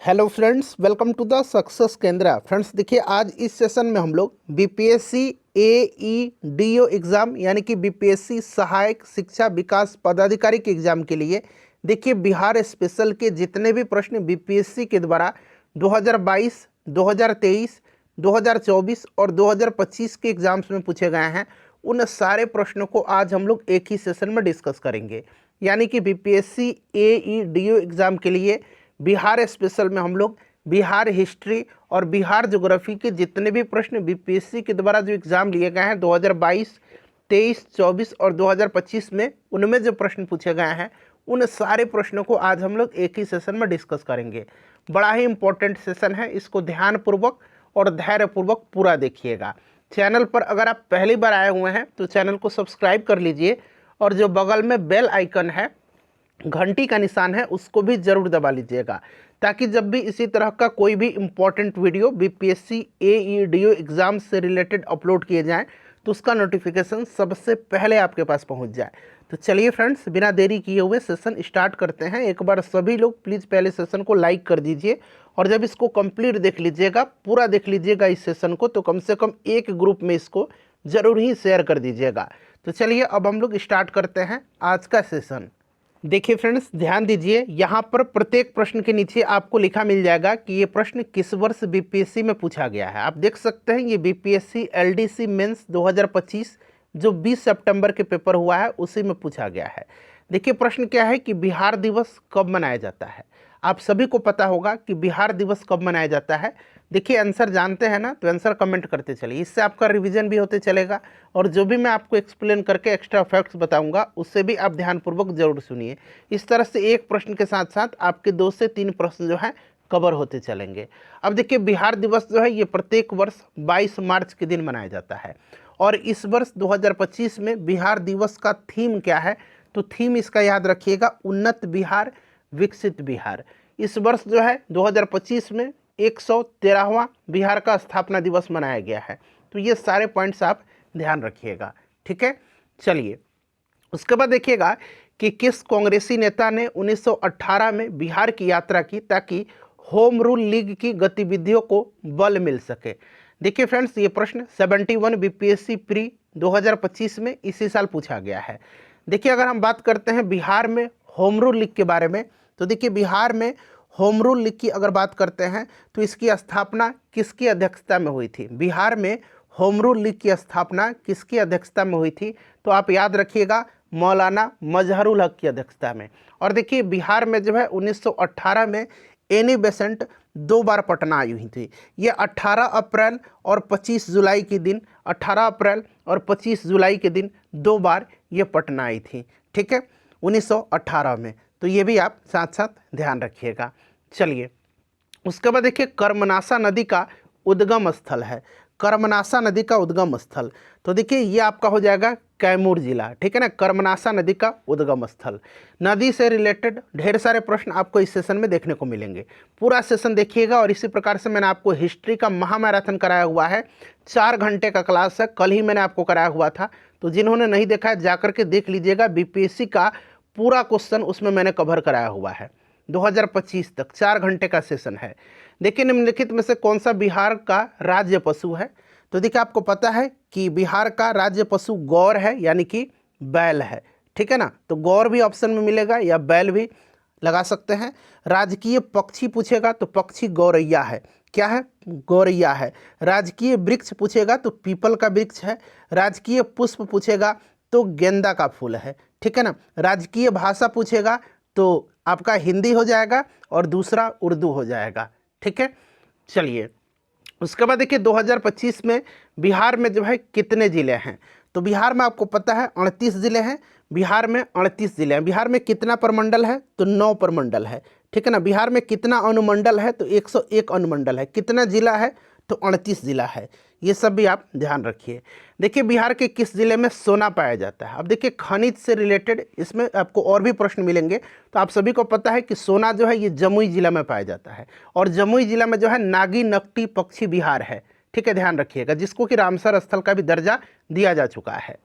Hello friends, welcome to the success Kendra. Friends देखिए, आज इस सेशन में हम लोग बीपीएससी एईडीओ एग्ज़ाम यानी कि बीपीएससी सहायक शिक्षा विकास पदाधिकारी के एग्ज़ाम के लिए देखिए बिहार स्पेशल के जितने भी प्रश्न बीपीएससी के द्वारा 2022, 2023, 2024 और 2025 के एग्ज़ाम्स में पूछे गए हैं, उन सारे प्रश्नों को आज हम लोग एक ही सेशन में डिस्कस करेंगे। यानी कि बीपीएससी एईडीओ एग्ज़ाम के लिए बिहार स्पेशल में हम लोग बिहार हिस्ट्री और बिहार ज्योग्राफी के जितने भी प्रश्न बीपीएससी के द्वारा जो एग्ज़ाम लिए गए हैं 2022, 23, 24 और 2025 में, उनमें जो प्रश्न पूछे गए हैं उन सारे प्रश्नों को आज हम लोग एक ही सेशन में डिस्कस करेंगे। बड़ा ही इंपॉर्टेंट सेशन है, इसको ध्यानपूर्वक और धैर्यपूर्वक पूरा देखिएगा। चैनल पर अगर आप पहली बार आए हुए हैं तो चैनल को सब्सक्राइब कर लीजिए और जो बगल में बेल आइकन है, घंटी का निशान है, उसको भी जरूर दबा लीजिएगा ताकि जब भी इसी तरह का कोई भी इम्पोर्टेंट वीडियो बीपीएससी एईडीओ एग्ज़ाम से रिलेटेड अपलोड किए जाएं तो उसका नोटिफिकेशन सबसे पहले आपके पास पहुंच जाए। तो चलिए फ्रेंड्स, बिना देरी किए हुए सेशन स्टार्ट करते हैं। एक बार सभी लोग प्लीज़ पहले सेशन को लाइक कर दीजिए और जब इसको कंप्लीट देख लीजिएगा, पूरा देख लीजिएगा इस सेशन को, तो कम से कम एक ग्रुप में इसको ज़रूर ही शेयर कर दीजिएगा। तो चलिए अब हम लोग स्टार्ट करते हैं आज का सेशन। देखिए फ्रेंड्स, ध्यान दीजिए, यहाँ पर प्रत्येक प्रश्न के नीचे आपको लिखा मिल जाएगा कि ये प्रश्न किस वर्ष बीपीएससी में पूछा गया है। आप देख सकते हैं ये बीपीएससी एलडीसी मेंस 2025 जो 20 सितंबर के पेपर हुआ है उसी में पूछा गया है। देखिए प्रश्न क्या है कि बिहार दिवस कब मनाया जाता है। आप सभी को पता होगा कि बिहार दिवस कब मनाया जाता है। देखिए आंसर जानते हैं ना, तो आंसर कमेंट करते चलिए, इससे आपका रिवीजन भी होते चलेगा और जो भी मैं आपको एक्सप्लेन करके एक्स्ट्रा फैक्ट्स बताऊंगा उससे भी आप ध्यानपूर्वक जरूर सुनिए। इस तरह से एक प्रश्न के साथ साथ आपके 2 से 3 प्रश्न जो है कवर होते चलेंगे। अब देखिए बिहार दिवस जो है ये प्रत्येक वर्ष 22 मार्च के दिन मनाया जाता है और इस वर्ष 2025 में बिहार दिवस का थीम क्या है, तो थीम इसका याद रखिएगा, उन्नत बिहार विकसित बिहार। इस वर्ष जो है 2025 में 113वां बिहार का स्थापना दिवस मनाया गया है। तो ये सारे पॉइंट्स आप ध्यान रखिएगा, ठीक है। चलिए उसके बाद देखिएगा कि किस कांग्रेसी नेता ने 1918 में बिहार की यात्रा की ताकि होम रूल लीग की गतिविधियों को बल मिल सके। देखिए फ्रेंड्स, ये प्रश्न 71 बीपीएससी प्री 2025 में इसी साल पूछा गया है। देखिए अगर हम बात करते हैं बिहार में होम रूल लीग के बारे में, तो देखिए बिहार में होम रूल लीग की अगर बात करते हैं तो इसकी स्थापना किसकी अध्यक्षता में हुई थी। बिहार में होम रूल लीग की स्थापना किसकी अध्यक्षता में हुई थी, तो आप याद रखिएगा मौलाना मजहरुल हक की अध्यक्षता में। और देखिए बिहार में जो है 1918 में एनी बेसेंट 2 बार पटना आई हुई थी। ये 18 अप्रैल और 25 जुलाई के दिन, 18 अप्रैल और 25 जुलाई के दिन 2 बार ये पटना आई थी, ठीक है, 1918 में। तो ये भी आप साथ साथ ध्यान रखिएगा। चलिए उसके बाद देखिए कर्मनासा नदी का उद्गम स्थल है, कर्मनासा नदी का उद्गम स्थल, तो देखिए ये आपका हो जाएगा कैमूर जिला, ठीक है ना, कर्मनासा नदी का उद्गम स्थल। नदी से रिलेटेड ढेर सारे प्रश्न आपको इस सेशन में देखने को मिलेंगे, पूरा सेशन देखिएगा। और इसी प्रकार से मैंने आपको हिस्ट्री का महामैराथन कराया हुआ है, 4 घंटे का क्लास है, कल ही मैंने आपको कराया हुआ था, तो जिन्होंने नहीं देखा है जाकर के देख लीजिएगा। बीपीएससी का पूरा क्वेश्चन उसमें मैंने कवर कराया हुआ है 2025 तक, 4 घंटे का सेशन है। देखिए निम्नलिखित में से कौन सा बिहार का राज्य पशु है, तो देखिए आपको पता है कि बिहार का राज्य पशु गौर है यानी कि बैल है, ठीक है ना, तो गौर भी ऑप्शन में मिलेगा या बैल भी लगा सकते हैं। राजकीय पक्षी पूछेगा तो पक्षी गौरैया है, क्या है, गौरैया है। राजकीय वृक्ष पूछेगा तो पीपल का वृक्ष है। राजकीय पुष्प पूछेगा तो गेंदा का फूल है, ठीक है ना। राजकीय भाषा पूछेगा तो आपका हिंदी हो जाएगा और दूसरा उर्दू हो जाएगा, ठीक है। चलिए उसके बाद देखिए 2025 में बिहार में जो है कितने ज़िले हैं, तो बिहार में आपको पता है 38 ज़िले हैं। बिहार में 38 ज़िले हैं। बिहार में कितना प्रमंडल है, तो 9 प्रमंडल है, ठीक है ना। बिहार में कितना अनुमंडल है, तो 101 अनुमंडल है। कितना जिला है, तो 38 जिला है। ये सब भी आप ध्यान रखिए। देखिए बिहार के किस जिले में सोना पाया जाता है। अब देखिए खनिज से रिलेटेड इसमें आपको और भी प्रश्न मिलेंगे, तो आप सभी को पता है कि सोना जो है ये जमुई जिला में पाया जाता है और जमुई जिला में जो है नागी नकटी पक्षी विहार है, ठीक है, ध्यान रखिएगा, जिसको कि रामसर स्थल का भी दर्जा दिया जा चुका है।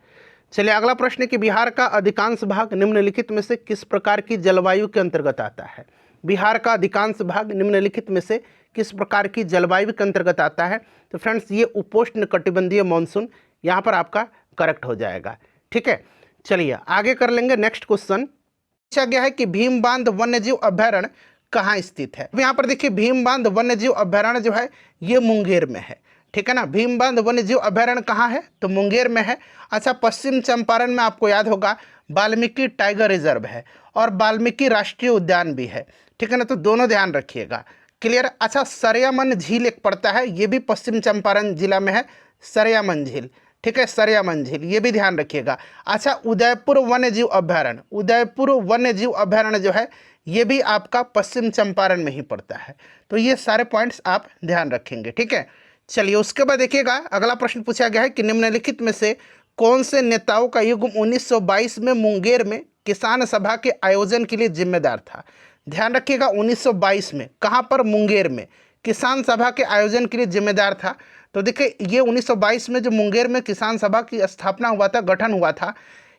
चलिए अगला प्रश्न है कि बिहार का अधिकांश भाग निम्नलिखित में से किस प्रकार की जलवायु के अंतर्गत आता है। बिहार का अधिकांश भाग निम्नलिखित में से किस प्रकार की जलवायु के अंतर्गत आता है? तो फ्रेंड्स ये उपोष्ण कटिबंधीय मानसून यहाँ पर आपका करेक्ट हो जाएगा। ठीक है, चलिए आगे कर लेंगे। नेक्स्ट क्वेश्चन पूछा गया है कि भीम बांध वन्यजीव अभ्यारण्य कहाँ स्थित है? यहाँ पर देखिए भीम बांध वन्यजीव अभ्यारण्य जो है ये मुंगेर में है। ठीक है ना, भीम बांध वन्यजीव अभ्यारण्य कहाँ है? तो मुंगेर में है। अच्छा, पश्चिम चंपारण में आपको याद होगा वाल्मीकि टाइगर रिजर्व है और वाल्मीकि राष्ट्रीय उद्यान भी है। ठीक है ना, तो दोनों ध्यान रखिएगा। क्लियर? अच्छा, सरयामन झील एक पड़ता है, ये भी पश्चिम चंपारण जिला में है, सरयामन झील। ठीक है, सरयामन झील, ये भी ध्यान रखिएगा। अच्छा, उदयपुर वन्यजीव अभ्यारण्य, उदयपुर वन्यजीव अभ्यारण्य जो है ये भी आपका पश्चिम चंपारण में ही पड़ता है। तो ये सारे पॉइंट्स आप ध्यान रखेंगे। ठीक है, चलिए उसके बाद देखिएगा अगला प्रश्न पूछा गया है कि निम्नलिखित में से कौन से नेताओं का युग 1922 में मुंगेर में किसान सभा के आयोजन के लिए जिम्मेदार था? ध्यान रखिएगा 1922 में कहाँ पर? मुंगेर में किसान सभा के आयोजन के लिए जिम्मेदार था। तो देखिए ये 1922 में जो मुंगेर में किसान सभा की स्थापना हुआ था, गठन हुआ था,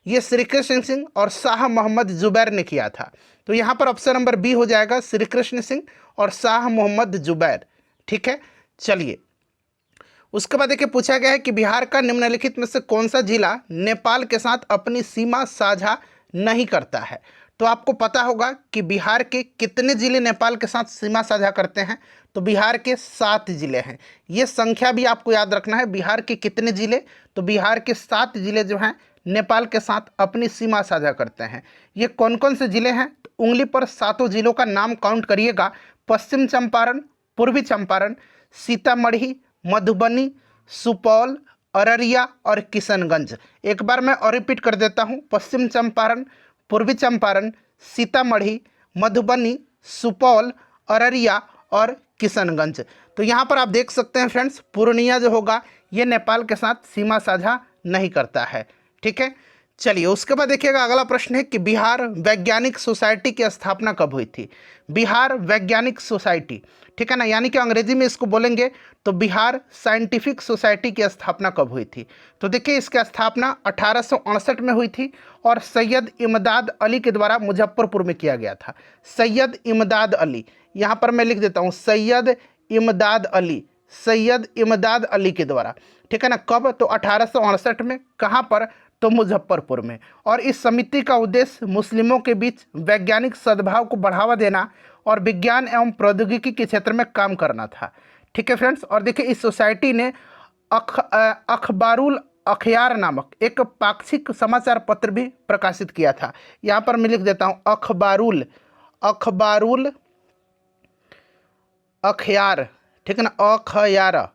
ये श्री कृष्ण सिंह और शाह मोहम्मद जुबैर ने किया था। तो यहाँ पर ऑप्शन नंबर बी हो जाएगा, श्री कृष्ण सिंह और शाह मोहम्मद जुबैर। ठीक है, चलिए उसके बाद देखिए पूछा गया है कि बिहार का निम्नलिखित में से कौन सा जिला नेपाल के साथ अपनी सीमा साझा नहीं करता है? तो आपको पता होगा कि बिहार के कितने जिले नेपाल के साथ सीमा साझा करते हैं? तो बिहार के 7 जिले हैं। ये संख्या भी आपको याद रखना है। बिहार के कितने जिले? तो बिहार के 7 जिले जो हैं नेपाल के साथ अपनी सीमा साझा करते हैं। ये कौन कौन से जिले हैं? तो उंगली पर 7 जिलों का नाम काउंट करिएगा। पश्चिम चंपारण, पूर्वी चंपारण, सीतामढ़ी, मधुबनी, सुपौल, अररिया और किशनगंज। एक बार मैं और रिपीट कर देता हूँ, पश्चिम चंपारण, पूर्वी चंपारण, सीतामढ़ी, मधुबनी, सुपौल, अररिया और किशनगंज। तो यहाँ पर आप देख सकते हैं फ्रेंड्स, पूर्णिया जो होगा ये नेपाल के साथ सीमा साझा नहीं करता है। ठीक है, चलिए उसके बाद देखिएगा अगला प्रश्न है कि बिहार वैज्ञानिक सोसाइटी की स्थापना कब हुई थी? बिहार वैज्ञानिक सोसाइटी, ठीक है ना, यानी कि अंग्रेजी में इसको बोलेंगे तो बिहार साइंटिफिक सोसाइटी की स्थापना कब हुई थी? तो देखिए इसकी स्थापना 1868 में हुई थी और सैयद इमदाद अली के द्वारा मुजफ्फरपुर में किया गया था। सैयद इमदाद अली, यहाँ पर मैं लिख देता हूँ सैयद इमदाद अली, सैयद इमदाद अली के द्वारा। ठीक है ना, कब? तो 1868 में। कहाँ पर? तो मुजफ्फरपुर में। और इस समिति का उद्देश्य मुस्लिमों के बीच वैज्ञानिक सद्भाव को बढ़ावा देना और विज्ञान एवं प्रौद्योगिकी के क्षेत्र में काम करना था। ठीक है फ्रेंड्स, और देखिए इस सोसाइटी ने अखबारुल अखयार नामक एक पाक्षिक समाचार पत्र भी प्रकाशित किया था। यहाँ पर मैं लिख देता हूँ अखबारुल अखयार, ठीक है ना, अखयार,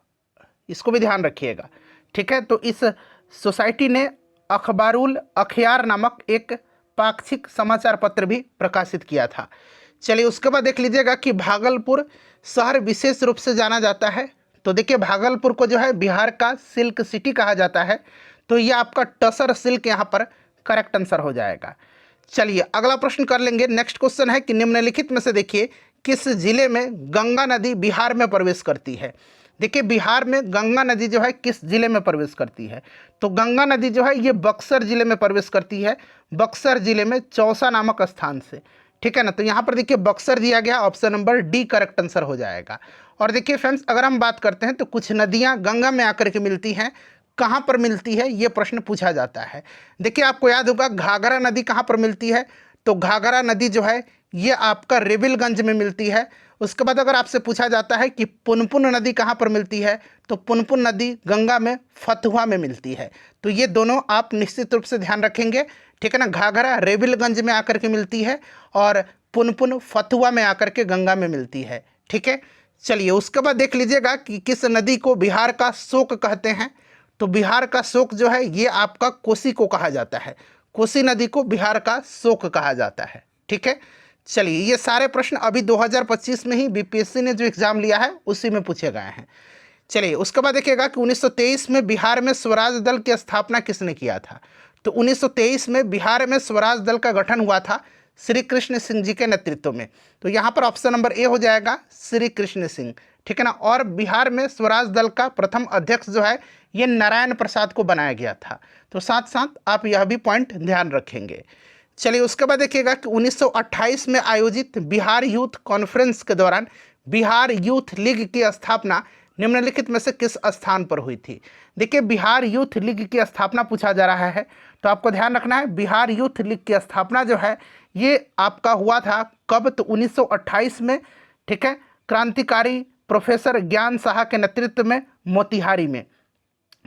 इसको भी ध्यान रखिएगा। ठीक है, तो इस सोसाइटी ने अखबारुल अखयार नामक एक पाक्षिक समाचार पत्र भी प्रकाशित किया था। चलिए उसके बाद देख लीजिएगा कि भागलपुर शहर विशेष रूप से जाना जाता है। तो देखिए भागलपुर को जो है बिहार का सिल्क सिटी कहा जाता है। तो ये आपका टसर सिल्क यहाँ पर करेक्ट आंसर हो जाएगा। चलिए अगला प्रश्न कर लेंगे। नेक्स्ट क्वेश्चन है कि निम्नलिखित में से देखिए किस जिले में गंगा नदी बिहार में प्रवेश करती है? देखिए बिहार में गंगा नदी जो है किस जिले में प्रवेश करती है? तो गंगा नदी जो है ये बक्सर जिले में प्रवेश करती है, बक्सर जिले में चौसा नामक स्थान से। ठीक है ना, तो यहाँ पर देखिए बक्सर दिया गया, option number D correct answer हो जाएगा। और देखिए फ्रेंड्स अगर हम बात करते हैं तो कुछ नदियाँ गंगा में आकर के मिलती हैं, कहाँ पर मिलती है ये प्रश्न पूछा जाता है। देखिए आपको याद होगा घाघरा नदी कहाँ पर मिलती है? तो घाघरा नदी जो है ये आपका रेविलगंज में मिलती है। उसके बाद अगर आपसे पूछा जाता है कि पुनपुन नदी कहाँ पर मिलती है? तो पुनपुन नदी गंगा में फतुहा में मिलती है। तो ये दोनों आप निश्चित रूप से ध्यान रखेंगे। ठीक है ना, घाघरा रेविलगंज में आकर के मिलती है और पुनपुन फतुहा में आकर के गंगा में मिलती है। ठीक है, चलिए उसके बाद देख लीजिएगा कि किस नदी को बिहार का शोक कहते हैं? तो बिहार का शोक जो है ये आपका कोसी को कहा जाता है। कोसी नदी को बिहार का शोक कहा जाता है। ठीक है, चलिए ये सारे प्रश्न अभी 2025 में ही बीपीएससी ने जो एग्ज़ाम लिया है उसी में पूछे गए हैं। चलिए उसके बाद देखिएगा कि 1923 में बिहार में स्वराज दल की स्थापना किसने किया था? तो 1923 में बिहार में स्वराज दल का गठन हुआ था श्री कृष्ण सिंह जी के नेतृत्व में। तो यहाँ पर ऑप्शन नंबर ए हो जाएगा श्री कृष्ण सिंह। ठीक है ना, और बिहार में स्वराज दल का प्रथम अध्यक्ष जो है ये नारायण प्रसाद को बनाया गया था। तो साथ साथ आप यह भी पॉइंट ध्यान रखेंगे। चलिए उसके बाद देखिएगा कि 1928 में आयोजित बिहार यूथ कॉन्फ्रेंस के दौरान बिहार यूथ लीग की स्थापना निम्नलिखित में से किस स्थान पर हुई थी। देखिए बिहार यूथ लीग की स्थापना पूछा जा रहा है, तो आपको ध्यान रखना है बिहार यूथ लीग की स्थापना जो है ये आपका हुआ था कब, तो 1928 में, ठीक है। क्रांतिकारी प्रोफेसर ज्ञान साहा के नेतृत्व में मोतिहारी में,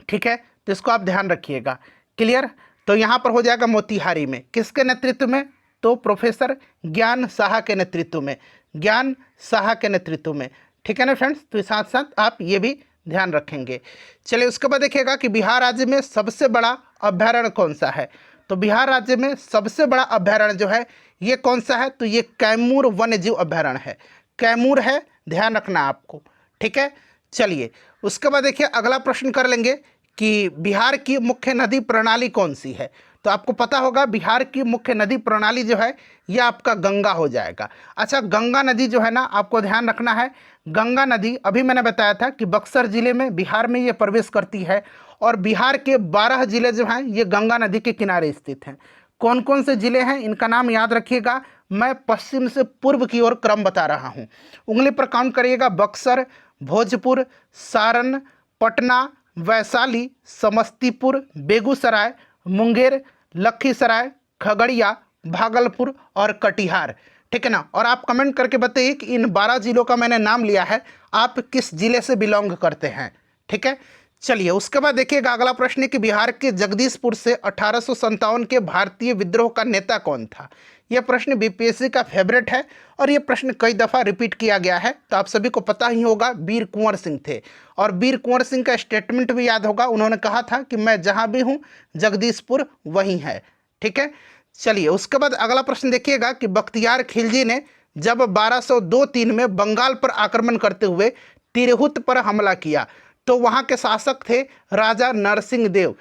ठीक है। तो इसको आप ध्यान रखिएगा, क्लियर। तो यहाँ पर हो जाएगा मोतिहारी में, किसके नेतृत्व में, तो प्रोफेसर ज्ञान साहा के नेतृत्व में, ज्ञान साहा के नेतृत्व में, ठीक है ना फ्रेंड्स। तो साथ साथ आप ये भी ध्यान रखेंगे। चलिए उसके बाद देखिएगा कि बिहार राज्य में सबसे बड़ा अभ्यारण्य कौन सा है। तो बिहार राज्य में सबसे बड़ा अभ्यारण्य जो है ये कौन सा है, तो ये कैमूर वन्यजीव अभ्यारण्य है, कैमूर है, ध्यान रखना आपको, ठीक है। चलिए उसके बाद देखिए अगला प्रश्न कर लेंगे कि बिहार की मुख्य नदी प्रणाली कौन सी है। तो आपको पता होगा बिहार की मुख्य नदी प्रणाली जो है यह आपका गंगा हो जाएगा। अच्छा, गंगा नदी जो है ना, आपको ध्यान रखना है, गंगा नदी अभी मैंने बताया था कि बक्सर जिले में बिहार में ये प्रवेश करती है, और बिहार के 12 जिले जो हैं ये गंगा नदी के किनारे स्थित हैं। कौन कौन से जिले हैं इनका नाम याद रखिएगा, मैं पश्चिम से पूर्व की ओर क्रम बता रहा हूँ, उंगली पर काउंट करिएगा। बक्सर, भोजपुर, सारण, पटना, वैशाली, समस्तीपुर, बेगूसराय, मुंगेर, लखीसराय, खगड़िया, भागलपुर और कटिहार, ठीक है ना। और आप कमेंट करके बताइए कि इन 12 जिलों का मैंने नाम लिया है, आप किस जिले से बिलोंग करते हैं, ठीक है। चलिए उसके बाद देखिएगा अगला प्रश्न है कि बिहार के जगदीशपुर से 1857 के भारतीय विद्रोह का नेता कौन था। यह प्रश्न बीपीएससी का फेवरेट है और यह प्रश्न कई दफ़ा रिपीट किया गया है, तो आप सभी को पता ही होगा, वीर कुंवर सिंह थे। और वीर कुंवर सिंह का स्टेटमेंट भी याद होगा, उन्होंने कहा था कि मैं जहां भी हूं जगदीशपुर वहीं है, ठीक है। चलिए उसके बाद अगला प्रश्न देखिएगा कि बख्तियार खिलजी ने जब 1202-3 में बंगाल पर आक्रमण करते हुए तिरहुत पर हमला किया, तो वहाँ के शासक थे राजा नरसिंह देव।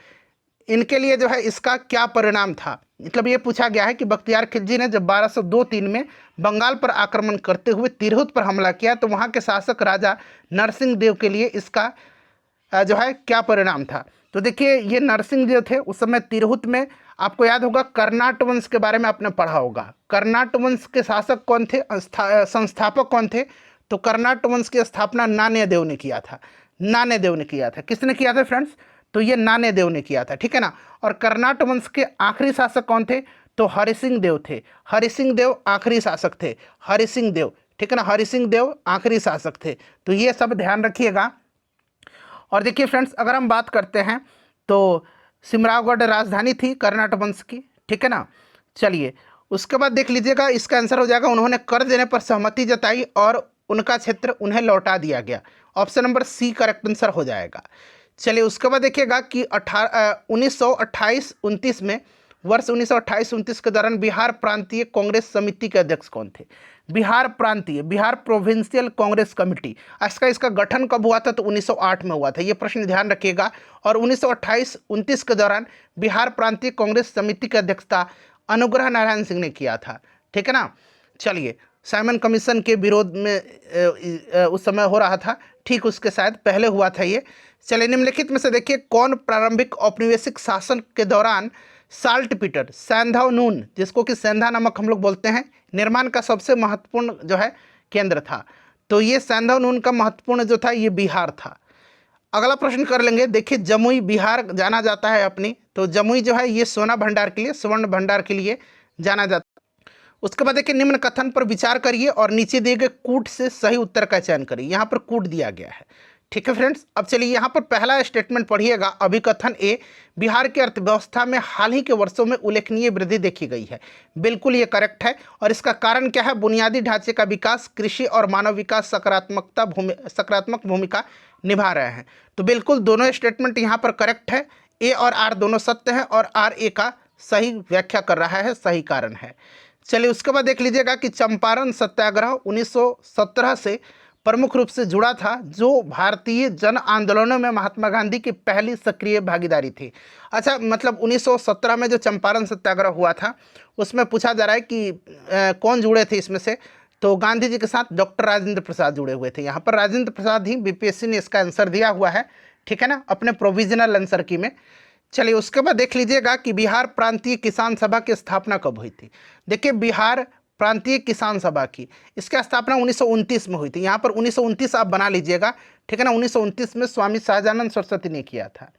इनके लिए जो है इसका क्या परिणाम था, मतलब ये पूछा गया है कि बख्तियार खिलजी ने जब 1202-3 में बंगाल पर आक्रमण करते हुए तिरहुत पर हमला किया, तो वहाँ के शासक राजा नरसिंह देव के लिए इसका जो है क्या परिणाम था। तो देखिए ये नरसिंह देव थे, उस समय तिरहुत में, आपको याद होगा कर्नाट वंश के बारे में आपने पढ़ा होगा। कर्नाट वंश के शासक कौन थे, संस्थापक कौन थे, तो कर्नाट वंश की स्थापना नान्यदेव ने किया था, नान्यदेव ने किया था। किसने किया था फ्रेंड्स, तो ये नान्यदेव ने किया था, ठीक है ना। और कर्नाट वंश के आखिरी शासक कौन थे, तो हरिसिंह देव थे, हरिसिंह देव आखिरी शासक थे, हरिसिंह देव, ठीक है ना, हरिसिंह देव आखिरी शासक थे। तो ये सब ध्यान रखिएगा। और देखिए फ्रेंड्स अगर हम बात करते हैं तो सिमरावगढ़ राजधानी थी कर्नाट वंश की, ठीक है ना। चलिए उसके बाद देख लीजिएगा, इसका आंसर हो जाएगा उन्होंने कर देने पर सहमति जताई और उनका क्षेत्र उन्हें लौटा दिया गया। Option number C correct answer हो जाएगा। चलिए उसके बाद देखिएगा कि 1928-29 में, वर्ष 1928-29 के दौरान बिहार प्रांतीय कांग्रेस समिति के अध्यक्ष कौन थे। बिहार प्रांतीय, बिहार प्रोविंशियल कांग्रेस कमेटी, इसका गठन कब हुआ था, तो 1908 में हुआ था, ये प्रश्न ध्यान रखिएगा। और 1928-29 के दौरान बिहार प्रांतीय कांग्रेस समिति की अध्यक्षता अनुग्रह नारायण सिंह ने किया था, ठीक है ना। चलिए साइमन कमीशन के विरोध में उस समय हो रहा था, ठीक उसके शायद पहले हुआ था ये। चलिए निम्नलिखित में से देखिए कौन प्रारंभिक औपनिवेशिक शासन के दौरान साल्ट पीटर, सैंधव नून, जिसको कि सेंधा नमक हम लोग बोलते हैं, निर्माण का सबसे महत्वपूर्ण जो है केंद्र था। तो ये सैंधव नून का महत्वपूर्ण जो था ये बिहार था। अगला प्रश्न कर लेंगे, देखिए जमुई बिहार जाना जाता है अपनी, तो जमुई जो है ये सोना भंडार के लिए, स्वर्ण भंडार के लिए जाना जाता है। उसके बाद देखिए निम्न कथन पर विचार करिए और नीचे दिए गए कूट से सही उत्तर का चयन करिए। यहाँ पर कूट दिया गया है, ठीक है फ्रेंड्स। अब चलिए यहाँ पर पहला स्टेटमेंट पढ़िएगा, अभिकथन ए, बिहार की अर्थव्यवस्था में हाल ही के वर्षों में उल्लेखनीय वृद्धि देखी गई है। बिल्कुल ये करेक्ट है, और इसका कारण क्या है, बुनियादी ढांचे का विकास, कृषि और मानव विकास सकारात्मक भूमिका निभा रहे हैं। तो बिल्कुल दोनों स्टेटमेंट यहाँ पर करेक्ट है, ए और आर दोनों सत्य हैं, और आर ए का सही व्याख्या कर रहा है, सही कारण है। चलिए उसके बाद देख लीजिएगा कि चंपारण सत्याग्रह 1917 से प्रमुख रूप से जुड़ा था, जो भारतीय जन आंदोलनों में महात्मा गांधी की पहली सक्रिय भागीदारी थी। अच्छा, मतलब 1917 में जो चंपारण सत्याग्रह हुआ था उसमें पूछा जा रहा है कि कौन जुड़े थे इसमें से, तो गांधी जी के साथ डॉक्टर राजेंद्र प्रसाद जुड़े हुए थे। यहाँ पर राजेंद्र प्रसाद ही, बीपीएससी ने इसका आंसर दिया हुआ है, ठीक है ना, अपने प्रोविजनल आंसर की में। चलिए उसके बाद देख लीजिएगा कि बिहार प्रांतीय किसान सभा की स्थापना कब हुई थी। देखिए बिहार प्रांतीय किसान सभा की इसकी स्थापना 1929 में हुई थी। यहाँ पर 1929 आप बना लीजिएगा, ठीक है ना। 1929 में स्वामी सहजानंद सरस्वती ने किया था।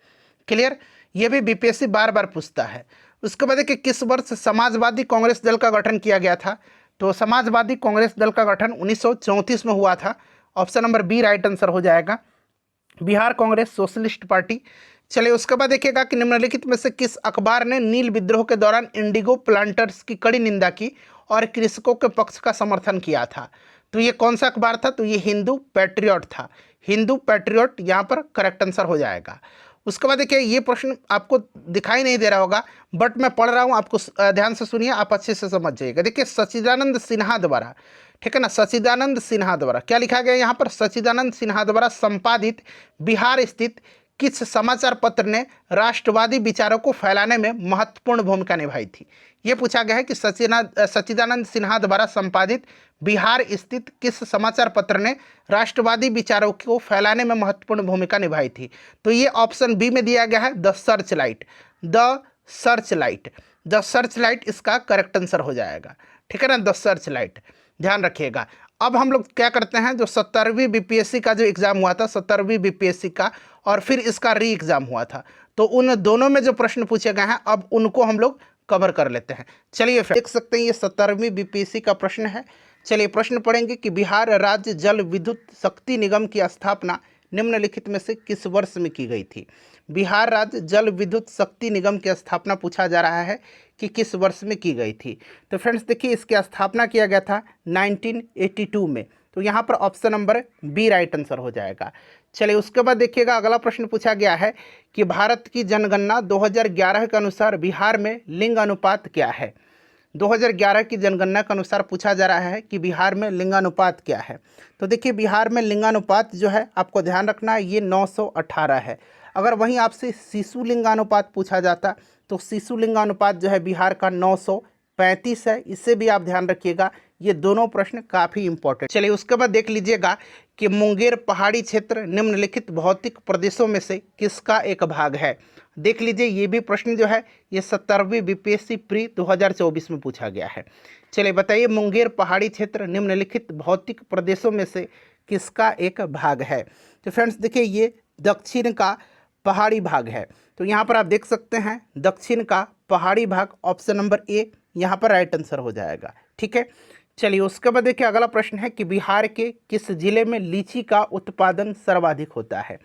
क्लियर, ये भी बीपीएससी बार बार पूछता है। उसके बाद देखिए किस वर्ष समाजवादी कांग्रेस दल का गठन किया गया था। तो समाजवादी कांग्रेस दल का गठन 1934 में हुआ था। Option number B right answer हो जाएगा, बिहार कांग्रेस सोशलिस्ट पार्टी। चलिए उसके बाद देखिएगा कि निम्नलिखित में से किस अखबार ने नील विद्रोह के दौरान इंडिगो प्लांटर्स की कड़ी निंदा की और कृषकों के पक्ष का समर्थन किया था। तो ये कौन सा अखबार था, तो ये हिंदू पैट्रियट था। हिंदू पैट्रियट यहाँ पर करेक्ट आंसर हो जाएगा। उसके बाद देखिए ये प्रश्न आपको दिखाई नहीं दे रहा होगा बट मैं पढ़ रहा हूँ, आपको ध्यान से सुनिए, आप अच्छे से समझ जाइएगा। देखिए सच्चिदानंद सिन्हा द्वारा, ठीक है ना, सच्चिदानंद सिन्हा द्वारा क्या लिखा गया यहाँ पर, सच्चिदानंद सिन्हा द्वारा संपादित बिहार स्थित किस समाचार पत्र ने राष्ट्रवादी विचारों को फैलाने में महत्वपूर्ण भूमिका निभाई थी। ये पूछा गया है कि सच्चिदानंद सिन्हा द्वारा संपादित बिहार स्थित किस समाचार पत्र ने राष्ट्रवादी विचारों को फैलाने में महत्वपूर्ण भूमिका निभाई थी। तो ये ऑप्शन बी में दिया गया है, the search light. The search light, the search light इसका करेक्ट आंसर हो जाएगा, ठीक है ना, द सर्च लाइट, ध्यान रखिएगा। अब हम लोग क्या करते हैं, जो 17वीं बीपीएससी का जो एग्ज़ाम हुआ था, 17वीं बीपीएससी का, और फिर इसका री एग्ज़ाम हुआ था, तो उन दोनों में जो प्रश्न पूछे गए हैं अब उनको हम लोग कवर कर लेते हैं। चलिए देख सकते हैं ये 17वीं बीपीएससी का प्रश्न है। चलिए प्रश्न पढ़ेंगे कि बिहार राज्य जल विद्युत शक्ति निगम की स्थापना निम्नलिखित में से किस वर्ष में की गई थी। बिहार राज्य जल विद्युत शक्ति निगम की स्थापना पूछा जा रहा है कि किस वर्ष में की गई थी। तो फ्रेंड्स देखिए इसकी स्थापना किया गया था 1982 में। तो यहाँ पर option number B right answer हो जाएगा। चलिए उसके बाद देखिएगा अगला प्रश्न पूछा गया है कि भारत की जनगणना 2011 के अनुसार बिहार में लिंग अनुपात क्या है। 2011 की जनगणना के अनुसार पूछा जा रहा है कि बिहार में लिंगानुपात क्या है। तो देखिए बिहार में लिंगानुपात जो है आपको ध्यान रखना है, ये 918 है। अगर वहीं आपसे शिशु लिंगानुपात पूछा जाता तो शिशु लिंगानुपात जो है बिहार का 935 है। इससे भी आप ध्यान रखिएगा, ये दोनों प्रश्न काफ़ी इंपॉर्टेंट। चलिए उसके बाद देख लीजिएगा कि मुंगेर पहाड़ी क्षेत्र निम्नलिखित भौतिक प्रदेशों में से किसका एक भाग है। देख लीजिए ये भी प्रश्न जो है ये 17वीं बीपीएससी प्री 2024 में पूछा गया है। चलिए बताइए मुंगेर पहाड़ी क्षेत्र निम्नलिखित भौतिक प्रदेशों में से किसका एक भाग है। तो फ्रेंड्स देखिए ये दक्षिण का पहाड़ी भाग है। तो यहाँ पर आप देख सकते हैं दक्षिण का पहाड़ी भाग, ऑप्शन नंबर ए यहाँ पर राइट आंसर हो जाएगा, ठीक है। चलिए उसके बाद देखिए अगला प्रश्न है कि बिहार के किस जिले में लीची का उत्पादन सर्वाधिक होता है।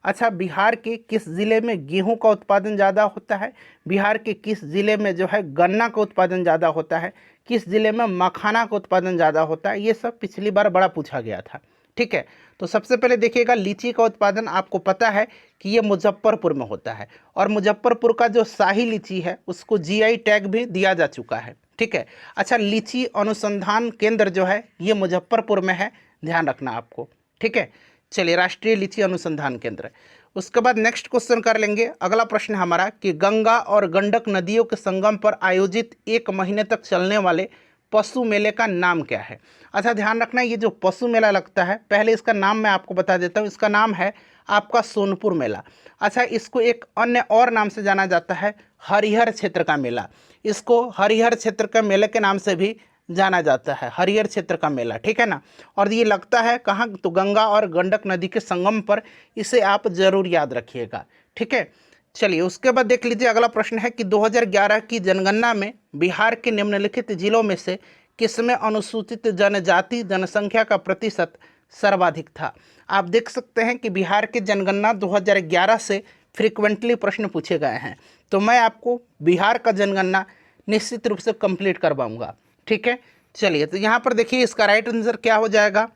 अच्छा, बिहार के किस ज़िले में गेहूं का उत्पादन ज़्यादा होता है, बिहार के किस ज़िले में जो है गन्ना का उत्पादन ज़्यादा होता है, किस ज़िले में मखाना का उत्पादन ज़्यादा होता है, ये सब पिछली बार बड़ा पूछा गया था, ठीक है। तो सबसे पहले देखिएगा लीची का उत्पादन आपको पता है कि ये मुजफ्फरपुर में होता है और मुजफ्फरपुर का जो शाही लीची है उसको जीआई टैग भी दिया जा चुका है, ठीक है। अच्छा, लीची अनुसंधान केंद्र जो है ये मुजफ्फरपुर में है, ध्यान रखना आपको, ठीक है। चलिए राष्ट्रीय लीची अनुसंधान केंद्र। उसके बाद नेक्स्ट क्वेश्चन कर लेंगे। अगला प्रश्न हमारा कि गंगा और गंडक नदियों के संगम पर आयोजित 1 महीने तक चलने वाले पशु मेले का नाम क्या है। अच्छा ध्यान रखना, ये जो पशु मेला लगता है पहले इसका नाम मैं आपको बता देता हूँ। इसका नाम है आपका सोनपुर मेला। अच्छा, इसको एक अन्य और नाम से जाना जाता है हरिहर क्षेत्र का मेला। इसको हरिहर क्षेत्र का मेले के नाम से भी जाना जाता है, हरिहर क्षेत्र का मेला, ठीक है ना। और ये लगता है कहाँ, तो गंगा और गंडक नदी के संगम पर। इसे आप जरूर याद रखिएगा, ठीक है। चलिए उसके बाद देख लीजिए अगला प्रश्न है कि 2011 की जनगणना में बिहार के निम्नलिखित जिलों में से किसमें अनुसूचित जनजाति जनसंख्या का प्रतिशत सर्वाधिक था। आप देख सकते हैं कि बिहार की जनगणना 2011 से फ्रिक्वेंटली प्रश्न पूछे गए हैं, तो मैं आपको बिहार का जनगणना निश्चित रूप से कंप्लीट करवाऊंगा, ठीक है। चलिए तो यहाँ पर देखिए इसका राइट आंसर क्या हो जाएगा।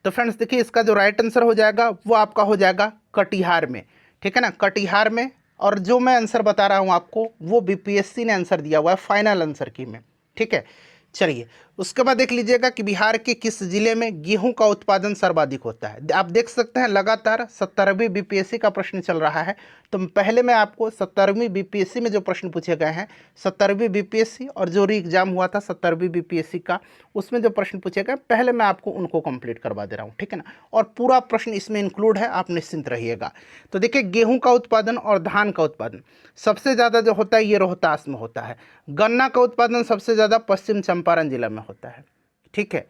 तो फ्रेंड्स देखिए इसका जो राइट आंसर हो जाएगा वो आपका हो जाएगा कटिहार में, ठीक है ना, कटिहार में। और जो मैं आंसर बता रहा हूँ आपको वो बीपीएससी ने आंसर दिया हुआ है फाइनल आंसर की में, ठीक है। चलिए उसके बाद देख लीजिएगा कि बिहार के किस जिले में गेहूं का उत्पादन सर्वाधिक होता है। आप देख सकते हैं लगातार 17वीं बीपीएससी का प्रश्न चल रहा है। तो पहले मैं आपको 17वीं बीपीएससी में जो प्रश्न पूछे गए हैं, 17वीं बीपीएससी और जो री एग्जाम हुआ था 17वीं बीपीएससी का, उसमें जो प्रश्न पूछे गए पहले मैं आपको उनको कंप्लीट करवा दे रहा हूँ, ठीक है ना। और पूरा प्रश्न इसमें इंक्लूड है, आप निश्चिंत रहिएगा। तो देखिए, गेहूँ का उत्पादन और धान का उत्पादन सबसे ज़्यादा जो होता है ये रोहतास में होता है। गन्ना का उत्पादन सबसे ज़्यादा पश्चिम चंपारण जिला में होता है, ठीक है।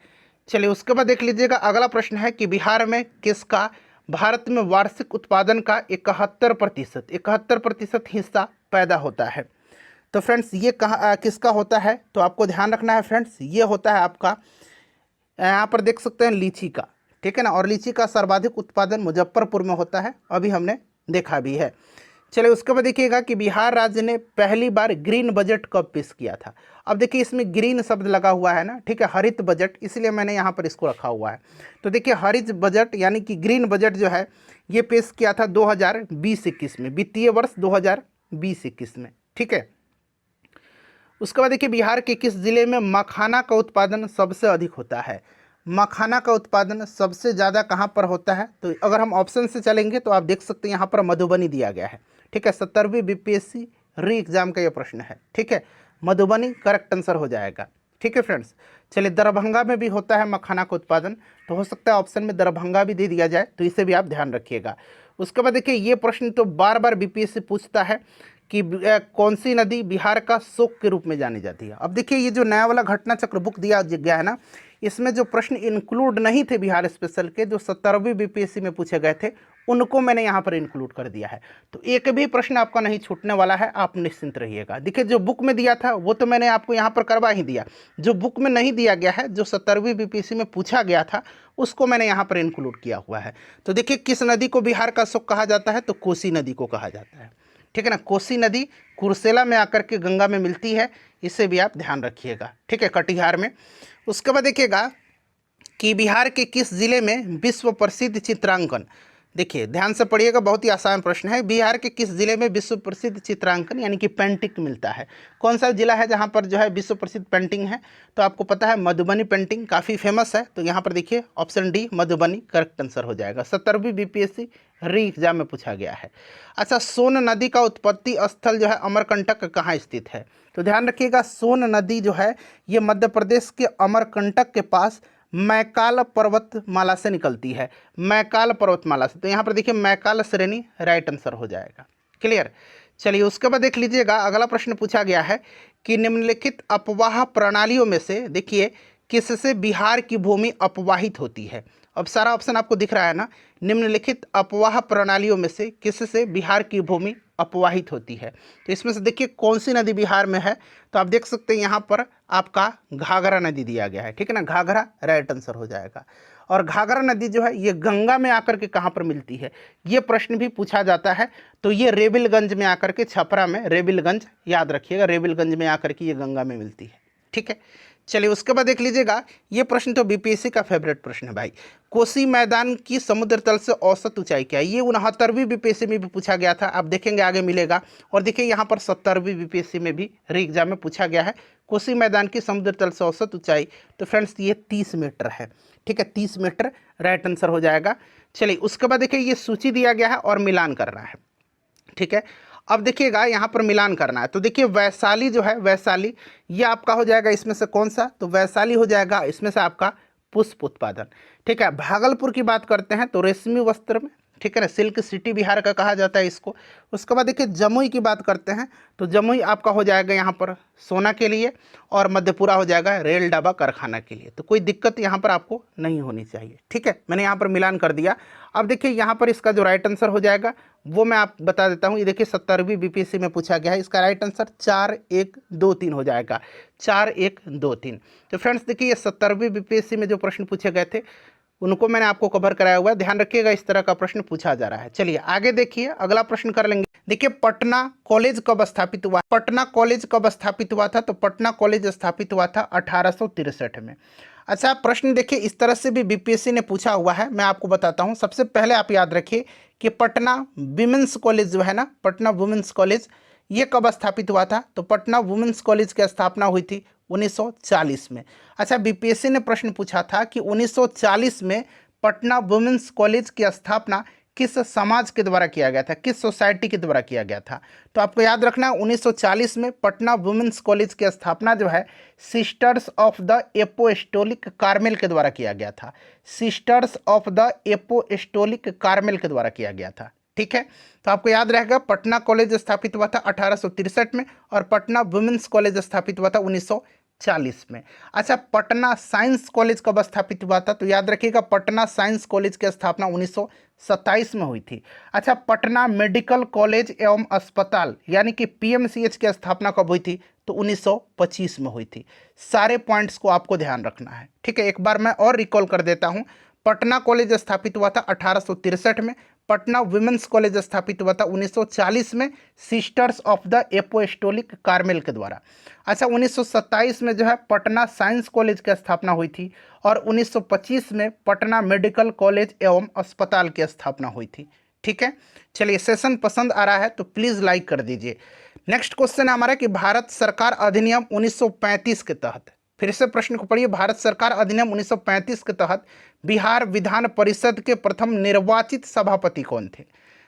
चलिए, उसके बाद देख लीजिएगा अगला प्रश्न है कि बिहार में किसका भारत में वार्षिक उत्पादन का 71% हिस्सा पैदा होता है। तो फ्रेंड्स ये किसका होता है, तो आपको ध्यान रखना है फ्रेंड्स, ये होता है आपका, यहाँ पर देख सकते हैं लीची का, ठीक है ना। और लीची का सर्वाधिक उत्पादन मुजफ्फरपुर में होता है, अभी हमने देखा भी है। चलिए, उसके बाद देखिएगा कि बिहार राज्य ने पहली बार ग्रीन बजट कब पेश किया था। अब देखिए, इसमें ग्रीन शब्द लगा हुआ है ना, ठीक है, हरित बजट, इसलिए मैंने यहाँ पर इसको रखा हुआ है। तो देखिए, हरित बजट यानी कि ग्रीन बजट जो है ये पेश किया था 2020-21 में, वित्तीय वर्ष 2020-21 में, ठीक है। उसके बाद देखिए, बिहार के किस जिले में मखाना का उत्पादन सबसे अधिक होता है। मखाना का उत्पादन सबसे ज़्यादा कहाँ पर होता है, तो अगर हम ऑप्शन से चलेंगे तो आप देख सकते हैं यहाँ पर मधुबनी दिया गया है, ठीक है। 17वीं बीपीएससी री एग्जाम का ये प्रश्न है, ठीक है। मधुबनी करेक्ट आंसर हो जाएगा, ठीक है फ्रेंड्स। चलिए, दरभंगा में भी होता है मखाना का उत्पादन, तो हो सकता है ऑप्शन में दरभंगा भी दे दिया जाए, तो इसे भी आप ध्यान रखिएगा। उसके बाद देखिए, ये प्रश्न तो बार बार बीपीएससी पूछता है कि कौन सी नदी बिहार का शोक के रूप में जानी जाती है। अब देखिए, ये जो नया वाला घटना चक्र बुक दिया गया है ना, इसमें जो प्रश्न इंक्लूड नहीं थे बिहार स्पेशल के, जो 17वीं बीपीएससी में पूछे गए थे, उनको मैंने यहाँ पर इंक्लूड कर दिया है। तो एक भी प्रश्न आपका नहीं छूटने वाला है, आप निश्चिंत रहिएगा। देखिए, जो बुक में दिया था वो तो मैंने आपको यहाँ पर करवा ही दिया, जो बुक में नहीं दिया गया है, जो 17वीं बीपीएससी में पूछा गया था, उसको मैंने यहाँ पर इंक्लूड किया हुआ है। तो देखिए, किस नदी को बिहार का शोक कहा जाता है, तो कोसी नदी को कहा जाता है, ठीक है ना। कोसी नदी कुर्सेला में आकर के गंगा में मिलती है, इसे भी आप ध्यान रखिएगा, ठीक है, कटिहार में। उसके बाद देखिएगा कि बिहार के किस जिले में विश्व प्रसिद्ध चित्रांकन, देखिए ध्यान से पढ़िएगा, बहुत ही आसान प्रश्न है। बिहार के किस जिले में विश्व प्रसिद्ध चित्रांकन यानी कि पेंटिंग मिलता है। कौन सा जिला है जहाँ पर जो है विश्व प्रसिद्ध पेंटिंग है, तो आपको पता है मधुबनी पेंटिंग काफ़ी फेमस है। तो यहाँ पर देखिए option D Madhubani correct answer हो जाएगा। 17वीं बीपीएससी री एग्जाम में पूछा गया है। अच्छा, सोन नदी का उत्पत्ति स्थल जो है अमरकंटक कहाँ स्थित है, तो ध्यान रखिएगा, सोन नदी जो है ये मध्य प्रदेश के अमरकंटक के पास मैकाल पर्वतमाला से निकलती है, मैकाल पर्वतमाला से। तो यहाँ पर देखिए मैकाल श्रेणी राइट आंसर हो जाएगा, क्लियर। चलिए, उसके बाद देख लीजिएगा अगला प्रश्न पूछा गया है कि निम्नलिखित अपवाह प्रणालियों में से देखिए किससे बिहार की भूमि अपवाहित होती है। अब सारा ऑप्शन आपको दिख रहा है ना, निम्नलिखित अपवाह प्रणालियों में से किससे बिहार की भूमि अपवाहित होती है। तो इसमें से देखिए कौन सी नदी बिहार में है, तो आप देख सकते हैं यहाँ पर आपका घाघरा नदी दिया गया है, ठीक है ना, घाघरा राइट आंसर हो जाएगा। और घाघरा नदी जो है ये गंगा में आकर के कहाँ पर मिलती है, ये प्रश्न भी पूछा जाता है। तो ये रेबिलगंज में आकर के, छपरा में रेबिलगंज, याद रखिएगा रेबिलगंज में आकर के ये गंगा में मिलती है, ठीक है। चलिए, उसके बाद देख लीजिएगा, ये प्रश्न तो बीपीएससी का फेवरेट प्रश्न है भाई। कोसी मैदान की समुद्र तल से औसत ऊंचाई क्या है, ये 69वीं बीपीएससी में भी पूछा गया था, आप देखेंगे आगे मिलेगा। और देखिए यहाँ पर 70वीं बीपीएससी में भी री एग्जाम में पूछा गया है कोसी मैदान की समुद्र तल से औसत ऊंचाई। तो फ्रेंड्स ये 30 मीटर है, ठीक है, 30 मीटर राइट आंसर हो जाएगा। चलिए, उसके बाद देखिए ये सूची दिया गया है और मिलान करना है, ठीक है। अब देखिएगा यहाँ पर मिलान करना है, तो देखिए वैशाली जो है, वैशाली ये आपका हो जाएगा इसमें से कौन सा, तो वैशाली हो जाएगा इसमें से आपका पुष्प उत्पादन, ठीक है। भागलपुर की बात करते हैं तो रेशमी वस्त्र में, ठीक है ना, सिल्क सिटी बिहार का कहा जाता है इसको। उसके बाद देखिए जमुई की बात करते हैं तो जमुई आपका हो जाएगा यहाँ पर सोना के लिए, और मधेपुरा हो जाएगा रेल डाबा कारखाना के लिए। तो कोई दिक्कत यहाँ पर आपको नहीं होनी चाहिए, ठीक है, मैंने यहाँ पर मिलान कर दिया। अब देखिए यहाँ पर इसका जो राइट आंसर हो जाएगा वो मैं आप बता देता हूँ। ये देखिए 70वीं बीपीएससी में पूछा गया है, इसका राइट आंसर 4123 हो जाएगा, 4123। तो फ्रेंड्स देखिए ये 70वीं बीपीएससी में जो प्रश्न पूछे गए थे उनको मैंने आपको कवर कराया हुआ है, ध्यान रखिएगा इस तरह का प्रश्न पूछा जा रहा है। चलिए आगे देखिए, अगला प्रश्न कर लेंगे। देखिए पटना कॉलेज कब स्थापित हुआ, पटना कॉलेज कब स्थापित हुआ था, तो पटना कॉलेज स्थापित हुआ था 1863 में। अच्छा, प्रश्न देखिए इस तरह से भी बीपीएससी ने पूछा हुआ है, मैं आपको बताता हूँ। सबसे पहले आप याद रखिए कि पटना विमेंस कॉलेज जो है ना, पटना वुमेंस कॉलेज, ये कब स्थापित हुआ था, तो पटना वुमेंस कॉलेज की स्थापना हुई थी 1940 में। अच्छा, बीपीएससी ने प्रश्न पूछा था कि 1940 में पटना वुमेन्स कॉलेज की स्थापना किस समाज के द्वारा किया गया था, किस सोसाइटी के द्वारा किया गया था। तो आपको याद रखना 1940 में पटना वुमेन्स कॉलेज की स्थापना जो है sisters of the apostolic Carmel के द्वारा किया गया था। Sisters of the apostolic Carmel के द्वारा किया गया था। ठीक है, तो आपको याद रहेगा पटना कॉलेज स्थापित हुआ था 1863 में और पटना वुमेन्स कॉलेज स्थापित हुआ था 1940 में। अच्छा, पटना साइंस कॉलेज कब स्थापित हुआ था, तो याद रखिएगा पटना साइंस कॉलेज की स्थापना 1927 में हुई थी। अच्छा, पटना मेडिकल कॉलेज एवं अस्पताल यानी कि पीएमसीएच की स्थापना कब हुई थी, तो 1925 में हुई थी। सारे पॉइंट्स को आपको ध्यान रखना है। ठीक है, एक बार मैं और रिकॉल कर देता हूँ। पटना कॉलेज स्थापित हुआ था 1863 में, पटना वुमेन्स कॉलेज स्थापित हुआ था 1940 में sisters of the apostolic Carmel के द्वारा। अच्छा, 1927 में जो है पटना साइंस कॉलेज की स्थापना हुई थी और 1925 में पटना मेडिकल कॉलेज एवं अस्पताल की स्थापना हुई थी। ठीक है, चलिए सेशन पसंद आ रहा है तो प्लीज़ लाइक कर दीजिए। नेक्स्ट क्वेश्चन है हमारा कि भारत सरकार अधिनियम 1935 के तहत, फिर से प्रश्न को पढ़िए, भारत सरकार अधिनियम 1935 के तहत बिहार विधान परिषद के प्रथम निर्वाचित सभापति कौन थे।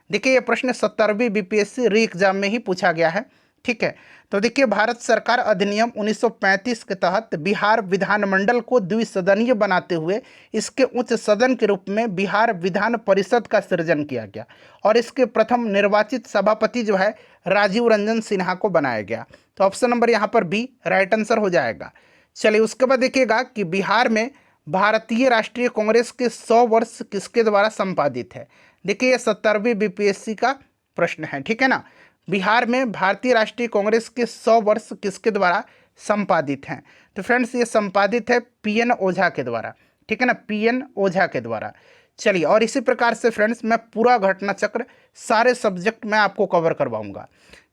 देखिए, यह प्रश्न 70वीं बीपीएससी री एग्जाम में ही पूछा गया है। ठीक है, तो देखिए भारत सरकार अधिनियम 1935 के तहत बिहार विधानमंडल को द्विसदनीय बनाते हुए इसके उच्च सदन के रूप में बिहार विधान परिषद का सृजन किया गया और इसके प्रथम निर्वाचित सभापति जो है राजीव रंजन सिन्हा को बनाया गया। तो ऑप्शन नंबर यहाँ पर बी राइट आंसर हो जाएगा। चलिए, उसके बाद देखिएगा कि बिहार में भारतीय राष्ट्रीय कांग्रेस के 100 वर्ष किसके द्वारा संपादित है। देखिए, ये 70वीं बीपीएससी का प्रश्न है। ठीक है ना, बिहार में भारतीय राष्ट्रीय कांग्रेस के 100 वर्ष किसके द्वारा संपादित हैं, तो फ्रेंड्स ये संपादित है पीएन ओझा के द्वारा। ठीक है ना, पीएन ओझा के द्वारा। चलिए, और इसी प्रकार से फ्रेंड्स मैं पूरा घटना चक्र सारे सब्जेक्ट में आपको कवर करवाऊंगा।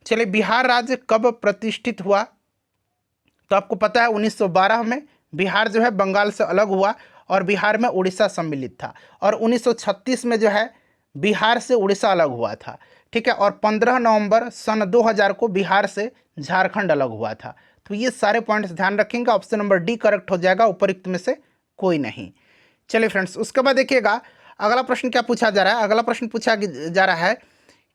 चलिए, बिहार राज्य कब प्रतिष्ठित हुआ, तो आपको पता है 1912 में बिहार जो है बंगाल से अलग हुआ और बिहार में उड़ीसा सम्मिलित था और 1936 में जो है बिहार से उड़ीसा अलग हुआ था। ठीक है, और 15 नवंबर सन 2000 को बिहार से झारखंड अलग हुआ था। तो ये सारे पॉइंट्स ध्यान रखेंगे, ऑप्शन नंबर डी करेक्ट हो जाएगा, उपरोक्त में से कोई नहीं। चलिए फ्रेंड्स, उसके बाद देखिएगा अगला प्रश्न क्या पूछा जा रहा है। अगला प्रश्न पूछा जा रहा है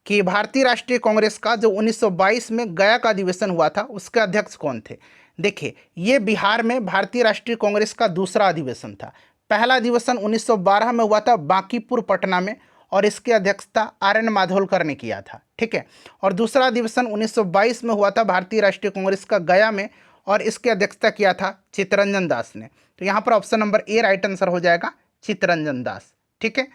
कि भारतीय राष्ट्रीय कांग्रेस का जो 1922 में गया का अधिवेशन हुआ था उसके अध्यक्ष कौन थे। देखिए, ये बिहार में भारतीय राष्ट्रीय कांग्रेस का दूसरा अधिवेशन था। पहला अधिवेशन 1912 में हुआ था बांकीपुर पटना में और इसकी अध्यक्षता आर.एन. माधोलकर ने किया था। ठीक है, और दूसरा अधिवेशन 1922 में हुआ था भारतीय राष्ट्रीय कांग्रेस का गया में और इसकी अध्यक्षता किया था चित्तरंजन दास ने। तो यहाँ पर option number A right answer हो जाएगा, चित्तरंजन दास। ठीक है,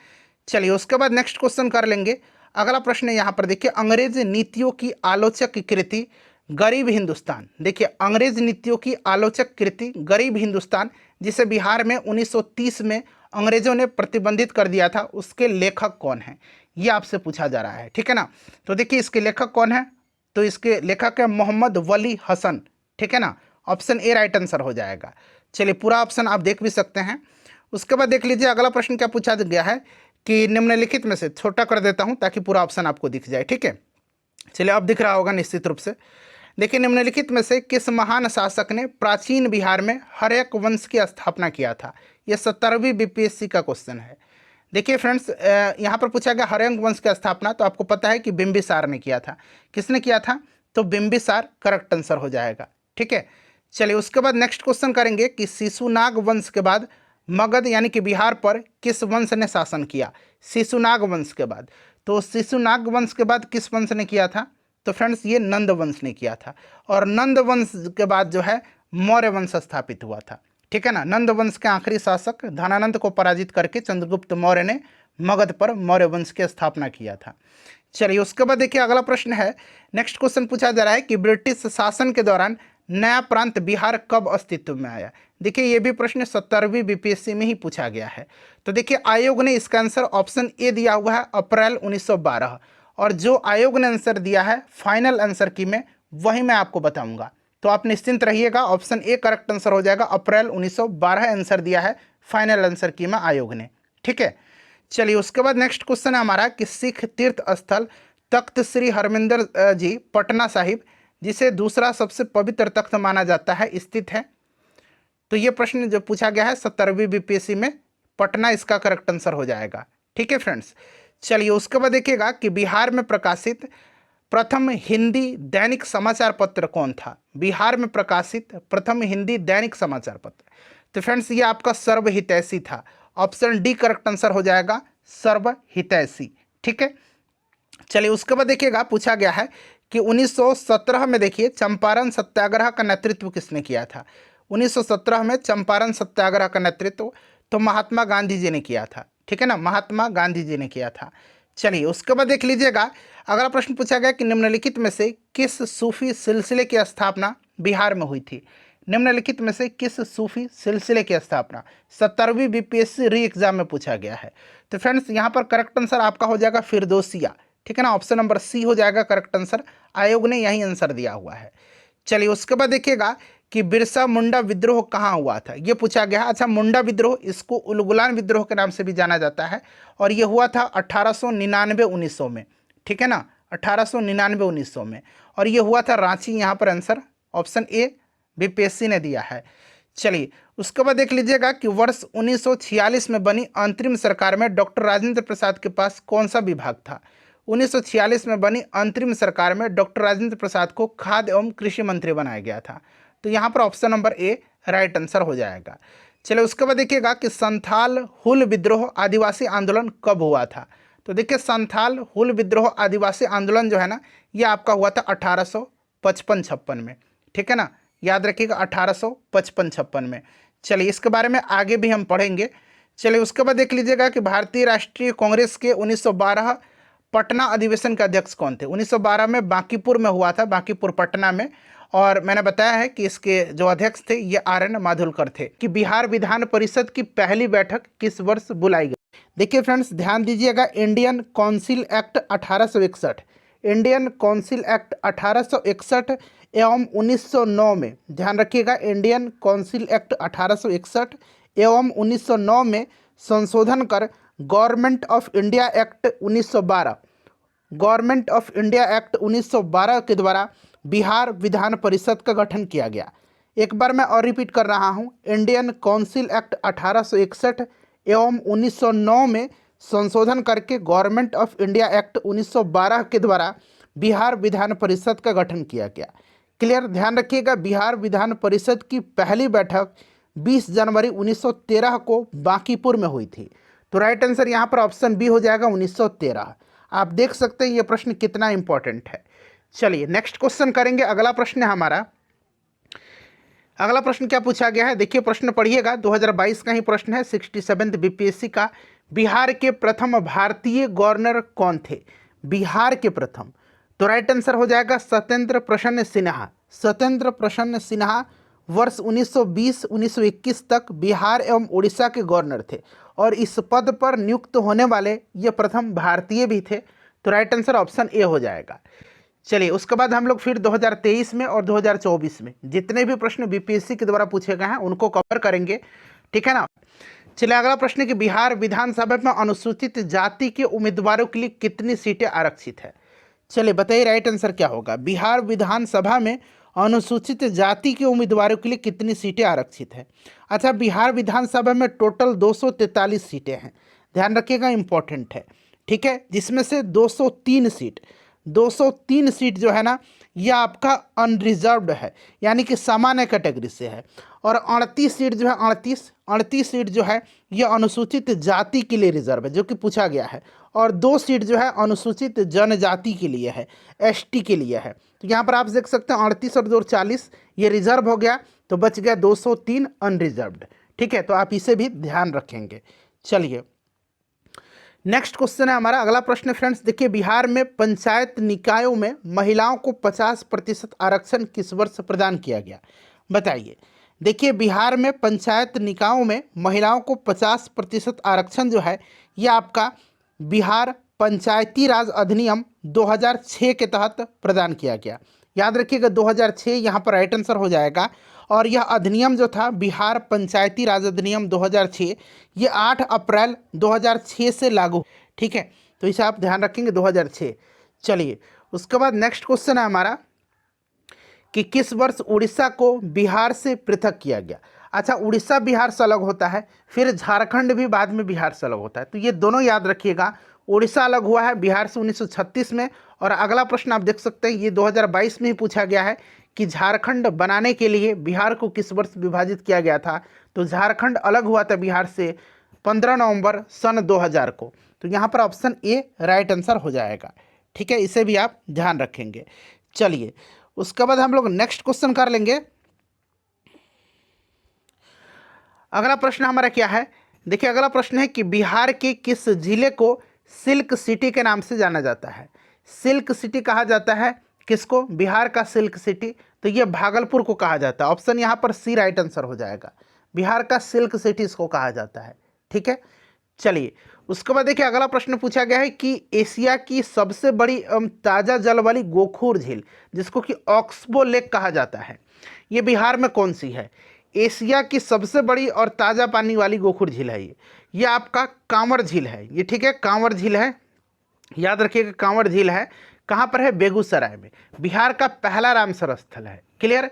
चलिए उसके बाद नेक्स्ट क्वेश्चन कर लेंगे। अगला प्रश्न यहाँ पर देखिए, अंग्रेज नीतियों की आलोचक कृति गरीब हिंदुस्तान। देखिए, अंग्रेज नीतियों की आलोचक कृति गरीब हिंदुस्तान जिसे बिहार में 1930 में अंग्रेजों ने प्रतिबंधित कर दिया था, उसके लेखक कौन हैं, ये आपसे पूछा जा रहा है। ठीक है ना, तो देखिए इसके लेखक कौन है, तो इसके लेखक है मोहम्मद वली हसन। ठीक है ना, ऑप्शन ए राइट आंसर हो जाएगा। चलिए, पूरा ऑप्शन आप देख भी सकते हैं। उसके बाद देख लीजिए अगला प्रश्न क्या पूछा गया है कि निम्नलिखित में से, छोटा कर देता हूं ताकि पूरा ऑप्शन आपको दिख जाए। ठीक है, चलिए अब दिख रहा होगा निश्चित रूप से। देखिए, निम्नलिखित में से किस महान शासक ने प्राचीन बिहार में हर्यक वंश की स्थापना किया था। यह 70वीं बीपीएससी का क्वेश्चन है। देखिए फ्रेंड्स, यहाँ पर पूछा गया हर्यक वंश की स्थापना, तो आपको पता है कि बिंबिसार ने किया था। किसने किया था, तो बिंबिसार करेक्ट आंसर हो जाएगा। ठीक है, चलिए उसके बाद नेक्स्ट क्वेश्चन करेंगे कि शिशुनाग वंश के बाद मगध यानी कि बिहार पर किस वंश ने शासन किया। शिशुनाग वंश के बाद, तो शिशुनाग वंश के बाद किस वंश ने किया था, तो फ्रेंड्स ये नंद वंश ने किया था। और नंद वंश के बाद जो है मौर्य वंश स्थापित हुआ था। ठीक है ना, नंद वंश के आखिरी शासक धनानंद को पराजित करके चंद्रगुप्त मौर्य ने मगध पर मौर्य वंश की स्थापना किया था। चलिए उसके बाद देखिए अगला प्रश्न है, नेक्स्ट क्वेश्चन पूछा जा रहा है कि ब्रिटिश शासन के दौरान नया प्रांत बिहार कब अस्तित्व में आया। देखिए, ये भी प्रश्न 70वीं बीपीएससी में ही पूछा गया है। तो देखिए, आयोग ने इसका आंसर ऑप्शन ए दिया हुआ है अप्रैल 1912, और जो आयोग ने आंसर दिया है फाइनल आंसर की में वही मैं आपको बताऊंगा। तो आप निश्चिंत रहिएगा, ऑप्शन ए करेक्ट आंसर हो जाएगा। अप्रैल 1912 आंसर दिया है फाइनल आंसर की में आयोग ने। ठीक है, चलिए उसके बाद नेक्स्ट क्वेश्चन है हमारा कि सिख तीर्थ स्थल तख्त श्री हरमिंदर जी पटना साहिब जिसे दूसरा सबसे पवित्र तख्त माना जाता है स्थित है? तो ये प्रश्न जो पूछा गया है 17वीं बीपीएससी में, पटना इसका करेक्ट आंसर हो जाएगा। ठीक है फ्रेंड्स, चलिए उसके बाद देखिएगा कि बिहार में प्रकाशित प्रथम हिंदी दैनिक समाचार पत्र कौन था? बिहार में प्रकाशित प्रथम हिंदी दैनिक समाचार पत्र, तो फ्रेंड्स ये आपका सर्व हितैषी था। ऑप्शन डी करेक्ट आंसर हो जाएगा, सर्व हितैषी। ठीक है, चलिए उसके बाद देखिएगा पूछा गया है कि 1917 में देखिए चंपारण सत्याग्रह का नेतृत्व किसने किया था? 1917 में चंपारण सत्याग्रह का नेतृत्व तो महात्मा गांधी जी ने किया था। ठीक है ना, महात्मा गांधी जी ने किया था। चलिए उसके बाद देख लीजिएगा, अगला प्रश्न पूछा गया कि निम्नलिखित में से किस सूफी सिलसिले की स्थापना बिहार में हुई थी? निम्नलिखित में से किस सूफी सिलसिले की स्थापना 17वीं बीपीएससी री एग्जाम में पूछा गया है? तो फ्रेंड्स यहाँ पर करेक्ट आंसर आपका हो जाएगा फिरदौसिया। ठीक है ना, ऑप्शन नंबर सी हो जाएगा करेक्ट आंसर, आयोग ने यही आंसर दिया हुआ है। चलिए उसके बाद देखिएगा कि बिरसा मुंडा विद्रोह कहाँ हुआ था, ये पूछा गया। अच्छा, मुंडा विद्रोह इसको उलगुलान विद्रोह के नाम से भी जाना जाता है और ये हुआ था 1899-1900 में। ठीक है ना, 1899-1900 में, और ये हुआ था रांची। यहाँ पर आंसर ऑप्शन ए बीपीएससी ने दिया है। चलिए उसके बाद देख लीजिएगा कि वर्ष 1946 में बनी अंतरिम सरकार में डॉक्टर राजेंद्र प्रसाद के पास कौन सा विभाग था? 1946 में बनी अंतरिम सरकार में डॉक्टर राजेंद्र प्रसाद को खाद्य एवं कृषि मंत्री बनाया गया था। तो यहाँ पर option number A right answer हो जाएगा। चलिए उसके बाद देखिएगा कि संथाल हुल विद्रोह आदिवासी आंदोलन कब हुआ था? तो देखिए संथाल हुल विद्रोह आदिवासी आंदोलन जो है ना, ये आपका हुआ था 1855-56 में। ठीक है ना, याद रखिएगा 1855-56 में। चलिए इसके बारे में आगे भी हम पढ़ेंगे। चलिए उसके बाद देख लीजिएगा कि भारतीय राष्ट्रीय कांग्रेस के 1912 पटना अधिवेशन के अध्यक्ष कौन थे? 1912 में बांकीपुर में हुआ था, बांकीपुर पटना में, और मैंने बताया है कि इसके जो अध्यक्ष थे ये आर.एन. माधुलकर थे। कि बिहार विधान परिषद की पहली बैठक किस वर्ष बुलाई गई? देखिए फ्रेंड्स ध्यान दीजिएगा, Indian council act 1861, Indian council act 1861 एवं 1909 में, ध्यान रखिएगा, इंडियन काउंसिल एक्ट 1861 एवं 1909 में संशोधन कर government of India act 1912, government of India act 1912 के द्वारा बिहार विधान परिषद का गठन किया गया। एक बार मैं और रिपीट कर रहा हूँ, इंडियन काउंसिल एक्ट 1861 एवं 1909 में संशोधन करके गवर्नमेंट ऑफ इंडिया एक्ट 1912 के द्वारा बिहार विधान परिषद का गठन किया गया। क्लियर, ध्यान रखिएगा, बिहार विधान परिषद की पहली बैठक 20 जनवरी 1913 को बांकीपुर में हुई थी। तो राइट आंसर यहाँ पर ऑप्शन बी हो जाएगा 1913। आप देख सकते हैं ये प्रश्न कितना इंपॉर्टेंट है। चलिए नेक्स्ट क्वेश्चन करेंगे। अगला प्रश्न है हमारा, अगला प्रश्न क्या पूछा गया है, देखिए प्रश्न पढ़िएगा, 2022 का ही प्रश्न है, 67th बीपीएससी का। बिहार के प्रथम भारतीय गवर्नर कौन थे? बिहार के प्रथम, तो राइट आंसर हो जाएगा सत्येंद्र प्रसन्न सिन्हा। सत्येंद्र प्रसन्न सिन्हा वर्ष 1920-1921 तक बिहार एवं उड़ीसा के गवर्नर थे और इस पद पर नियुक्त होने वाले ये प्रथम भारतीय भी थे। तो राइट आंसर ऑप्शन ए हो जाएगा। चलिए उसके बाद हम लोग फिर 2023 में और 2024 में जितने भी प्रश्न बीपीएससी के द्वारा पूछे गए हैं उनको कवर करेंगे। ठीक है ना। चलिए अगला प्रश्न कि बिहार विधानसभा में अनुसूचित जाति के उम्मीदवारों के लिए कितनी सीटें आरक्षित है? चलिए बताइए राइट आंसर क्या होगा। बिहार विधानसभा में अनुसूचित जाति के उम्मीदवारों के लिए कितनी सीटें आरक्षित है? अच्छा, बिहार विधानसभा में टोटल 243 सीटें हैं, ध्यान रखिएगा, इंपॉर्टेंट है। ठीक है, जिसमें से 203 सीट जो है ना, यह आपका अनरिजर्व्ड है, यानी कि सामान्य कैटेगरी से है, और 38 सीट जो है 38 सीट जो है यह अनुसूचित जाति के लिए रिजर्व है, जो कि पूछा गया है, और 2 सीट जो है अनुसूचित जनजाति के लिए है, एसटी के लिए है। तो यहाँ पर आप देख सकते हैं 38 और 2 40 ये रिजर्व हो गया, तो बच गया 203 अनरिजर्व्ड। ठीक है, तो आप इसे भी ध्यान रखेंगे। चलिए नेक्स्ट क्वेश्चन है हमारा, अगला प्रश्न फ्रेंड्स, देखिए बिहार में पंचायत निकायों में महिलाओं को 50% आरक्षण किस वर्ष प्रदान किया गया? बताइए। देखिए बिहार में पंचायत निकायों में महिलाओं को 50% आरक्षण जो है यह आपका बिहार पंचायती राज अधिनियम 2006 के तहत प्रदान किया गया। याद रखिएगा 2006 यहाँ पर राइट आंसर हो जाएगा। और यह अधिनियम जो था बिहार पंचायती राज अधिनियम 2006, ये 8 अप्रैल 2006 से लागू। ठीक है, तो इसे आप ध्यान रखेंगे 2006। चलिए उसके बाद नेक्स्ट क्वेश्चन है हमारा कि किस वर्ष उड़ीसा को बिहार से पृथक किया गया। अच्छा, उड़ीसा बिहार से अलग होता है, फिर झारखंड भी बाद में बिहार से अलग होता है, तो ये दोनों याद रखिएगा। उड़ीसा अलग हुआ है बिहार से 1936 में। और अगला प्रश्न आप देख सकते हैं, ये 2022 में ही पूछा गया है कि झारखंड बनाने के लिए बिहार को किस वर्ष विभाजित किया गया था। तो झारखंड अलग हुआ था बिहार से 15 नवंबर सन 2000 को। तो यहाँ पर ऑप्शन ए राइट आंसर हो जाएगा। ठीक है, इसे भी आप ध्यान रखेंगे। चलिए, उसके बाद हम लोग नेक्स्ट क्वेश्चन कर लेंगे। अगला प्रश्न हमारा क्या है, देखिए अगला प्रश्न है कि बिहार के किस जिले को सिल्क सिटी के नाम से जाना जाता है। सिल्क सिटी कहा जाता है किसको, बिहार का सिल्क सिटी, तो ये भागलपुर को कहा जाता है। ऑप्शन यहाँ पर सी राइट आंसर हो जाएगा, बिहार का सिल्क सिटी इसको कहा जाता है। ठीक है, चलिए उसके बाद देखिए अगला प्रश्न पूछा गया है कि एशिया की सबसे बड़ी ताज़ा जल वाली गोखूर झील, जिसको कि ऑक्सबो लेक कहा जाता है, ये बिहार में कौन सी है। एशिया की सबसे बड़ी और ताज़ा पानी वाली गोखूर झील है ये आपका कांवर झील है ये। ठीक है, कांवर झील है, याद रखिएगा कांवर झील है। कहाँ पर है, बेगूसराय में, बिहार का पहला रामसर स्थल है। क्लियर।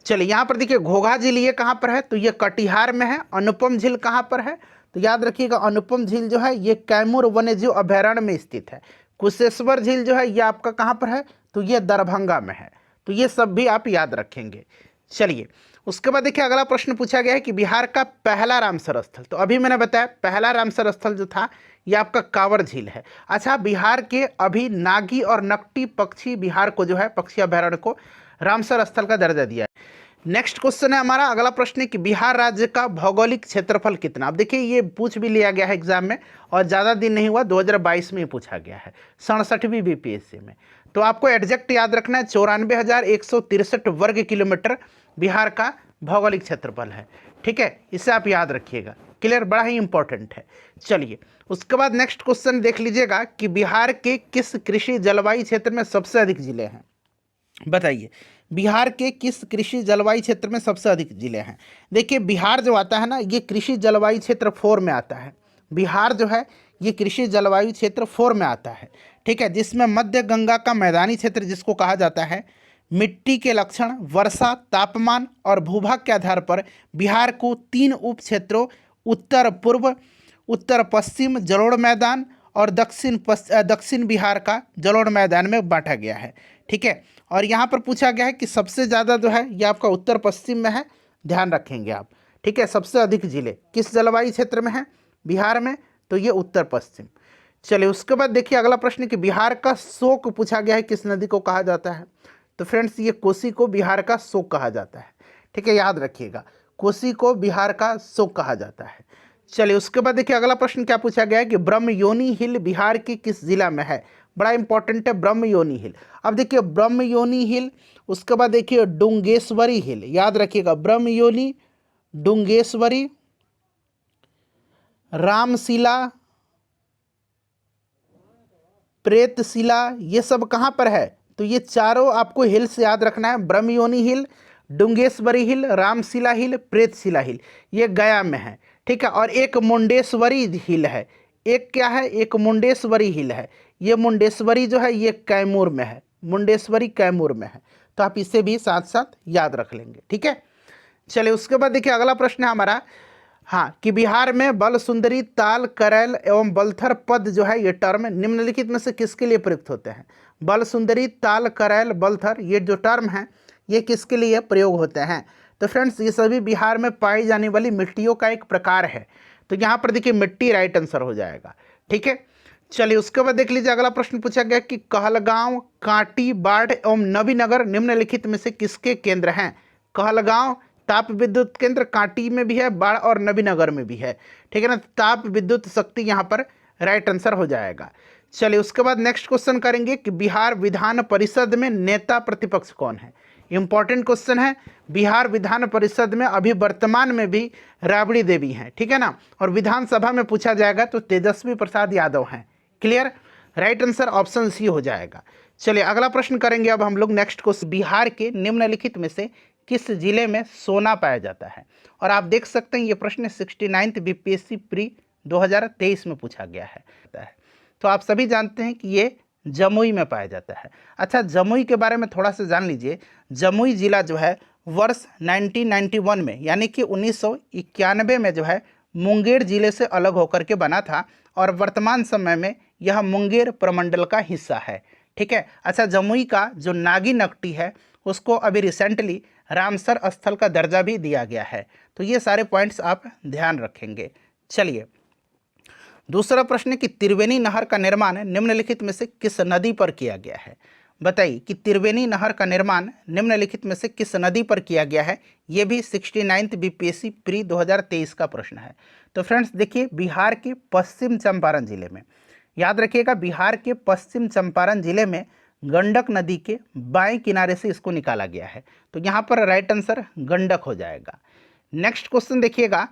चलिए यहाँ पर देखिए घोघा झील ये कहाँ पर है, तो ये कटिहार में है। अनुपम झील कहाँ पर है, तो याद रखिएगा अनुपम झील जो है ये कैमूर वन्यजीव अभयारण्य में स्थित है। कुशेश्वर झील जो है ये आपका कहाँ पर है, तो ये दरभंगा में है। तो ये सब भी आप याद रखेंगे। चलिए उसके बाद देखिए अगला प्रश्न पूछा गया है कि बिहार का पहला रामसर स्थल, तो अभी मैंने बताया पहला रामसर स्थल जो था ये आपका कांवर झील है। अच्छा, बिहार के अभी नागी और नकटी पक्षी बिहार को जो है पक्षी अभयारण्य को रामसर स्थल का दर्जा दिया है। नेक्स्ट क्वेश्चन है हमारा, अगला प्रश्न है कि बिहार राज्य का भौगोलिक क्षेत्रफल कितना। अब देखिए ये पूछ भी लिया गया है एग्जाम में, और ज़्यादा दिन नहीं हुआ, 2022 में ही पूछा गया है 67वीं बीपीएससी में। तो आपको एग्जैक्ट याद रखना है, 94,163 वर्ग किलोमीटर बिहार का भौगोलिक क्षेत्रफल है। ठीक है, इसे आप याद रखिएगा। क्लियर, बड़ा ही इंपॉर्टेंट है। चलिए उसके बाद नेक्स्ट क्वेश्चन देख लीजिएगा कि बिहार के किस कृषि जलवायु क्षेत्र में सबसे अधिक जिले हैं। बताइए बिहार के किस कृषि जलवायु क्षेत्र में सबसे अधिक जिले हैं। देखिए बिहार जो आता है ना, ये कृषि जलवायु क्षेत्र 4 में आता है। बिहार जो है ये कृषि जलवायु क्षेत्र 4 में आता है। ठीक है, जिसमें मध्य गंगा का मैदानी क्षेत्र जिसको कहा जाता है, मिट्टी के लक्षण, वर्षा, तापमान और भूभाग के आधार पर बिहार को 3 उप क्षेत्रों उत्तर पूर्व, उत्तर पश्चिम जलोढ़ मैदान और दक्षिण बिहार का जलोढ़ मैदान में बांटा गया है। ठीक है, और यहाँ पर पूछा गया है कि सबसे ज़्यादा जो है ये आपका उत्तर पश्चिम में है, ध्यान रखेंगे आप। ठीक है, सबसे अधिक जिले किस जलवायु क्षेत्र में है, बिहार में, तो ये उत्तर पश्चिम। चलिए उसके बाद देखिए अगला प्रश्न कि बिहार का शोक पूछा गया है, किस नदी को कहा जाता है। तो फ्रेंड्स ये कोसी को बिहार का शोक कहा जाता है। ठीक है, याद रखिएगा कोसी को बिहार का शोक कहा जाता है। चलिए उसके बाद देखिए अगला प्रश्न क्या पूछा गया है कि ब्रह्मयोनी हिल बिहार के किस जिला में है। बड़ा इंपॉर्टेंट है ब्रह्मयोनी हिल। अब देखिए ब्रह्मयोनी हिल, उसके बाद देखिए डुंगेश्वरी हिल, याद रखिएगा ब्रह्मयोनी, डुंगेश्वरी, रामशिला, प्रेतशिला, ये सब कहाँ पर है, तो ये चारों आपको हिल्स याद रखना है। ब्रह्मयोनी हिल, डुंगेश्वरी हिल, रामशिला हिल, प्रेतशिला हिल, ये गया में है। ठीक है, और एक मुंडेश्वरी हिल है, एक क्या है, एक मुंडेश्वरी हिल है। ये मुंडेश्वरी जो है ये कैमूर में है, मुंडेश्वरी कैमूर में है। तो आप इसे भी साथ साथ याद रख लेंगे। ठीक है, चलिए उसके बाद देखिए अगला प्रश्न है हमारा, हाँ, कि बिहार में बल सुंदरी, ताल, करैल एवं बलथर पद जो है ये टर्म निम्नलिखित में से किसके लिए प्रयुक्त होते हैं। बल सुंदरी, ताल, करैल, बलथर, ये जो टर्म हैं ये किसके लिए प्रयोग होते हैं। तो फ्रेंड्स ये सभी बिहार में पाई जाने वाली मिट्टियों का एक प्रकार है। तो यहाँ पर देखिए मिट्टी राइट आंसर हो जाएगा। ठीक है, चलिए उसके बाद देख लीजिए अगला प्रश्न पूछा गया कि कहलगांव, कांटी, बाढ़ एवं नवीनगर निम्नलिखित में से किसके केंद्र हैं। कहलगांव ताप विद्युत केंद्र कांटी में भी है, बाढ़ और नवीनगर में भी है। ठीक है ना, ताप विद्युत शक्ति यहाँ पर राइट आंसर हो जाएगा। चलिए उसके बाद नेक्स्ट क्वेश्चन करेंगे कि बिहार विधान परिषद में नेता प्रतिपक्ष कौन है। इंपॉर्टेंट क्वेश्चन है। बिहार विधान परिषद में अभी वर्तमान में भी राबड़ी देवी हैं। ठीक है ना, और विधानसभा में पूछा जाएगा तो तेजस्वी प्रसाद यादव हैं। Clear, right answer option C हो जाएगा। चलिए अगला प्रश्न करेंगे अब हम लोग नेक्स्ट क्वेश्चन, बिहार के निम्नलिखित में से किस जिले में सोना पाया जाता है। और आप देख सकते हैं ये प्रश्न 69th बीपीएससी प्री 2023 में पूछा गया है। तो आप सभी जानते हैं कि ये जमुई में पाया जाता है। अच्छा, जमुई के बारे में थोड़ा सा जान लीजिए। जमुई जिला जो है वर्ष 1991 में यानी कि 1991 में जो है मुंगेर जिले से अलग होकर के बना था और वर्तमान समय में यह मुंगेर प्रमंडल का हिस्सा है। ठीक है। अच्छा, जमुई का जो नागी नकटी है उसको अभी रिसेंटली रामसर स्थल का दर्जा भी दिया गया है। तो ये सारे पॉइंट्स आप ध्यान रखेंगे। चलिए, दूसरा प्रश्न है कि त्रिवेणी नहर का निर्माण निम्नलिखित में से किस नदी पर किया गया है। बताइए कि त्रिवेणी नहर का निर्माण निम्नलिखित में से किस नदी पर किया गया है। ये भी 69th बीपीएससी प्री 2023 का प्रश्न है। तो फ्रेंड्स देखिए, बिहार के पश्चिम चंपारण जिले में, याद रखिएगा, बिहार के पश्चिम चंपारण जिले में गंडक नदी के बाएं किनारे से इसको निकाला गया है। तो यहाँ पर राइट आंसर गंडक हो जाएगा। नेक्स्ट क्वेश्चन देखिएगा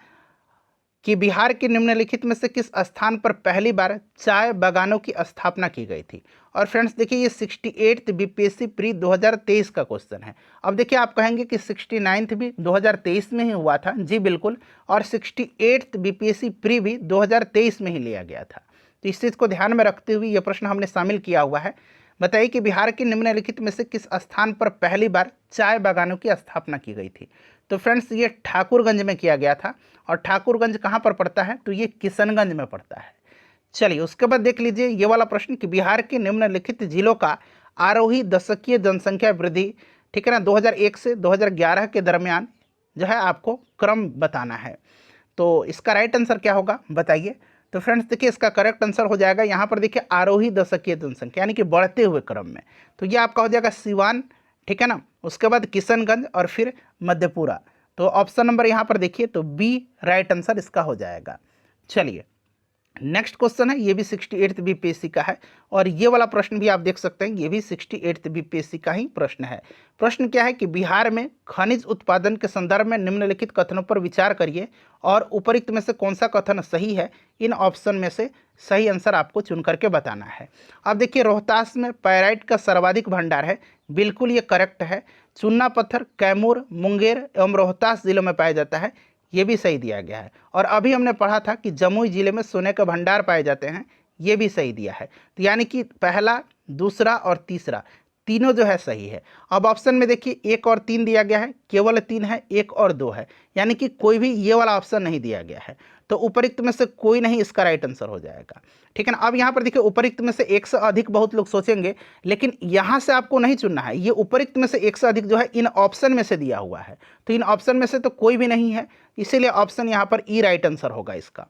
कि बिहार के निम्नलिखित में से किस स्थान पर पहली बार चाय बागानों की स्थापना की गई थी। और फ्रेंड्स देखिए, ये 68th बीपीएससी प्री 2023 का क्वेश्चन है। अब देखिए, आप कहेंगे कि 69th भी 2023 में ही हुआ था। जी बिल्कुल, और 68th बीपीएससी प्री भी 2023 में ही लिया गया था। तो इस चीज़ को ध्यान में रखते हुए यह प्रश्न हमने शामिल किया हुआ है। बताइए कि बिहार के निम्नलिखित में से किस स्थान पर पहली बार चाय बागानों की स्थापना की गई थी। तो फ्रेंड्स ये ठाकुरगंज में किया गया था। और ठाकुरगंज कहाँ पर पड़ता है, तो ये किशनगंज में पड़ता है। चलिए, उसके बाद देख लीजिए ये वाला प्रश्न कि बिहार के निम्नलिखित जिलों का आरोही दशकीय जनसंख्या वृद्धि, ठीक है ना, 2001 से 2011 के दरमियान जो है आपको क्रम बताना है। तो इसका राइट आंसर क्या होगा बताइए। तो फ्रेंड्स देखिए, इसका करेक्ट आंसर हो जाएगा यहाँ पर देखिए आरोही दशकीय जनसंख्या यानी कि बढ़ते हुए क्रम में। तो ये आपका हो जाएगा सिवान, ठीक है ना, उसके बाद किशनगंज और फिर मधेपुरा। तो ऑप्शन नंबर यहाँ पर देखिए तो बी राइट आंसर इसका हो जाएगा। चलिए, नेक्स्ट क्वेश्चन है, ये भी 68th बीपीएससी का है और ये वाला प्रश्न भी आप देख सकते हैं, ये भी 68th बीपीएससी का ही प्रश्न है। प्रश्न क्या है कि बिहार में खनिज उत्पादन के संदर्भ में निम्नलिखित कथनों पर विचार करिए और उपरोक्त में से कौन सा कथन सही है। इन ऑप्शन में से सही आंसर आपको चुन करके बताना है। अब देखिए, रोहतास में पैराइट का सर्वाधिक भंडार है, बिल्कुल ये करेक्ट है। चूना पत्थर कैमूर, मुंगेर एवं रोहतास जिलों में पाया जाता है, ये भी सही दिया गया है। और अभी हमने पढ़ा था कि जमुई जिले में सोने के भंडार पाए जाते हैं, ये भी सही दिया है। तो यानी कि पहला, दूसरा और तीसरा तीनों जो है सही है। अब ऑप्शन में देखिए 1 और 3 दिया गया है, केवल 3 है, 1 और 2 है, यानी कि कोई भी ये वाला ऑप्शन नहीं दिया गया है। तो उपरोक्त में से कोई नहीं इसका राइट आंसर हो जाएगा, ठीक है ना। अब यहाँ पर देखिए, उपरोक्त में से 1 से अधिक बहुत लोग सोचेंगे, लेकिन यहाँ से आपको नहीं चुनना है। ये उपरोक्त में से 1 से अधिक जो है इन ऑप्शन में से दिया हुआ है, तो इन ऑप्शन में से तो कोई भी नहीं है, इसीलिए ऑप्शन यहाँ पर ई राइट आंसर होगा इसका।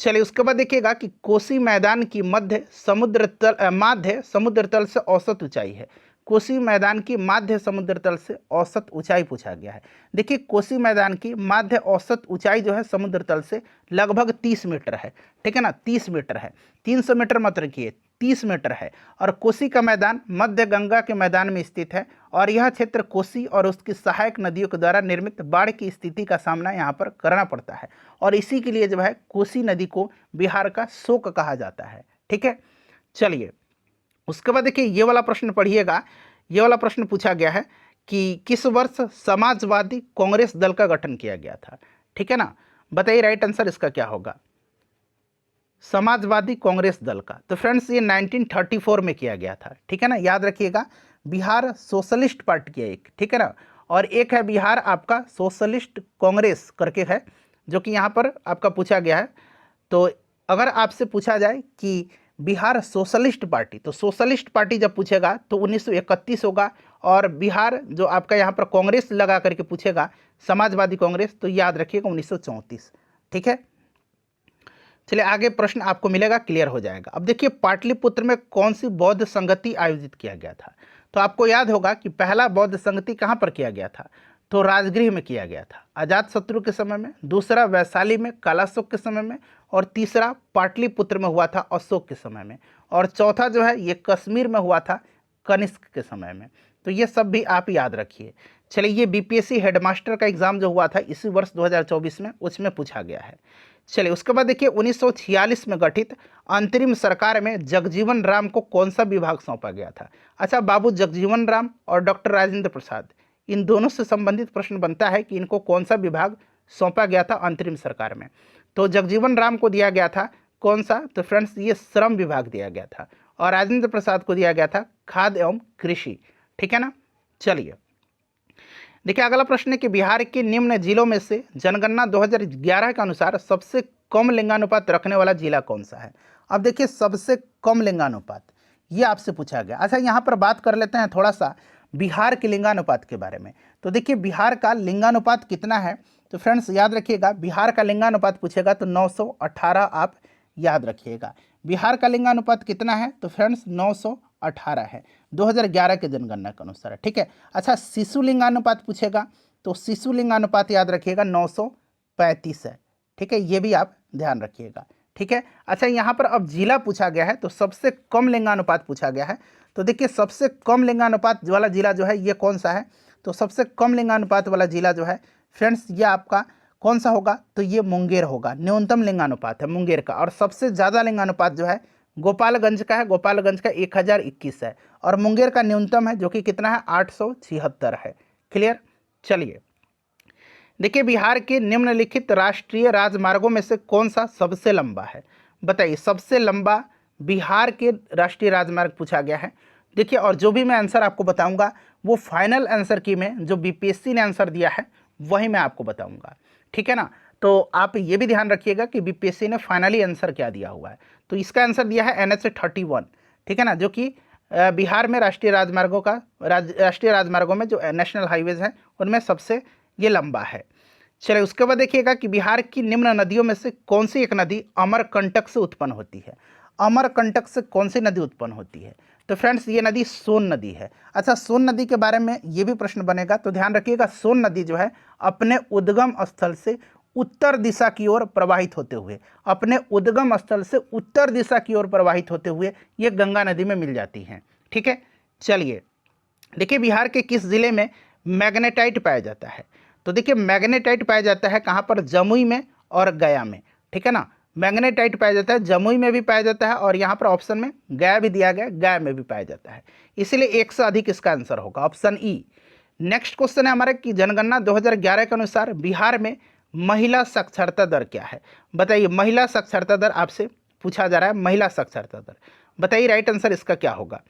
चलिए, उसके बाद देखिएगा कि कोसी मैदान की माध्य समुद्र तल से औसत ऊंचाई है। कोसी मैदान की माध्य समुद्र तल से औसत ऊंचाई पूछा गया है। देखिए, कोसी मैदान की माध्य औसत ऊंचाई जो है समुद्र तल से लगभग 30 मीटर है, ठीक है ना, 30 मीटर है। 300 मीटर मत रखिए, 30 मीटर है। और कोसी का मैदान मध्य गंगा के मैदान में स्थित है और यह क्षेत्र कोसी और उसकी सहायक नदियों के द्वारा निर्मित बाढ़ की स्थिति का सामना यहाँ पर करना पड़ता है और इसी के लिए जो है कोसी नदी को बिहार का शोक कहा जाता है, ठीक है। चलिए, उसके बाद देखिए ये वाला प्रश्न पढ़िएगा। ये वाला प्रश्न पूछा गया है कि किस वर्ष समाजवादी कांग्रेस दल का गठन किया गया था, ठीक है ना। बताइए राइट आंसर इसका क्या होगा, समाजवादी कांग्रेस दल का। तो फ्रेंड्स ये 1934 में किया गया था, ठीक है ना, याद रखिएगा। बिहार सोशलिस्ट पार्टी है एक, ठीक है ना, और एक है बिहार आपका सोशलिस्ट कांग्रेस करके है, जो कि यहाँ पर आपका पूछा गया है। तो अगर आपसे पूछा जाए कि बिहार सोशलिस्ट पार्टी, तो सोशलिस्ट पार्टी जब पूछेगा तो 1931 होगा, और बिहार जो आपका यहाँ पर कांग्रेस लगा करके पूछेगा समाजवादी कांग्रेस, तो याद रखिएगा 1934, ठीक है। चलिए, आगे प्रश्न आपको मिलेगा, क्लियर हो जाएगा। अब देखिए, पाटलिपुत्र में कौन सी बौद्ध संगति आयोजित किया गया था। तो आपको याद होगा कि पहला बौद्ध संगति कहाँ पर किया गया था, तो राजगृह में किया गया था, अजातशत्रु के समय में। दूसरा वैशाली में कालाशोक के समय में, और तीसरा पाटलिपुत्र में हुआ था अशोक के समय में, और चौथा जो है ये कश्मीर में हुआ था कनिष्क के समय में। तो ये सब भी आप याद रखिए। चलिए, ये बीपीएससी हेडमास्टर का एग्जाम जो हुआ था इसी वर्ष 2024 में, उसमें पूछा गया है। चलिए, उसके बाद देखिए 1946 में गठित अंतरिम सरकार में जगजीवन राम को कौन सा विभाग सौंपा गया था। अच्छा, बाबू जगजीवन राम और डॉक्टर राजेंद्र प्रसाद, इन दोनों से संबंधित प्रश्न बनता है कि इनको कौन सा विभाग सौंपा गया था अंतरिम सरकार में। तो जगजीवन राम को दिया गया था कौन सा, तो फ्रेंड्स ये श्रम विभाग दिया गया था, और राजेंद्र प्रसाद को दिया गया था खाद्य एवं कृषि। ठीक है ना। चलिए देखिए अगला प्रश्न है कि बिहार के निम्न जिलों में से जनगणना 2011 के अनुसार सबसे कम लिंगानुपात रखने वाला जिला कौन सा है। अब देखिए सबसे कम लिंगानुपात ये आपसे पूछा गया। अच्छा यहाँ पर बात कर लेते हैं थोड़ा सा बिहार के लिंगानुपात के बारे में। तो देखिए बिहार का लिंगानुपात कितना है, तो फ्रेंड्स याद रखिएगा बिहार का लिंगानुपात पूछेगा तो 918 आप याद रखिएगा। बिहार का लिंगानुपात कितना है, तो फ्रेंड्स 918 है 2011 के जनगणना के अनुसार। ठीक है। अच्छा शिशु लिंगानुपात पूछेगा तो शिशु लिंगानुपात याद रखिएगा 935 है। ठीक है, ये भी आप ध्यान रखिएगा। ठीक है। अच्छा यहाँ पर अब जिला पूछा गया है तो सबसे कम लिंगानुपात पूछा गया है। तो देखिए सबसे कम लिंगानुपात वाला जिला जो है ये कौन सा है, तो सबसे कम लिंगानुपात वाला जिला जो है फ्रेंड्स ये आपका कौन सा होगा, तो ये मुंगेर होगा। न्यूनतम लिंगानुपात है मुंगेर का। और सबसे ज़्यादा लिंगानुपात जो है गोपालगंज का है। गोपालगंज का 1021 है और मुंगेर का न्यूनतम है जो कि कितना है 876 है। क्लियर। चलिए देखिए बिहार के निम्नलिखित राष्ट्रीय राजमार्गों में से कौन सा सबसे लंबा है, बताइए सबसे लंबा बिहार के राष्ट्रीय राजमार्ग पूछा गया है। देखिए और जो भी मैं आंसर आपको बताऊंगा वो फाइनल आंसर की में जो बीपीएससी ने आंसर दिया है वही मैं आपको बताऊंगा। ठीक है ना। तो आप ये भी ध्यान रखिएगा कि बीपीएससी ने फाइनली आंसर क्या दिया हुआ है। तो इसका आंसर दिया है NH 31। ठीक है ना, जो कि बिहार में राष्ट्रीय राजमार्गों का राष्ट्रीय राजमार्गों में जो नेशनल हाईवेज हैं उनमें सबसे ये लंबा है। चलिए उसके बाद देखिएगा कि बिहार की निम्न नदियों में से कौन सी एक नदी अमरकंटक से उत्पन्न होती है। अमरकंटक से कौन सी नदी उत्पन्न होती है, तो फ्रेंड्स ये नदी सोन नदी है। अच्छा सोन नदी के बारे में ये भी प्रश्न बनेगा तो ध्यान रखिएगा सोन नदी जो है अपने उद्गम स्थल से उत्तर दिशा की ओर प्रवाहित होते हुए अपने उद्गम स्थल से उत्तर दिशा की ओर प्रवाहित होते हुए ये गंगा नदी में मिल जाती हैं। ठीक है। चलिए देखिए बिहार के किस जिले में मैग्नेटाइट पाया जाता है, तो देखिए मैग्नेटाइट पाया जाता है कहाँ पर, जमुई में और गया में। ठीक है ना, मैग्नेटाइट पाया जाता है जमुई में भी पाया जाता है और यहाँ पर ऑप्शन में गया भी दिया गया, गया में भी पाया जाता है। इसलिए एक से अधिक इसका आंसर होगा ऑप्शन ई। नेक्स्ट क्वेश्चन है हमारा कि जनगणना 2011 के अनुसार बिहार में महिला साक्षरता दर क्या है, बताइए महिला साक्षरता दर आपसे पूछा जा रहा है। महिला साक्षरता दर बताइए राइट आंसर इसका क्या होगा।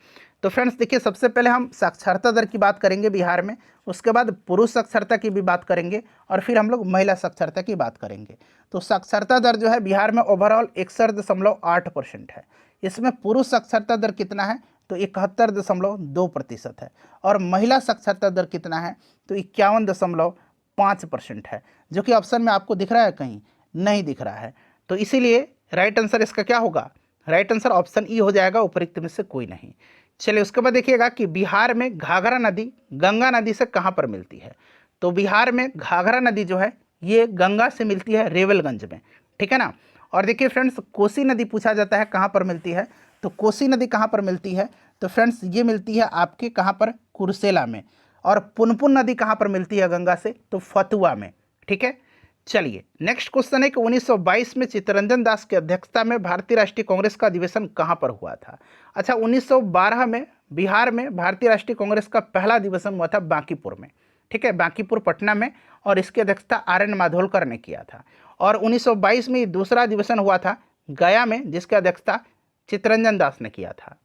तो फ्रेंड्स देखिए सबसे पहले हम साक्षरता दर की बात करेंगे बिहार में, उसके बाद पुरुष साक्षरता की भी बात करेंगे और फिर हम लोग महिला साक्षरता की बात करेंगे। तो साक्षरता दर जो है बिहार में ओवरऑल 61.8% है। इसमें पुरुष साक्षरता दर कितना है, तो 71.2% है और महिला साक्षरता दर कितना है, तो 51.5% है, जो कि ऑप्शन में आपको दिख रहा है, कहीं नहीं दिख रहा है। तो इसीलिए राइट आंसर इसका क्या होगा, राइट आंसर ऑप्शन ई हो जाएगा, उपरोक्त में से कोई नहीं। चलिए उसके बाद देखिएगा कि बिहार में घाघरा नदी गंगा नदी से कहाँ पर मिलती है। तो बिहार में घाघरा नदी जो है ये गंगा से मिलती है रेवलगंज में। ठीक है ना। और देखिए फ्रेंड्स कोसी नदी पूछा जाता है कहाँ पर मिलती है, तो कोसी नदी कहाँ पर मिलती है, तो फ्रेंड्स ये मिलती है आपके कहाँ पर, कुर्सेला में। और पुनपुन नदी कहाँ पर मिलती है गंगा से, तो फतुआ में। ठीक है। चलिए नेक्स्ट क्वेश्चन है कि 1922 में चित्तरंजन दास की अध्यक्षता में भारतीय राष्ट्रीय कांग्रेस का अधिवेशन कहाँ पर हुआ था। अच्छा 1912 में बिहार में भारतीय राष्ट्रीय कांग्रेस का पहला अधिवेशन हुआ था बांकीपुर में। ठीक है, बांकीपुर पटना में, और इसकी अध्यक्षता RN माधोलकर ने किया था। और 1922 में दूसरा अधिवेशन हुआ था गया में, जिसकी अध्यक्षता चित्तरंजन दास ने किया था।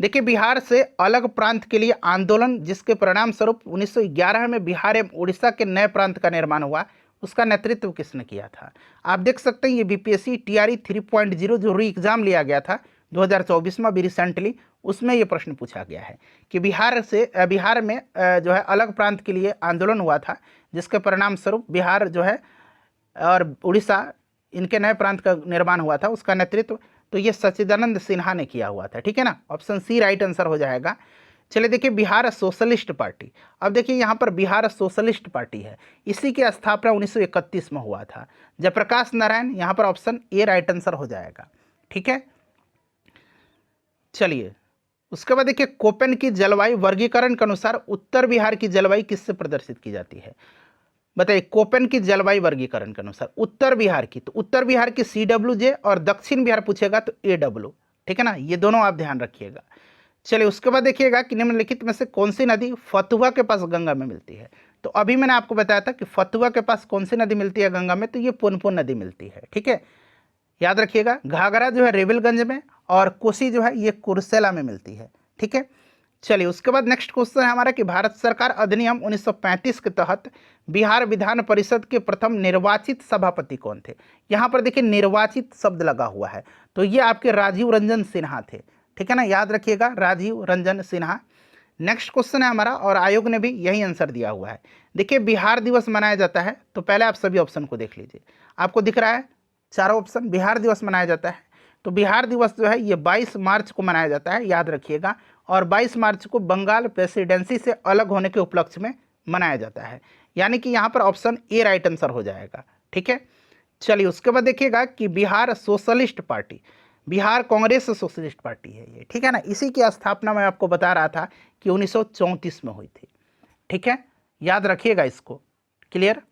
देखिए बिहार से अलग प्रांत के लिए आंदोलन, जिसके परिणाम स्वरूप 1911 में बिहार एवं उड़ीसा के नए प्रांत का निर्माण हुआ, उसका नेतृत्व किसने किया था। आप देख सकते हैं ये बीपीएससी TRE 3.0 जो री एग्जाम लिया गया था 2024 में अभी रिसेंटली, उसमें ये प्रश्न पूछा गया है कि बिहार में जो है अलग प्रांत के लिए आंदोलन हुआ था, जिसके परिणाम स्वरूप बिहार जो है और उड़ीसा इनके नए प्रांत का निर्माण हुआ था, उसका नेतृत्व तो ये सच्चिदानंद सिन्हा ने किया हुआ था। ठीक है ना, ऑप्शन सी राइट आंसर हो जाएगा। चलिए देखिए बिहार सोशलिस्ट पार्टी, अब देखिए यहाँ पर बिहार सोशलिस्ट पार्टी है, इसी की स्थापना 1931 में हुआ था। जयप्रकाश नारायण, यहाँ पर ऑप्शन ए राइट आंसर हो जाएगा। ठीक है। चलिए उसके बाद देखिए कोपेन की जलवायु वर्गीकरण के अनुसार उत्तर बिहार की जलवायु किससे प्रदर्शित की जाती है, बताइए कोपेन की जलवायु वर्गीकरण के अनुसार उत्तर बिहार की, तो उत्तर बिहार की CWJ और दक्षिण बिहार पूछेगा तो AW। ठीक है ना, ये दोनों आप ध्यान रखिएगा। चलिए उसके बाद देखिएगा कि निम्नलिखित में से कौन सी नदी फतुहा के पास गंगा में मिलती है। तो अभी मैंने आपको बताया था कि फतुहा के पास कौन सी नदी मिलती है गंगा में, तो ये पुनपुन नदी मिलती है। ठीक है, याद रखिएगा घाघरा जो है रेवलगंज में और कोसी जो है ये कुर्सेला में मिलती है। ठीक है, चलिए उसके बाद नेक्स्ट क्वेश्चन है हमारा कि भारत सरकार अधिनियम 1935 के तहत बिहार विधान परिषद के प्रथम निर्वाचित सभापति कौन थे। यहाँ पर देखिए निर्वाचित शब्द लगा हुआ है, तो ये आपके राजीव रंजन सिन्हा थे। ठीक है ना, याद रखिएगा राजीव रंजन सिन्हा। नेक्स्ट क्वेश्चन है हमारा और आयोग ने भी यही आंसर दिया हुआ है। देखिए बिहार दिवस मनाया जाता है, तो पहले आप सभी ऑप्शन को देख लीजिए, आपको दिख रहा है चारों ऑप्शन। बिहार दिवस मनाया जाता है, तो बिहार दिवस जो है ये 22 मार्च को मनाया जाता है, याद रखिएगा। और 22 मार्च को बंगाल प्रेसिडेंसी से अलग होने के उपलक्ष्य में मनाया जाता है, यानी कि यहाँ पर ऑप्शन ए राइट आंसर हो जाएगा। ठीक है, चलिए उसके बाद देखिएगा कि Bihar socialist party, Bihar Congress socialist party है ये। ठीक है ना, इसी की स्थापना मैं आपको बता रहा था कि 1934 में हुई थी। ठीक है, याद रखिएगा इसको, क्लियर।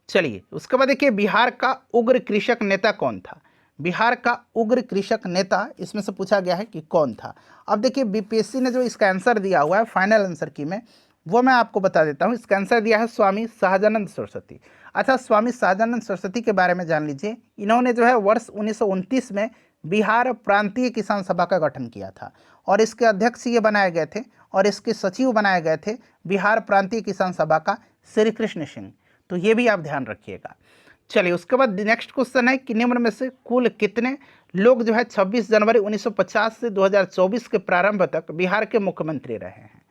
चलिए उसके बाद देखिए बिहार का उग्र कृषक नेता कौन था। बिहार का उग्र कृषक नेता इसमें से पूछा गया है कि कौन था। अब देखिए बीपीएससी ने जो इसका आंसर दिया हुआ है फाइनल आंसर की में, वो मैं आपको बता देता हूँ। इसका आंसर दिया है स्वामी सहजानंद सरस्वती। अच्छा, स्वामी सहजानंद सरस्वती के बारे में जान लीजिए। इन्होंने जो है वर्ष 1929 में बिहार प्रांतीय किसान सभा का गठन किया था और इसके अध्यक्ष ये बनाए गए थे और इसके सचिव बनाए गए थे बिहार प्रांतीय किसान सभा का श्री कृष्ण सिंह। तो ये भी आप ध्यान रखिएगा। चलिए उसके बाद नेक्स्ट क्वेश्चन है कि निम्न में से कुल कितने लोग जो है 26 जनवरी 1950 से 2024 के प्रारंभ तक बिहार के मुख्यमंत्री रहे हैं।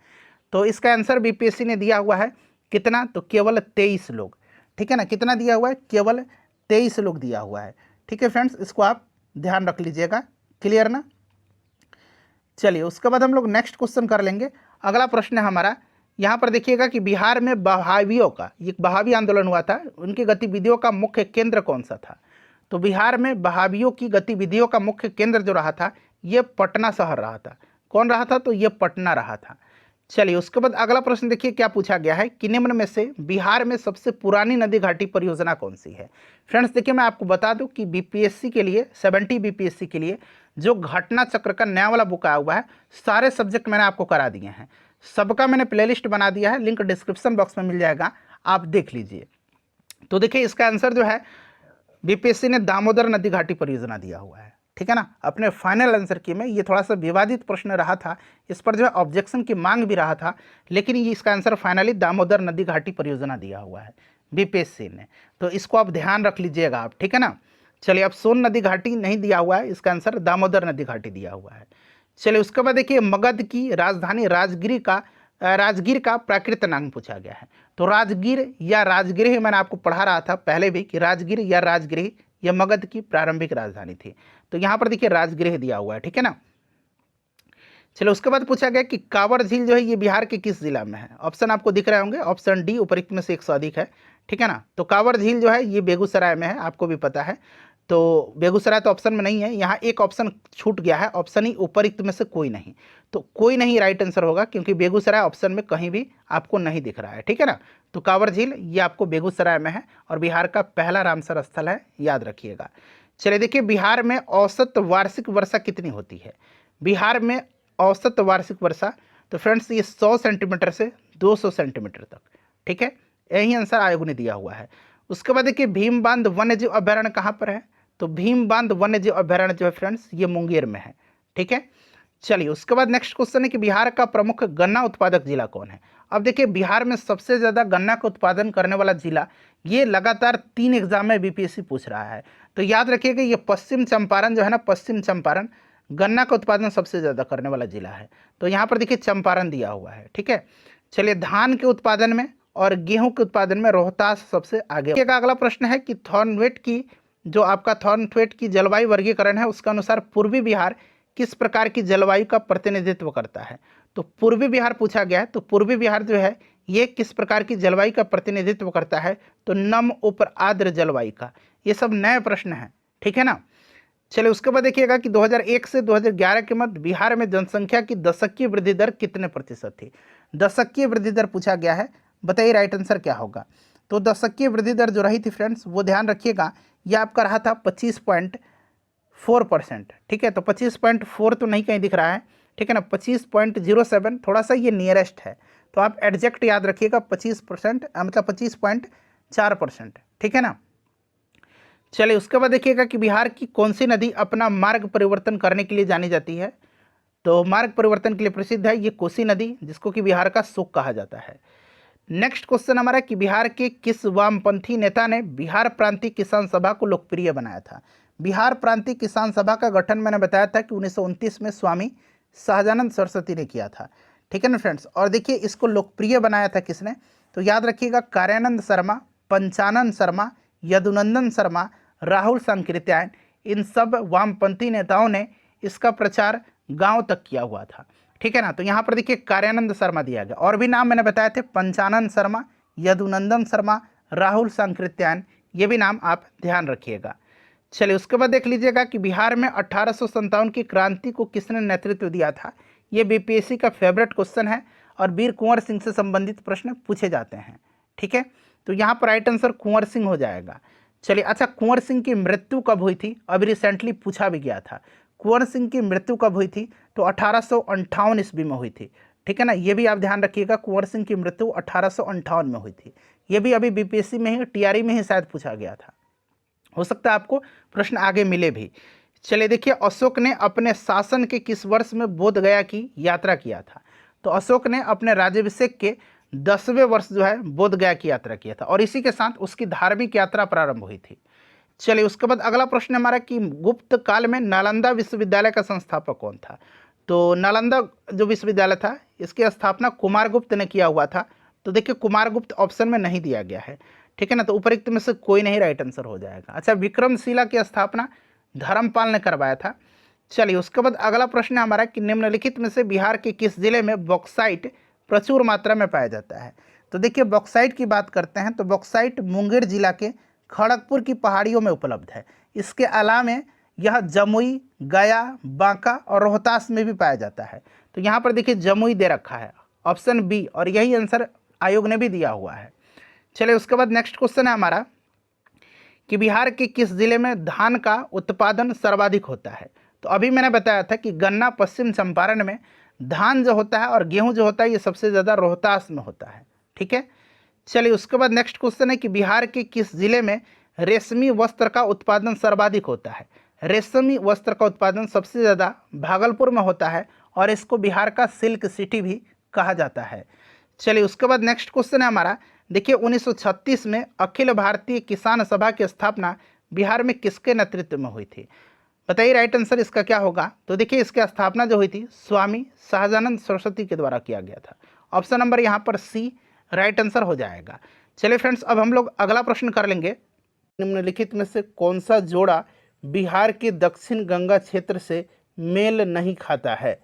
तो इसका आंसर बीपीएससी ने दिया हुआ है कितना, तो केवल 23 लोग। ठीक है ना, कितना दिया हुआ है, केवल 23 लोग दिया हुआ है। ठीक है फ्रेंड्स, इसको आप ध्यान रख लीजिएगा, क्लियर ना। चलिए उसके बाद हम लोग नेक्स्ट क्वेश्चन कर लेंगे। अगला प्रश्न है हमारा, यहाँ पर देखिएगा कि बिहार में बहावियों का, ये बहावी आंदोलन हुआ था, उनकी गतिविधियों का मुख्य केंद्र कौन सा था। तो बिहार में बहावियों की गतिविधियों का मुख्य केंद्र जो रहा था ये पटना शहर रहा था। कौन रहा था, तो ये पटना रहा था। चलिए उसके बाद अगला प्रश्न देखिए क्या पूछा गया है कि निम्न में से बिहार में सबसे पुरानी नदी घाटी परियोजना कौन सी है। फ्रेंड्स देखिए मैं आपको बता दूं कि बीपीएससी के लिए 70 बीपीएससी के लिए जो घटना चक्र का नया वाला बुक आया हुआ है, सारे सब्जेक्ट मैंने आपको करा दिए हैं, सबका मैंने प्लेलिस्ट बना दिया है, लिंक डिस्क्रिप्शन बॉक्स में मिल जाएगा, आप देख लीजिए। तो देखिए इसका आंसर जो है बीपीएससी ने दामोदर नदी घाटी परियोजना दिया हुआ है। ठीक है ना, अपने फाइनल आंसर की में ये थोड़ा सा विवादित प्रश्न रहा था, इस पर जो है ऑब्जेक्शन की मांग भी रहा था, लेकिन ये इसका आंसर फाइनली दामोदर नदी घाटी परियोजना दिया हुआ है बीपीएससी ने। तो इसको आप ध्यान रख लीजिएगा आप। ठीक है ना, चलिए अब सोन नदी घाटी नहीं दिया हुआ है, इसका आंसर दामोदर नदी घाटी दिया हुआ है। चलिए उसके बाद देखिए मगध की राजधानी राजगीर का प्राकृत नाम पूछा गया है। तो राजगीर या राजगृह मैंने आपको पढ़ा रहा था पहले भी कि राजगीर या राजगृह यह मगध की प्रारंभिक राजधानी थी। तो यहाँ पर देखिए राजगृह दिया हुआ है। ठीक है ना, चलो उसके बाद पूछा गया कि कांवर झील जो है ये बिहार के किस जिला में है। ऑप्शन आपको दिख रहे होंगे, ऑप्शन डी उपरोक्त में से एक से अधिक है। ठीक है ना, तो कांवर झील जो है ये बेगूसराय में है, आपको भी पता है। तो बेगूसराय तो ऑप्शन में नहीं है, यहाँ एक ऑप्शन छूट गया है, ऑप्शन ही उपरोक्त में से कोई नहीं। तो कोई नहीं राइट आंसर होगा क्योंकि बेगूसराय ऑप्शन में कहीं भी आपको नहीं दिख रहा है। ठीक है ना, तो कांवर झील ये आपको बेगूसराय में है और बिहार का पहला रामसर स्थल है, याद रखिएगा। चलिए देखिए बिहार में औसत वार्षिक वर्षा कितनी होती है। बिहार में औसत वार्षिक वर्षा, तो फ्रेंड्स ये 100 सेंटीमीटर से 200 सेंटीमीटर तक। ठीक है, यही आंसर आयोग ने दिया हुआ है। उसके बाद देखिए भीम बांध वन्यजीव अभ्यारण्य कहाँ पर है। तो भीम बांध वन्यजीव अभ्यारण्य जो है फ्रेंड्स ये मुंगेर में है। ठीक है, चलिए उसके बाद नेक्स्ट क्वेश्चन है कि बिहार का प्रमुख गन्ना उत्पादक जिला कौन है। अब देखिए बिहार में सबसे ज़्यादा गन्ना का उत्पादन करने वाला जिला, ये लगातार 3 एग्जाम में बीपीएससी पूछ रहा है। तो याद रखिएगा ये पश्चिम चंपारण जो है ना, पश्चिम चंपारण गन्ना का उत्पादन सबसे ज़्यादा करने वाला जिला है। तो यहाँ पर देखिए चंपारण दिया हुआ है। ठीक है, चलिए धान के उत्पादन में और गेहूं के उत्पादन में रोहतास सबसे आगे। अगला प्रश्न है कि थॉर्नवेट की जो आपका थॉर्नवेट की जलवायु वर्गीकरण है उसके अनुसार पूर्वी बिहार किस प्रकार की जलवायु का प्रतिनिधित्व करता है। तो पूर्वी बिहार पूछा गया है, तो पूर्वी बिहार जो है ये किस प्रकार की जलवायु का प्रतिनिधित्व करता है। तो नम उप आर्द्र जलवायु का। ये सब नए प्रश्न हैं। ठीक है ना, चलिए उसके बाद देखिएगा कि 2001 से 2011 के मध्य बिहार में जनसंख्या की दशकीय वृद्धि दर कितने प्रतिशत थी। दशकीय वृद्धि दर पूछा गया है, बताइए राइट आंसर क्या होगा। तो दशकीय वृद्धि दर जो रही थी फ्रेंड्स वो ध्यान रखिएगा, यह आपका रहा था 25.4%। ठीक है, तो 25.4 तो नहीं कहीं दिख रहा है। ठीक है ना, 25.07 थोड़ा सा ये नियरेस्ट है, तो आप एग्जैक्ट याद रखिएगा 25%, मतलब 25.4%। ठीक है ना, चलिए उसके बाद देखिएगा कि बिहार की कौन सी नदी अपना मार्ग परिवर्तन करने के लिए जानी जाती है। तो मार्ग परिवर्तन के लिए प्रसिद्ध है ये कोसी नदी, जिसको कि बिहार का शोक कहा जाता है। नेक्स्ट क्वेश्चन हमारा कि बिहार के किस वामपंथी नेता ने बिहार प्रांतीय किसान सभा को लोकप्रिय बनाया था। बिहार प्रांतीय किसान सभा का गठन मैंने बताया था कि 1929 में स्वामी सहजानंद सरस्वती ने किया था। ठीक है ना फ्रेंड्स। और देखिए इसको लोकप्रिय बनाया था किसने, तो याद रखिएगा कार्यानंद शर्मा, पंचानन शर्मा, यदुनंदन शर्मा, राहुल सांकृत्यायन, इन सब वामपंथी नेताओं ने इसका प्रचार गांव तक किया हुआ था। ठीक है ना। तो यहाँ पर देखिए कार्यानंद शर्मा दिया गया, और भी नाम मैंने बताए थे, पंचानन शर्मा, यदुनंदन शर्मा, राहुल सांकृत्यायन, ये भी नाम आप ध्यान रखिएगा। चलिए उसके बाद देख लीजिएगा कि बिहार में 1857 की क्रांति को किसने नेतृत्व दिया था। ये बीपीएससी का फेवरेट क्वेश्चन है और वीर कुंवर सिंह से संबंधित प्रश्न पूछे जाते हैं। ठीक है, तो यहाँ पर राइट आंसर कुंवर सिंह हो जाएगा। चलिए अच्छा, कुंवर सिंह की मृत्यु कब हुई थी, अभी रिसेंटली पूछा भी गया था। कुंवर सिंह की मृत्यु कब हुई थी, तो 1858 ईस्वी में हुई थी। ठीक है ना, ये भी आप ध्यान रखिएगा, कुंवर सिंह की मृत्यु 1858 में हुई थी। ये भी अभी बीपीएससी में ही, टीआरई में ही शायद पूछा गया था, हो सकता है आपको प्रश्न आगे मिले भी। चलिए देखिए, अशोक ने अपने शासन के किस वर्ष में बोध गया की यात्रा किया था। तो अशोक ने अपने राज्याभिषेक के 10वें वर्ष जो है बोध गया की यात्रा किया था, और इसी के साथ उसकी धार्मिक यात्रा प्रारंभ हुई थी। चलिए उसके बाद अगला प्रश्न हमारा कि गुप्त काल में नालंदा विश्वविद्यालय का संस्थापक कौन था। तो नालंदा जो विश्वविद्यालय था इसकी स्थापना कुमारगुप्त ने किया हुआ था। तो देखिए कुमारगुप्त ऑप्शन में नहीं दिया गया है। ठीक है ना, तो उपरोक्त में से कोई नहीं राइट आंसर हो जाएगा। अच्छा, विक्रमशिला की स्थापना धर्मपाल ने करवाया था। चलिए उसके बाद अगला प्रश्न है हमारा कि निम्नलिखित में से बिहार के किस जिले में बॉक्साइट प्रचुर मात्रा में पाया जाता है। तो देखिए बॉक्साइट की बात करते हैं तो बॉक्साइट मुंगेर जिला के खड़गपुर की पहाड़ियों में उपलब्ध है। इसके अलावा यह जमुई, गया, बांका और रोहतास में भी पाया जाता है। तो यहाँ पर देखिए जमुई दे रखा है, ऑप्शन बी, और यही आंसर आयोग ने भी दिया हुआ है। चलिए उसके बाद नेक्स्ट क्वेश्चन है हमारा कि बिहार के किस जिले में धान का उत्पादन सर्वाधिक होता है। तो अभी मैंने बताया था कि गन्ना पश्चिम चंपारण में, धान जो होता है और गेहूं जो होता है ये सबसे ज़्यादा रोहतास में होता है। ठीक है, चलिए उसके बाद नेक्स्ट क्वेश्चन है कि बिहार के किस जिले में रेशमी वस्त्र का उत्पादन सर्वाधिक होता है। रेशमी वस्त्र का उत्पादन सबसे ज़्यादा भागलपुर में होता है, और इसको बिहार का सिल्क सिटी भी कहा जाता है। चलिए उसके बाद नेक्स्ट क्वेश्चन है हमारा, देखिए 1936 में अखिल भारतीय किसान सभा की स्थापना बिहार में किसके नेतृत्व में हुई थी। बताइए राइट आंसर इसका क्या होगा। तो देखिए इसकी स्थापना जो हुई थी स्वामी सहजानंद सरस्वती के द्वारा किया गया था। ऑप्शन नंबर यहाँ पर सी राइट आंसर हो जाएगा। चलिए फ्रेंड्स, अब हम लोग अगला प्रश्न कर लेंगे, निम्नलिखित में से कौन सा जोड़ा बिहार के दक्षिण गंगा क्षेत्र से मेल नहीं खाता है।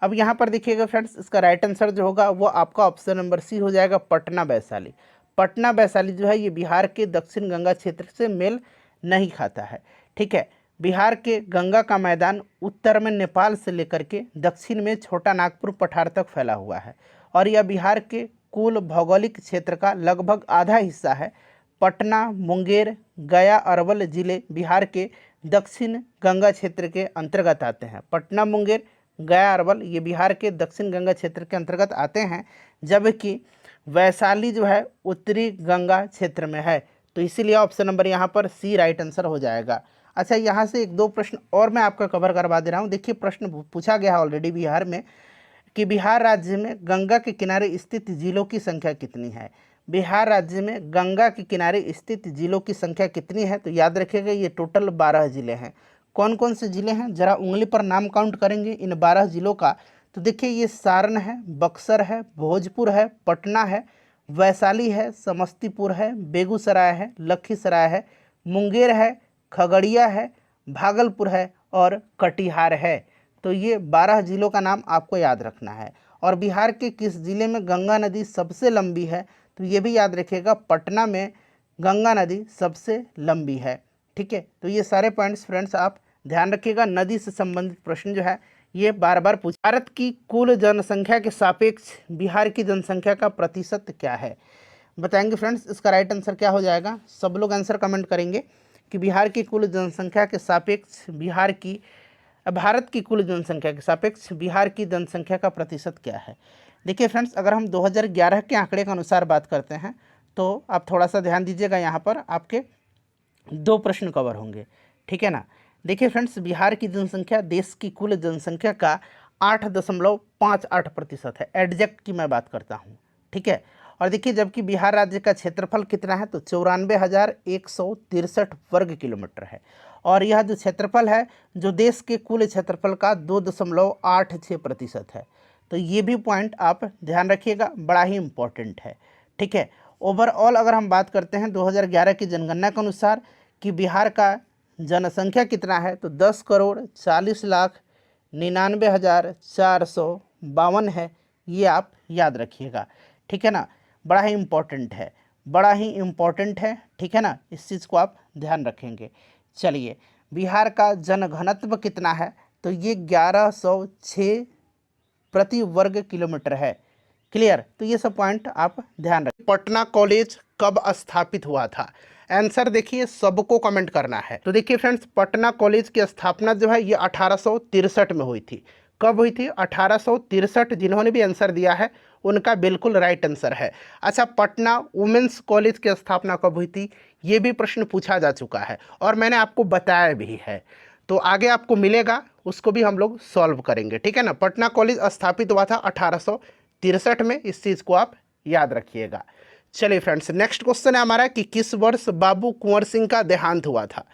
अब यहाँ पर देखिएगा फ्रेंड्स, इसका राइट आंसर जो होगा वो आपका ऑप्शन नंबर सी हो जाएगा, पटना वैशाली। पटना वैशाली जो है ये बिहार के दक्षिण गंगा क्षेत्र से मेल नहीं खाता है। ठीक है, बिहार के गंगा का मैदान उत्तर में नेपाल से लेकर के दक्षिण में छोटा नागपुर पठार तक फैला हुआ है, और यह बिहार के कुल भौगोलिक क्षेत्र का लगभग आधा हिस्सा है। पटना, मुंगेर, गया, अरवल जिले बिहार के दक्षिण गंगा क्षेत्र के अंतर्गत आते हैं। पटना, मुंगेर, गया, अरवल ये बिहार के दक्षिण गंगा क्षेत्र के अंतर्गत आते हैं, जबकि वैशाली जो है उत्तरी गंगा क्षेत्र में है। तो इसीलिए ऑप्शन नंबर यहाँ पर सी राइट आंसर हो जाएगा। अच्छा, यहाँ से एक दो प्रश्न और मैं आपका कवर करवा दे रहा हूँ। देखिए प्रश्न पूछा गया है ऑलरेडी बिहार में कि बिहार राज्य में गंगा के किनारे स्थित जिलों की संख्या कितनी है। बिहार राज्य में गंगा के किनारे स्थित जिलों की संख्या कितनी है। तो याद रखिएगा ये टोटल 12 जिले हैं। कौन कौन से जिले हैं, जरा उंगली पर नाम काउंट करेंगे इन 12 जिलों का। तो देखिए ये सारण है, बक्सर है, भोजपुर है, पटना है, वैशाली है, समस्तीपुर है, बेगूसराय है, लखीसराय है, मुंगेर है, खगड़िया है, भागलपुर है और कटिहार है। तो ये 12 जिलों का नाम आपको याद रखना है। और बिहार के किस जिले में गंगा नदी सबसे लंबी है, तो ये भी याद रखिएगा, पटना में गंगा नदी सबसे लंबी है। ठीक है, तो ये सारे पॉइंट्स फ्रेंड्स आप ध्यान रखिएगा। नदी से संबंधित प्रश्न जो है ये बार बार पूछ। भारत की कुल जनसंख्या के सापेक्ष बिहार की जनसंख्या का प्रतिशत क्या है, बताएंगे फ्रेंड्स। इसका राइट आंसर क्या हो जाएगा, सब लोग आंसर कमेंट करेंगे कि बिहार की कुल जनसंख्या के सापेक्ष भारत की कुल जनसंख्या के सापेक्ष बिहार की जनसंख्या का प्रतिशत क्या है। देखिए फ्रेंड्स, अगर हम 2011 के आंकड़े के अनुसार बात करते हैं तो आप थोड़ा सा ध्यान दीजिएगा। यहाँ पर आपके 2 प्रश्न कवर होंगे, ठीक है ना। देखिए फ्रेंड्स, बिहार की जनसंख्या देश की कुल जनसंख्या का 8.58% है, एग्जैक्ट की मैं बात करता हूँ, ठीक है। और देखिए, जबकि बिहार राज्य का क्षेत्रफल कितना है, तो 94,163 वर्ग किलोमीटर है। और यह जो क्षेत्रफल है, जो देश के कुल क्षेत्रफल का 2.86% है। तो ये भी पॉइंट आप ध्यान रखिएगा, बड़ा ही इम्पोर्टेंट है, ठीक है। ओवरऑल अगर हम बात करते हैं 2011 की जनगणना के अनुसार कि बिहार का जनसंख्या कितना है, तो 10,40,99,452 है। ये आप याद रखिएगा, ठीक है ना। बड़ा ही इम्पोर्टेंट है, बड़ा ही इम्पोर्टेंट है, ठीक है ना। इस चीज़ को आप ध्यान रखेंगे। चलिए, बिहार का जनघनत्व कितना है, तो ये 1106 प्रति वर्ग किलोमीटर है। क्लियर। तो ये सब पॉइंट आप ध्यान रखें। पटना कॉलेज कब स्थापित हुआ था? आंसर देखिए, सबको कमेंट करना है। तो देखिए फ्रेंड्स, पटना कॉलेज की स्थापना जो है ये 1863 में हुई थी। कब हुई थी? 1863। जिन्होंने भी आंसर दिया है उनका बिल्कुल राइट आंसर है। अच्छा, पटना वुमेंस कॉलेज की स्थापना कब हुई थी? ये भी प्रश्न पूछा जा चुका है और मैंने आपको बताया भी है, तो आगे आपको मिलेगा, उसको भी हम लोग सॉल्व करेंगे, ठीक है ना। पटना कॉलेज स्थापित हुआ था 1863 में, इस चीज़ को आप याद रखिएगा। चलिए फ्रेंड्स, नेक्स्ट क्वेश्चन है हमारा कि किस वर्ष बाबू कुंवर सिंह का देहांत हुआ था?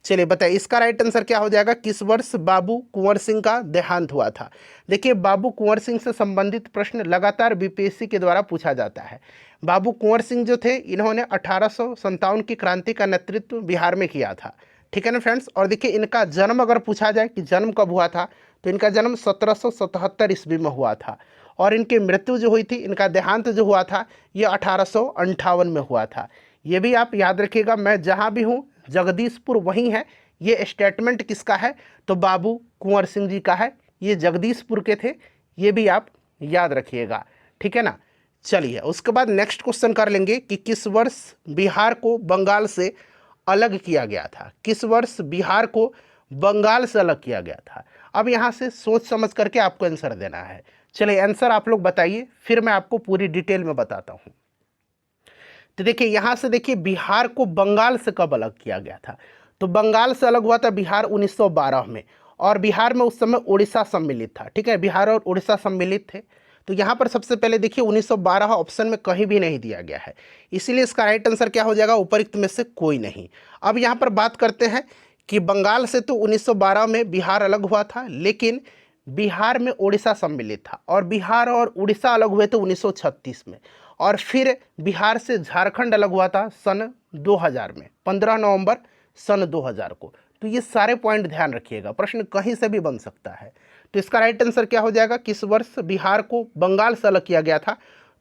चलिए बताइए, इसका राइट आंसर क्या हो जाएगा? किस वर्ष बाबू कुंवर सिंह का देहांत हुआ था? देखिए, बाबू कुंवर सिंह से संबंधित प्रश्न लगातार बीपीएससी के द्वारा पूछा जाता है। बाबू कुंवर सिंह जो थे, इन्होंने 1857 की क्रांति का नेतृत्व बिहार में किया था, ठीक है ना फ्रेंड्स। और देखिए, इनका जन्म अगर पूछा जाए कि जन्म कब हुआ था, तो इनका जन्म 1777 ईस्वी में हुआ था। और इनकी मृत्यु जो हुई थी, इनका देहांत जो हुआ था, ये 1858 में हुआ था। ये भी आप याद रखिएगा, मैं जहाँ भी हूँ जगदीशपुर वहीं है। ये स्टेटमेंट किसका है? तो बाबू कुंवर सिंह जी का है, ये जगदीशपुर के थे, ये भी आप याद रखिएगा, ठीक है ना। चलिए, उसके बाद नेक्स्ट क्वेश्चन कर लेंगे कि किस वर्ष बिहार को बंगाल से अलग किया गया था? किस वर्ष बिहार को बंगाल से अलग किया गया था? अब यहाँ से सोच समझ करके आपको आंसर देना है। चलिए, आंसर आप लोग बताइए, फिर मैं आपको पूरी डिटेल में बताता हूँ। तो देखिए, यहाँ से देखिए, बिहार को बंगाल से कब अलग किया गया था? तो बंगाल से अलग हुआ था बिहार 1912 में, और बिहार में उस समय उड़ीसा सम्मिलित था, ठीक है। बिहार और उड़ीसा सम्मिलित थे। तो यहाँ पर सबसे पहले देखिए, 1912 ऑप्शन में कहीं भी नहीं दिया गया है, इसीलिए इसका राइट आंसर क्या हो जाएगा? उपरोक्त में से कोई नहीं। अब यहाँ पर बात करते हैं कि बंगाल से तो 1912 में बिहार अलग हुआ था, लेकिन बिहार में उड़ीसा सम्मिलित था, और बिहार और उड़ीसा अलग हुए थे 1936 में। और फिर बिहार से झारखंड अलग हुआ था सन 2000 में, 15 नवंबर सन 2000 को। तो ये सारे पॉइंट ध्यान रखिएगा, प्रश्न कहीं से भी बन सकता है। तो इसका राइट आंसर क्या हो जाएगा? किस वर्ष बिहार को बंगाल से अलग किया गया था?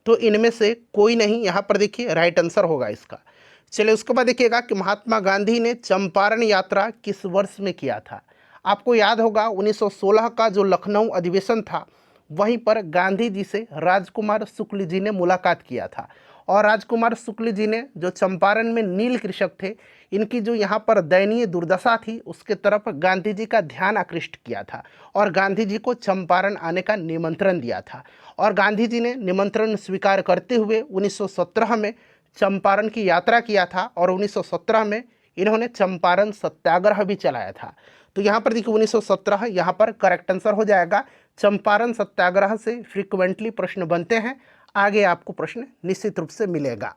तो इनमें से कोई नहीं, यहाँ पर देखिए राइट आंसर होगा इसका। चलिए, उसके बाद देखिएगा कि महात्मा गांधी ने चंपारण यात्रा किस वर्ष में किया था? आपको याद होगा 1916 का जो लखनऊ अधिवेशन था, वहीं पर गांधी जी से राजकुमार शुक्ल जी ने मुलाकात किया था। और राजकुमार शुक्ल जी ने जो चंपारण में नील कृषक थे, इनकी जो यहाँ पर दयनीय दुर्दशा थी, उसके तरफ गांधी जी का ध्यान आकृष्ट किया था और गांधी जी को चंपारण आने का निमंत्रण दिया था। और गांधी जी ने निमंत्रण स्वीकार करते हुए 1917 में चंपारण की यात्रा किया था, और 1917 में इन्होंने चंपारण सत्याग्रह भी चलाया था। तो यहाँ पर देखिए 1917 यहाँ पर करेक्ट आंसर हो जाएगा। चंपारण सत्याग्रह से फ्रीक्वेंटली प्रश्न बनते हैं, आगे आपको प्रश्न निश्चित रूप से मिलेगा।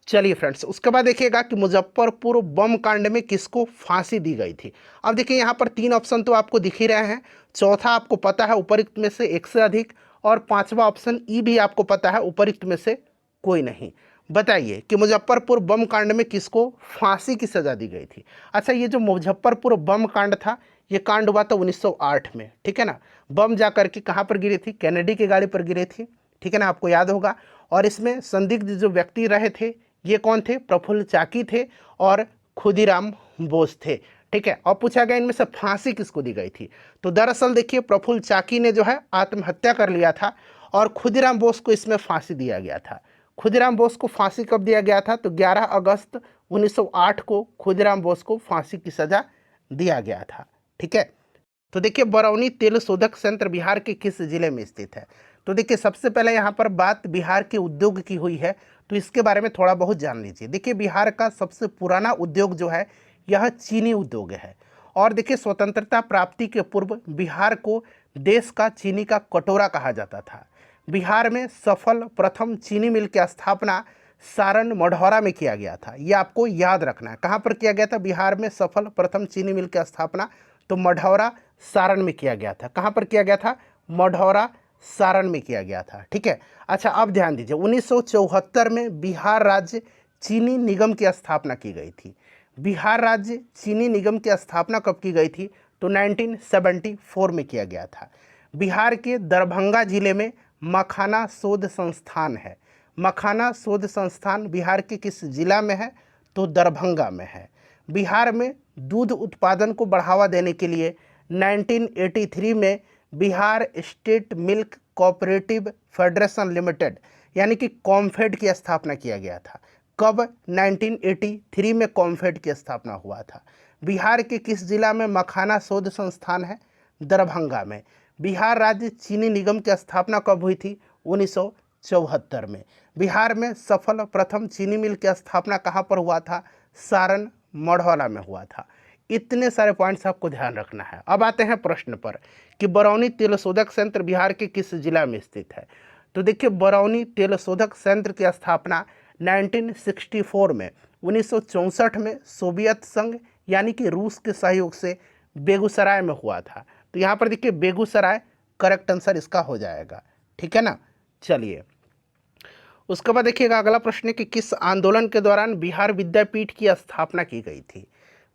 चलिए फ्रेंड्स, उसके बाद देखिएगा कि मुजफ्फरपुर बम कांड में किसको फांसी दी गई थी? अब देखिए, यहाँ पर 3 ऑप्शन तो आपको दिख ही रहे हैं, चौथा आपको पता है उपरोक्त में से एक से अधिक, और 5वां ऑप्शन ई भी आपको पता है उपरोक्त में से कोई नहीं। बताइए कि मुजफ्फरपुर बम कांड में किसको फांसी की सज़ा दी गई थी? अच्छा, ये जो मुजफ्फरपुर बम कांड था, ये कांड हुआ था 1908 में, ठीक है ना। बम जा करके कहाँ पर गिरी थी? कैनेडी की गाड़ी पर गिरी थी, ठीक है ना, आपको याद होगा। और इसमें संदिग्ध जो व्यक्ति रहे थे, ये कौन थे? प्रफुल्ल चाकी थे और खुदीराम बोस थे, ठीक है। और पूछा गया इनमें से फांसी किसको दी गई थी? तो दरअसल देखिए, प्रफुल्ल चाकी ने जो है आत्महत्या कर लिया था, और खुदीराम बोस को इसमें फांसी दिया गया था। खुदीराम बोस को फांसी कब दिया गया था? तो 11 अगस्त 1908 को खुदीराम बोस को फांसी की सज़ा दिया गया था, ठीक है। तो देखिए, बरौनी तेल शोधक संयंत्र बिहार के किस जिले में स्थित है? तो देखिए, सबसे पहले यहाँ पर बात बिहार के उद्योग की हुई है, तो इसके बारे में थोड़ा बहुत जान लीजिए। देखिए, बिहार का सबसे पुराना उद्योग जो है, यह चीनी उद्योग है। और देखिए स्वतंत्रता प्राप्ति के पूर्व बिहार को देश का चीनी का कटोरा कहा जाता था। बिहार में सफल प्रथम चीनी मिल की स्थापना सारण मढ़ौरा में किया गया था। ये आपको याद रखना है। कहाँ पर किया गया था बिहार में सफल प्रथम चीनी मिल की स्थापना? तो मढ़ौरा सारण में किया गया था। कहाँ पर किया गया था? मढ़ौरा सारण में किया गया था। ठीक है। अच्छा अब ध्यान दीजिए 1974 में बिहार राज्य चीनी निगम की स्थापना की गई थी। बिहार राज्य चीनी निगम की स्थापना कब की गई थी? तो 1974 में किया गया था। बिहार के दरभंगा जिले में मखाना शोध संस्थान है। मखाना शोध संस्थान बिहार के किस जिला में है? तो दरभंगा में है। बिहार में दूध उत्पादन को बढ़ावा देने के लिए 1983 में Bihar state milk cooperative federation limited यानी कि कॉम्फेड की स्थापना किया गया था। कब? 1983 में कॉम्फेड की स्थापना हुआ था। बिहार के किस जिला में मखाना शोध संस्थान है? दरभंगा में। बिहार राज्य चीनी निगम की स्थापना कब हुई थी? 1974 में। बिहार में सफल प्रथम चीनी मिल की स्थापना कहाँ पर हुआ था? सारण मढ़ौरा में हुआ था। इतने सारे पॉइंट्स आपको ध्यान रखना है। अब आते हैं प्रश्न पर कि बरौनी तेल शोधक संयंत्र बिहार के किस जिला में स्थित है? तो देखिए बरौनी तेल शोधक संयंत्र की स्थापना 1964 में 1964 में सोवियत संघ यानी कि रूस के सहयोग से बेगूसराय में हुआ था। तो यहाँ पर देखिए बेगूसराय करेक्ट आंसर इसका हो जाएगा। ठीक है ना। चलिए उसके बाद देखिएगा अगला प्रश्न है कि किस आंदोलन के दौरान बिहार विद्यापीठ की स्थापना की गई थी?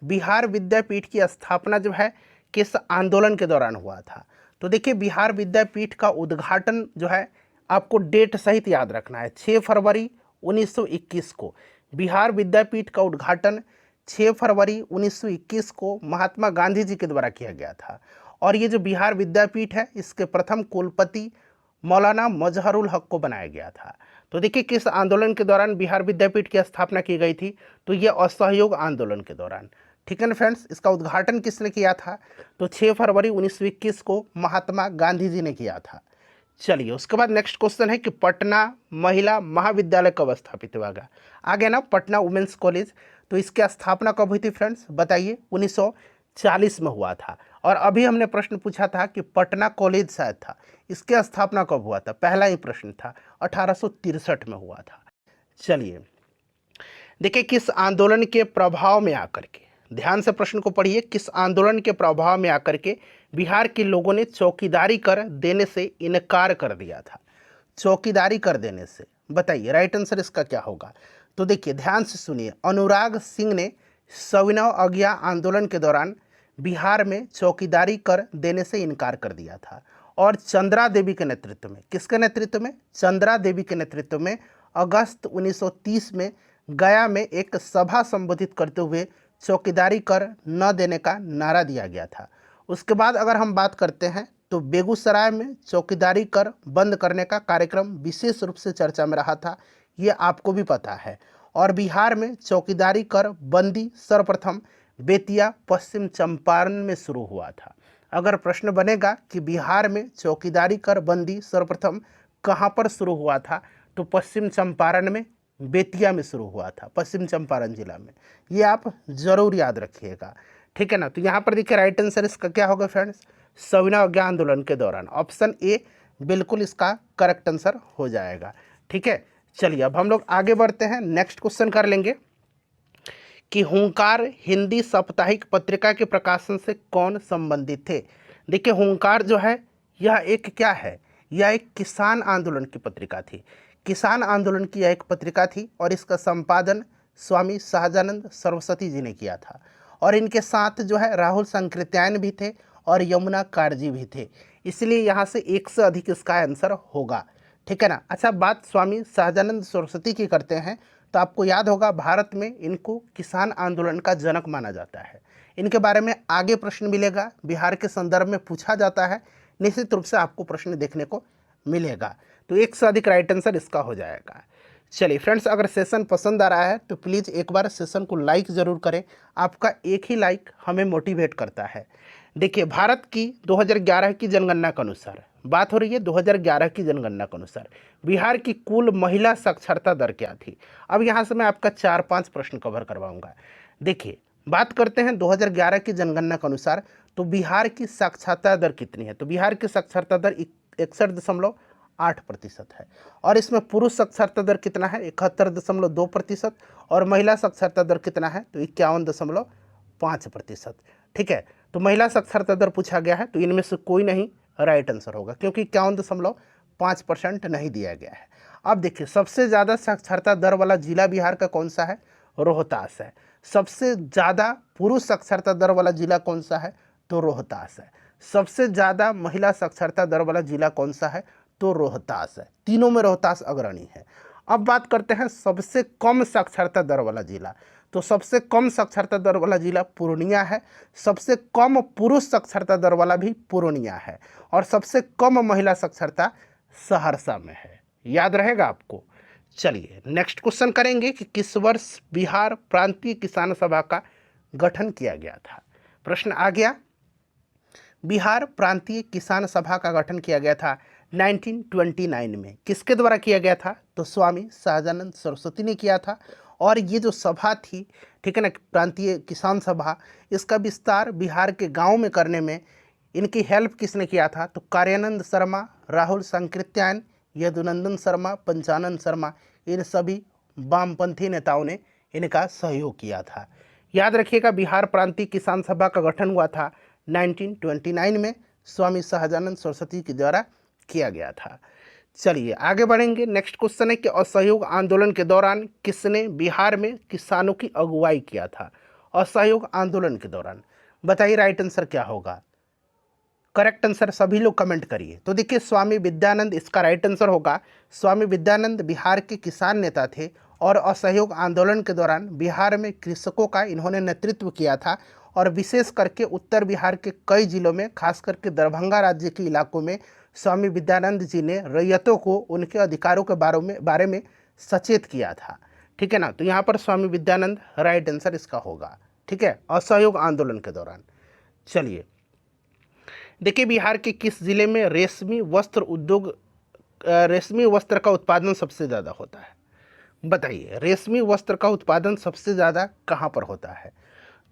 बिहार विद्यापीठ की स्थापना जो है किस आंदोलन के दौरान हुआ था? तो देखिए बिहार विद्यापीठ का उद्घाटन जो है आपको डेट सहित याद रखना है। 6 फरवरी 1921 को बिहार विद्यापीठ का उद्घाटन 6 फरवरी 1921 को महात्मा गांधी जी के द्वारा किया गया था। और ये जो बिहार विद्यापीठ है इसके प्रथम कुलपति मौलाना मजहरुल हक को बनाया गया था। तो देखिए किस आंदोलन के दौरान बिहार विद्यापीठ की स्थापना की गई थी? तो ये असहयोग आंदोलन के दौरान। ठीक है ना फ्रेंड्स। इसका उद्घाटन किसने किया था? तो 6 फरवरी 1921 को महात्मा गांधी जी ने किया था। चलिए उसके बाद नेक्स्ट क्वेश्चन है कि पटना महिला महाविद्यालय कब स्थापित हुआ? आ गया ना पटना वुमेन्स कॉलेज। तो इसकी स्थापना कब हुई थी फ्रेंड्स? बताइए। 1940 में हुआ था। और अभी हमने प्रश्न पूछा था कि पटना कॉलेज शायद था, इसकी स्थापना कब हुआ था? पहला ही प्रश्न था, 1863 में हुआ था। चलिए देखिए किस आंदोलन के प्रभाव में आकर के, ध्यान से प्रश्न को पढ़िए, किस आंदोलन के प्रभाव में आकर के बिहार के लोगों ने चौकीदारी कर देने से इनकार कर दिया था? चौकीदारी कर देने से, बताइए राइट आंसर इसका क्या होगा? तो देखिए ध्यान से सुनिए, अनुराग सिंह ने सविनय अवज्ञा आंदोलन के दौरान बिहार में चौकीदारी कर देने से इनकार कर दिया था। और चंद्रा देवी के नेतृत्व में, किसके नेतृत्व में? चंद्रा देवी के नेतृत्व में अगस्त 1930 में गया में एक सभा संबोधित करते हुए चौकीदारी कर न देने का नारा दिया गया था। उसके बाद अगर हम बात करते हैं तो बेगूसराय में चौकीदारी कर बंद करने का कार्यक्रम विशेष रूप से चर्चा में रहा था, ये आपको भी पता है। और बिहार में चौकीदारी कर बंदी सर्वप्रथम बेतिया पश्चिम चंपारण में शुरू हुआ था। अगर प्रश्न बनेगा कि बिहार में चौकीदारी कर बंदी सर्वप्रथम कहाँ पर शुरू हुआ था, तो पश्चिम चंपारण में, बेतिया में शुरू हुआ था, पश्चिम चंपारण जिला में। ये आप जरूर याद रखिएगा। ठीक है ना। तो यहाँ पर देखिए राइट आंसर इसका क्या होगा फ्रेंड्स? सविनय अवज्ञा आंदोलन के दौरान, ऑप्शन ए बिल्कुल इसका करेक्ट आंसर हो जाएगा। ठीक है। चलिए अब हम लोग आगे बढ़ते हैं, नेक्स्ट क्वेश्चन कर लेंगे कि हुंकार हिंदी साप्ताहिक पत्रिका के प्रकाशन से कौन संबंधित थे? देखिए हुंकार जो है यह एक क्या है? यह एक किसान आंदोलन की पत्रिका थी। किसान आंदोलन की यह एक पत्रिका थी और इसका संपादन स्वामी सहजानंद सरस्वती जी ने किया था। और इनके साथ जो है राहुल संकृत्यायन भी थे और यमुना कारजी भी थे। इसलिए यहाँ से एक से अधिक इसका आंसर होगा। ठीक है ना। अच्छा बात स्वामी सहजानंद सरस्वती की करते हैं तो आपको याद होगा भारत में इनको किसान आंदोलन का जनक माना जाता है। इनके बारे में आगे प्रश्न मिलेगा, बिहार के संदर्भ में पूछा जाता है, निश्चित रूप से आपको प्रश्न देखने को मिलेगा। तो एक से अधिक राइट आंसर इसका हो जाएगा। चलिए फ्रेंड्स अगर सेशन पसंद आ रहा है तो प्लीज़ एक बार सेशन को लाइक ज़रूर करें। आपका एक ही लाइक हमें मोटिवेट करता है। देखिए भारत की 2011 की जनगणना के अनुसार, बात हो रही है 2011 की जनगणना के अनुसार बिहार की कुल महिला साक्षरता दर क्या थी? अब यहाँ से मैं आपका 4-5 प्रश्न कवर करवाऊंगा। देखिए बात करते हैं 2011 की जनगणना के अनुसार, तो बिहार की साक्षरता दर कितनी है? तो बिहार की साक्षरता दर 61.8% है। और इसमें पुरुष साक्षरता दर कितना है? 71.2%। और महिला साक्षरता दर कितना है? तो 51.5%। ठीक है, तो महिला साक्षरता दर पूछा गया है, तो इनमें से कोई नहीं राइट आंसर होगा, क्योंकि 51.5% नहीं दिया गया है। अब देखिए, सबसे ज़्यादा साक्षरता दर वाला जिला बिहार का कौन सा है? रोहतास है। सबसे ज़्यादा पुरुष साक्षरता दर वाला जिला कौन सा है? तो रोहतास है। सबसे ज़्यादा महिला साक्षरता दर वाला जिला कौन सा है? तो रोहतास है। तीनों में रोहतास अग्रणी है। अब बात करते हैं सबसे कम साक्षरता दर वाला जिला। तो सबसे कम साक्षरता दर वाला जिला पूर्णिया है। सबसे कम पुरुष साक्षरता दर वाला भी पूर्णिया है। और सबसे कम महिला साक्षरता सहरसा में है। याद रहेगा आपको। चलिए नेक्स्ट क्वेश्चन करेंगे कि किस वर्ष बिहार प्रांतीय किसान सभा का गठन किया गया था? प्रश्न आ गया, बिहार प्रांतीय किसान सभा का गठन किया गया था 1929 में। किसके द्वारा किया गया था? तो स्वामी सहजानंद सरस्वती ने किया था। और ये जो सभा थी, ठीक है ना, प्रांतीय किसान सभा, इसका विस्तार बिहार के गांव में करने में इनकी हेल्प किसने किया था? तो कार्यानंद शर्मा, राहुल सांकृत्यायन, यदुनंदन शर्मा, पंचानन शर्मा, इन सभी वामपंथी नेताओं ने इनका सहयोग किया था। याद रखिएगा, बिहार प्रांतीय किसान सभा का गठन हुआ था 1929 में, स्वामी सहजानंद सरस्वती के द्वारा किया गया था। चलिए आगे बढ़ेंगे। नेक्स्ट क्वेश्चन है कि असहयोग आंदोलन के दौरान किसने बिहार में किसानों की अगुवाई किया था? असहयोग आंदोलन के दौरान, बताइए राइट आंसर क्या होगा? करेक्ट आंसर सभी लोग कमेंट करिए। तो देखिए, स्वामी विद्यानंद इसका राइट आंसर होगा। स्वामी विद्यानंद बिहार के किसान नेता थे और असहयोग आंदोलन के दौरान बिहार में कृषकों का इन्होंने नेतृत्व किया था। और विशेष करके उत्तर बिहार के कई जिलों में, खास करके दरभंगा राज्य के इलाकों में, स्वामी विद्यानंद जी ने रैयतों को उनके अधिकारों के बारे में सचेत किया था। ठीक है ना, तो यहाँ पर स्वामी विद्यानंद राइट आंसर इसका होगा। ठीक है, असहयोग आंदोलन के दौरान। चलिए देखिए, बिहार के किस जिले में रेशमी वस्त्र उद्योग, रेशमी वस्त्र का उत्पादन सबसे ज़्यादा होता है? बताइए, रेशमी वस्त्र का उत्पादन सबसे ज़्यादा कहाँ पर होता है?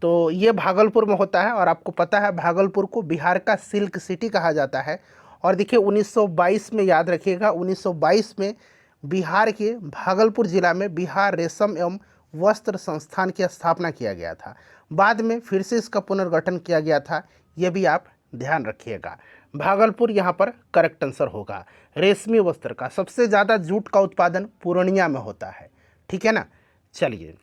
तो ये भागलपुर में होता है। और आपको पता है, भागलपुर को बिहार का सिल्क सिटी कहा जाता है। और देखिए 1922 में, याद रखिएगा, 1922 में बिहार के भागलपुर जिला में बिहार रेशम एवं वस्त्र संस्थान की स्थापना किया गया था। बाद में फिर से इसका पुनर्गठन किया गया था, यह भी आप ध्यान रखिएगा। भागलपुर यहाँ पर करेक्ट आंसर होगा। रेशमी वस्त्र का सबसे ज़्यादा जूट का उत्पादन पूर्णिया में होता है। ठीक है ना। चलिए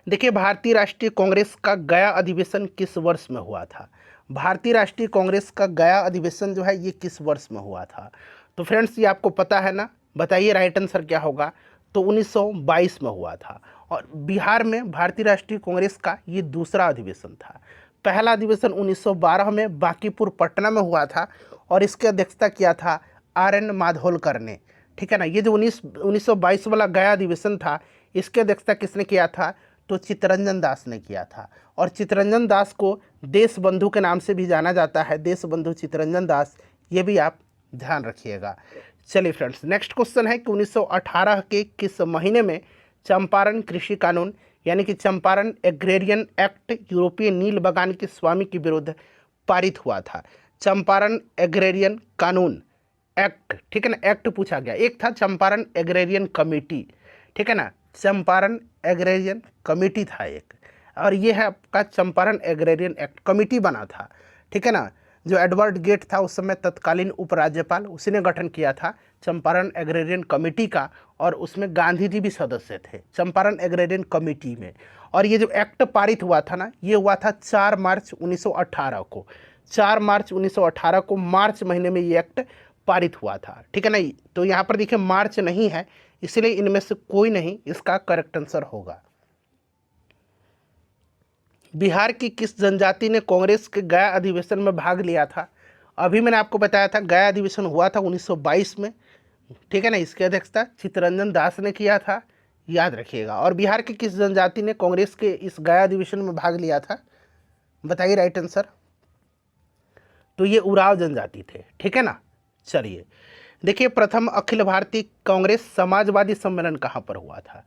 देखिए, भारतीय राष्ट्रीय कांग्रेस का गया अधिवेशन किस वर्ष में हुआ था? भारतीय राष्ट्रीय कांग्रेस का गया अधिवेशन जो है ये किस वर्ष में हुआ था? तो फ्रेंड्स ये आपको पता है ना, बताइए राइट आंसर क्या होगा? तो 1922 में हुआ था। और बिहार में भारतीय राष्ट्रीय कांग्रेस का ये दूसरा अधिवेशन था। पहला अधिवेशन 1912 में बांकीपुर पटना में हुआ था और इसकी अध्यक्षता किया था RN माधोलकर ने। ठीक है ना, ये जो 1922 वाला गया अधिवेशन था, इसकी अध्यक्षता किसने किया था? तो चित्तरंजन दास ने किया था। और चित्तरंजन दास को देश बंधु के नाम से भी जाना जाता है, देश बंधु चित्तरंजन दास, ये भी आप ध्यान रखिएगा। चलिए फ्रेंड्स, नेक्स्ट क्वेश्चन है कि 1918 के किस महीने में चंपारण कृषि कानून यानी कि चंपारण एग्रेरियन एक्ट यूरोपीय नील बगान के स्वामी के विरुद्ध पारित हुआ था? चंपारण एग्रेरियन कानून एक्ट, ठीक है ना, एक्ट पूछा गया। एक था चंपारण एग्रेरियन कमेटी, ठीक है ना, चंपारण एग्रेरियन कमेटी था एक, और ये है आपका चंपारण एग्रेरियन एक्ट, कमेटी बना था। ठीक है ना, जो एडवर्ड गेट था उस समय तत्कालीन उपराज्यपाल, उसी ने गठन किया था चंपारण एग्रेरियन कमेटी का। और उसमें गांधी जी भी सदस्य थे चंपारण एग्रेरियन कमेटी में। और ये जो एक्ट पारित हुआ था ना, ये हुआ था 4 मार्च 1918 को। 4 मार्च 1918 को, मार्च महीने में ये एक्ट पारित हुआ था। ठीक है ना, तो यहाँ पर देखिए मार्च नहीं है, इसलिए इनमें से कोई नहीं इसका करेक्ट आंसर होगा। बिहार की किस जनजाति ने कांग्रेस के गया अधिवेशन में भाग लिया था? अभी मैंने आपको बताया था गया अधिवेशन हुआ था 1922 में। ठीक है ना, इसकी अध्यक्षता चित्तरंजन दास ने किया था, याद रखिएगा। और बिहार की किस जनजाति ने कांग्रेस के इस गया अधिवेशन में भाग लिया था? बताइए राइट आंसर। तो ये उराव जनजाति थे। ठीक है ना। चलिए देखिए, प्रथम अखिल भारतीय कांग्रेस समाजवादी सम्मेलन कहाँ पर हुआ था?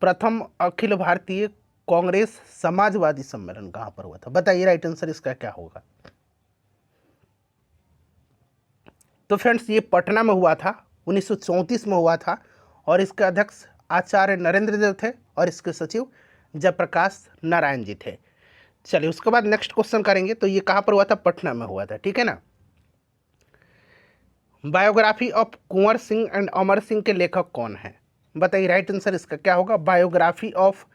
प्रथम अखिल भारतीय कांग्रेस समाजवादी सम्मेलन कहाँ पर हुआ था? बताइए राइट आंसर इसका क्या होगा। तो फ्रेंड्स ये पटना में हुआ था, 1934 में हुआ था, और इसके अध्यक्ष आचार्य नरेंद्र देव थे और इसके सचिव जयप्रकाश नारायण जी थे। चलिए उसके बाद नेक्स्ट क्वेश्चन करेंगे। तो ये कहाँ पर हुआ था? पटना में हुआ था, ठीक है ना। Biography of Kunwar Singh and Amar Singh के लेखक कौन है? बताइए राइट आंसर इसका क्या होगा। Biography of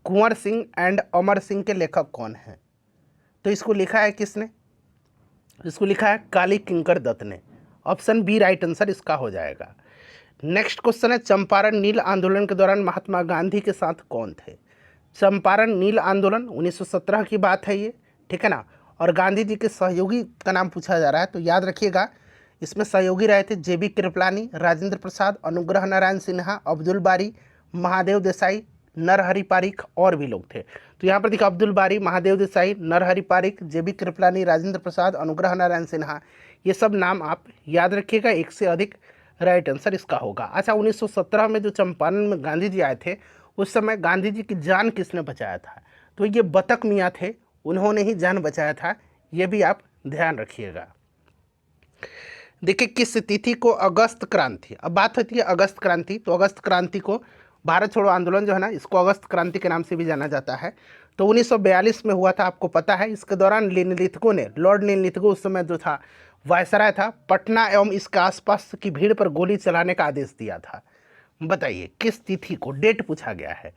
Kunwar Singh and Amar Singh के लेखक कौन है? तो इसको लिखा है किसने? इसको लिखा है काली किंकर दत्त ने। ऑप्शन बी राइट आंसर इसका हो जाएगा। नेक्स्ट क्वेश्चन है, चंपारण नील आंदोलन के दौरान महात्मा गांधी के साथ कौन थे? चंपारण नील आंदोलन 1917 की बात है ये, ठीक है ना। और गांधी जी के सहयोगी का नाम पूछा जा रहा है, तो याद रखिएगा इसमें सहयोगी रहे थे जेबी कृपलानी, राजेंद्र प्रसाद, अनुग्रह नारायण सिन्हा, अब्दुल बारी, महादेव देसाई, नरहरि पारिख और भी लोग थे। तो यहाँ पर देखिए अब्दुल बारी, महादेव देसाई, नरहरि पारिख, जेबी कृपलानी, राजेंद्र प्रसाद, अनुग्रह नारायण सिन्हा, ये सब नाम आप याद रखिएगा। एक से अधिक राइट आंसर इसका होगा। अच्छा, 1917 में जो चंपारण में गांधी जी आए थे, उस समय गांधी जी की जान किसने बचाया था? तो ये बतक मियाँ थे, उन्होंने ही जान बचाया था, ये भी आप ध्यान रखिएगा। देखिए किस तिथि को अगस्त क्रांति, अब बात होती है अगस्त क्रांति, तो अगस्त क्रांति को भारत छोड़ो आंदोलन जो है ना, इसको अगस्त क्रांति के नाम से भी जाना जाता है। तो 1942 में हुआ था, आपको पता है। इसके दौरान निम्नलिखितों ने, लॉर्ड निम्नलिखितों उस समय जो था वायसराय था, पटना एवं इसके आसपास की भीड़ पर गोली चलाने का आदेश दिया था। बताइए किस तिथि को, डेट पूछा गया है।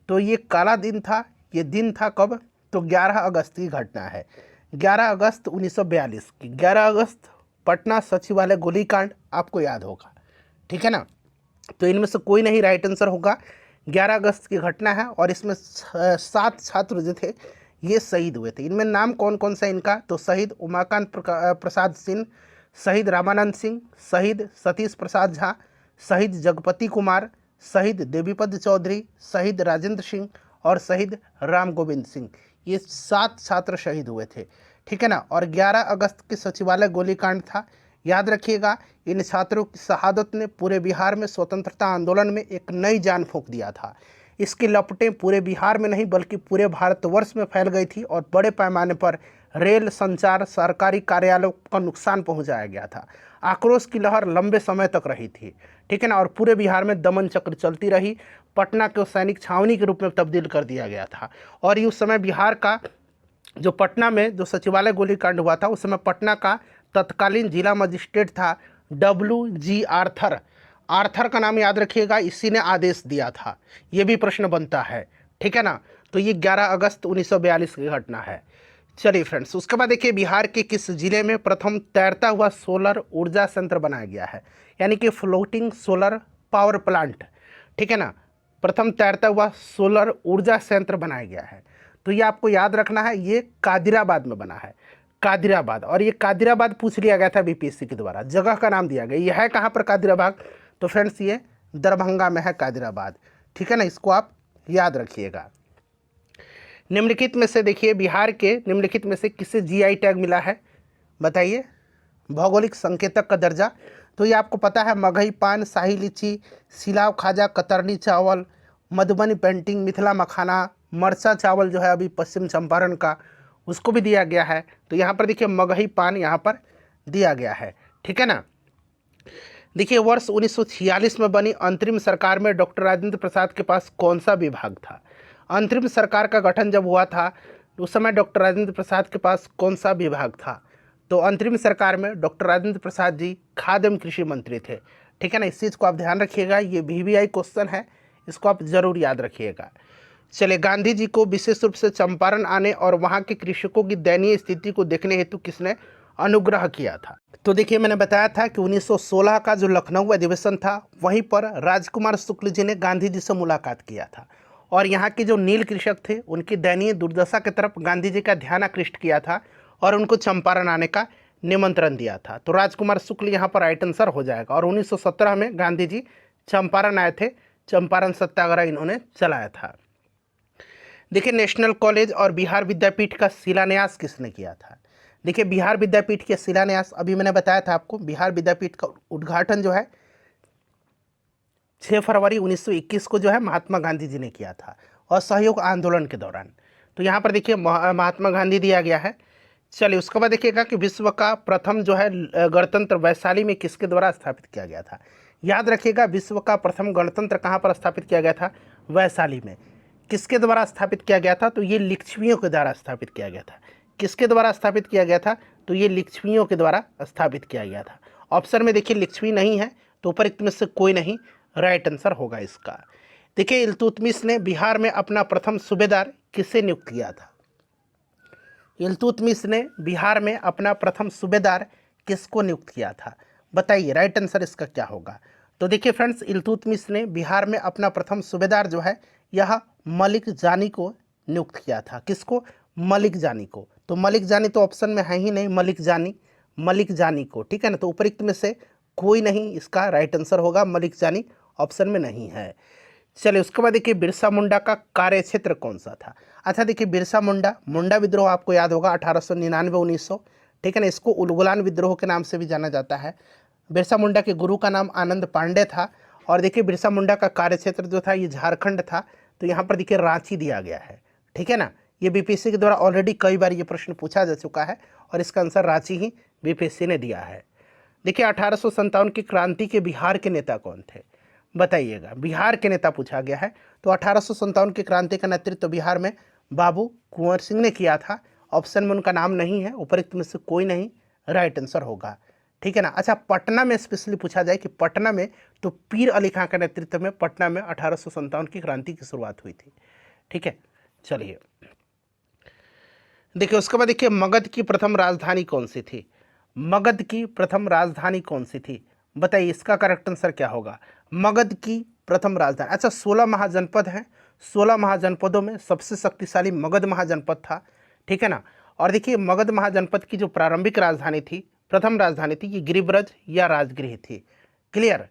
तो ये काला दिन था, ये दिन था कब? तो 11 अगस्त की घटना है, 11 अगस्त 1942 की। 11 अगस्त पटना सचिवालय गोलीकांड आपको याद होगा, ठीक है ना। तो इनमें से कोई नहीं राइट आंसर होगा। 11 अगस्त की घटना है और इसमें 7 छात्र जो थे ये शहीद हुए थे। इनमें नाम कौन कौन सा इनका? तो शहीद उमाकांत प्रसाद सिंह, शहीद रामानंद सिंह, शहीद सतीश प्रसाद झा, शहीद जगपति कुमार, शहीद देवीपद चौधरी, शहीद राजेंद्र सिंह और शहीद राम गोविंद सिंह। ये 7 छात्र शहीद हुए थे, ठीक है ना। और 11 अगस्त के सचिवालय गोलीकांड था, याद रखिएगा। इन छात्रों की शहादत ने पूरे बिहार में स्वतंत्रता आंदोलन में एक नई जान फूंक दिया था। इसकी लपटें पूरे बिहार में नहीं बल्कि पूरे भारतवर्ष में फैल गई थी और बड़े पैमाने पर रेल, संचार, सरकारी कार्यालयों का नुकसान पहुंचाया गया था। आक्रोश की लहर लंबे समय तक रही थी, ठीक है ना। और पूरे बिहार में दमन चक्र चलती रही। पटना को सैनिक छावनी के रूप में तब्दील कर दिया गया था। और ये उस समय बिहार का जो पटना में जो सचिवालय गोलीकांड हुआ था, उस समय पटना का तत्कालीन जिला मजिस्ट्रेट था WG आर्थर। आर्थर का नाम याद रखिएगा, इसी ने आदेश दिया था। ये भी प्रश्न बनता है, ठीक है ना। तो ये 11 अगस्त 1942 की घटना है। चलिए फ्रेंड्स, उसके बाद देखिए बिहार के किस जिले में प्रथम तैरता हुआ सोलर ऊर्जा संयंत्र बनाया गया है, यानी कि फ्लोटिंग सोलर पावर प्लांट, ठीक है ना। प्रथम तैरता हुआ सोलर ऊर्जा संयंत्र बनाया गया है। तो ये आपको याद रखना है, ये कादिराबाद में बना है, कादिराबाद। और ये कादिराबाद पूछ लिया गया था बीपीएससी के द्वारा, जगह का नाम दिया गया। ये है कहाँ पर कादिराबाद? तो फ्रेंड्स ये दरभंगा में है कादिराबाद, ठीक है ना। इसको आप याद रखिएगा। निम्नलिखित में से देखिए बिहार के निम्नलिखित में से किसे GI टैग मिला है? बताइए। भौगोलिक संकेतक का दर्जा। तो ये आपको पता है, मगही पान, शाही लीची, सिलाव खाजा, कतरनी चावल, मधुबनी पेंटिंग, मिथिला मखाना, मरचा चावल जो है अभी पश्चिम चंपारण का, उसको भी दिया गया है। तो यहाँ पर देखिए मगही पान यहाँ पर दिया गया है, ठीक है ना। देखिए वर्ष 1946 में बनी अंतरिम सरकार में डॉक्टर राजेंद्र प्रसाद के पास कौन सा विभाग था? अंतरिम सरकार का गठन जब हुआ था उस समय डॉक्टर राजेंद्र प्रसाद के पास कौन सा विभाग था? तो अंतरिम सरकार में डॉक्टर राजेंद्र प्रसाद जी खाद्य एवं कृषि मंत्री थे, ठीक है ना। इस चीज़ को आप ध्यान रखिएगा, ये VVI क्वेश्चन है, इसको आप जरूर याद रखिएगा। चलिए, गांधी जी को विशेष रूप से चंपारण आने और वहाँ के कृषकों की दयनीय स्थिति को देखने हेतु किसने अनुग्रह किया था? तो देखिए मैंने बताया था कि 1916 का जो लखनऊ अधिवेशन था, वहीं पर राजकुमार शुक्ल जी ने गांधी जी से मुलाकात किया था और यहाँ के जो नील कृषक थे उनकी दयनीय दुर्दशा की तरफ गांधी जी का ध्यान आकृष्ट किया था और उनको चंपारण आने का निमंत्रण दिया था। तो राजकुमार शुक्ल यहाँ पर राइट आंसर हो जाएगा। और 1917 में गांधी जी चंपारण आए थे, चंपारण सत्याग्रह इन्होंने चलाया था। देखिए नेशनल कॉलेज और बिहार विद्यापीठ का शिलान्यास किसने किया था? देखिए बिहार विद्यापीठ के शिलान्यास अभी मैंने बताया था आपको, बिहार विद्यापीठ का उद्घाटन जो है 6 फरवरी 1921 को जो है महात्मा गांधी जी ने किया था असहयोग आंदोलन के दौरान। तो यहाँ पर देखिए महात्मा गांधी दिया गया है। चलिए उसके बाद देखिएगा कि विश्व का प्रथम जो है गणतंत्र वैशाली में किसके द्वारा स्थापित किया गया था। याद रखिएगा विश्व का प्रथम गणतंत्र कहाँ पर स्थापित किया गया था, वैशाली में। किसके द्वारा स्थापित किया गया था, तो ये लिच्छवियों के द्वारा स्थापित किया गया था। किसके द्वारा स्थापित किया गया था, तो ये लिच्छवियों के द्वारा स्थापित किया गया था। ऑप्शन में देखिए लिच्छवी नहीं है, तो उपरोक्त में से कोई नहीं राइट आंसर होगा इसका। देखिए इल्तुतमिश ने बिहार में अपना प्रथम सूबेदार किसे नियुक्त किया था। इल्तुतमिश ने बिहार में अपना प्रथम सूबेदार किसको नियुक्त किया था, बताइए राइट आंसर इसका क्या होगा। तो देखिए फ्रेंड्स, इल्तुतमिश ने बिहार में अपना प्रथम सूबेदार जो है यह मलिक जानी को नियुक्त किया था। किसको, मलिक जानी को। तो मलिक जानी तो ऑप्शन में है ही नहीं, मलिक जानी को, ठीक है ना। तो उपरोक्त में से कोई नहीं इसका राइट आंसर होगा, मलिक जानी ऑप्शन में नहीं है। चलिए उसके बाद देखिए बिरसा मुंडा का कार्य क्षेत्र कौन सा था। अच्छा देखिए बिरसा मुंडा विद्रोह आपको याद होगा 1899-1900, ठीक है ना। इसको उलगुलान विद्रोह के नाम से भी जाना जाता है। बिरसा मुंडा के गुरु का नाम आनंद पांडे था। और देखिए बिरसा मुंडा का कार्य क्षेत्र जो था ये झारखंड था। तो यहाँ पर देखिए रांची दिया गया है, ठीक है ना। ये बीपीएससी के द्वारा ऑलरेडी कई बार ये प्रश्न पूछा जा चुका है और इसका आंसर रांची ही बीपीएससी ने दिया है। देखिए 1857 की क्रांति के बिहार के नेता कौन थे, बताइएगा। बिहार के नेता पूछा गया है। तो 1857 की क्रांति का नेतृत्व बिहार में बाबू कुंवर सिंह ने किया था। ऑप्शन में उनका नाम नहीं है, उपरोक्त में से कोई नहीं राइट आंसर होगा, ठीक है ना। अच्छा पटना में स्पेशली पूछा जाए कि पटना में, तो पीर अली खां के नेतृत्व में पटना में 1857 की क्रांति की शुरुआत हुई थी, ठीक है। चलिए देखिए उसके बाद देखिए मगध की प्रथम राजधानी कौन सी थी। मगध की प्रथम राजधानी कौन सी थी, बताइए इसका करेक्ट आंसर क्या होगा। मगध की प्रथम राजधानी, अच्छा 16 महाजनपद हैं, 16 महाजनपदों में सबसे शक्तिशाली मगध महाजनपद था, ठीक है ना। और देखिए मगध महाजनपद की जो प्रारंभिक राजधानी थी, प्रथम राजधानी थी, ये गिरिब्रज या राजगृह थी। क्लियर।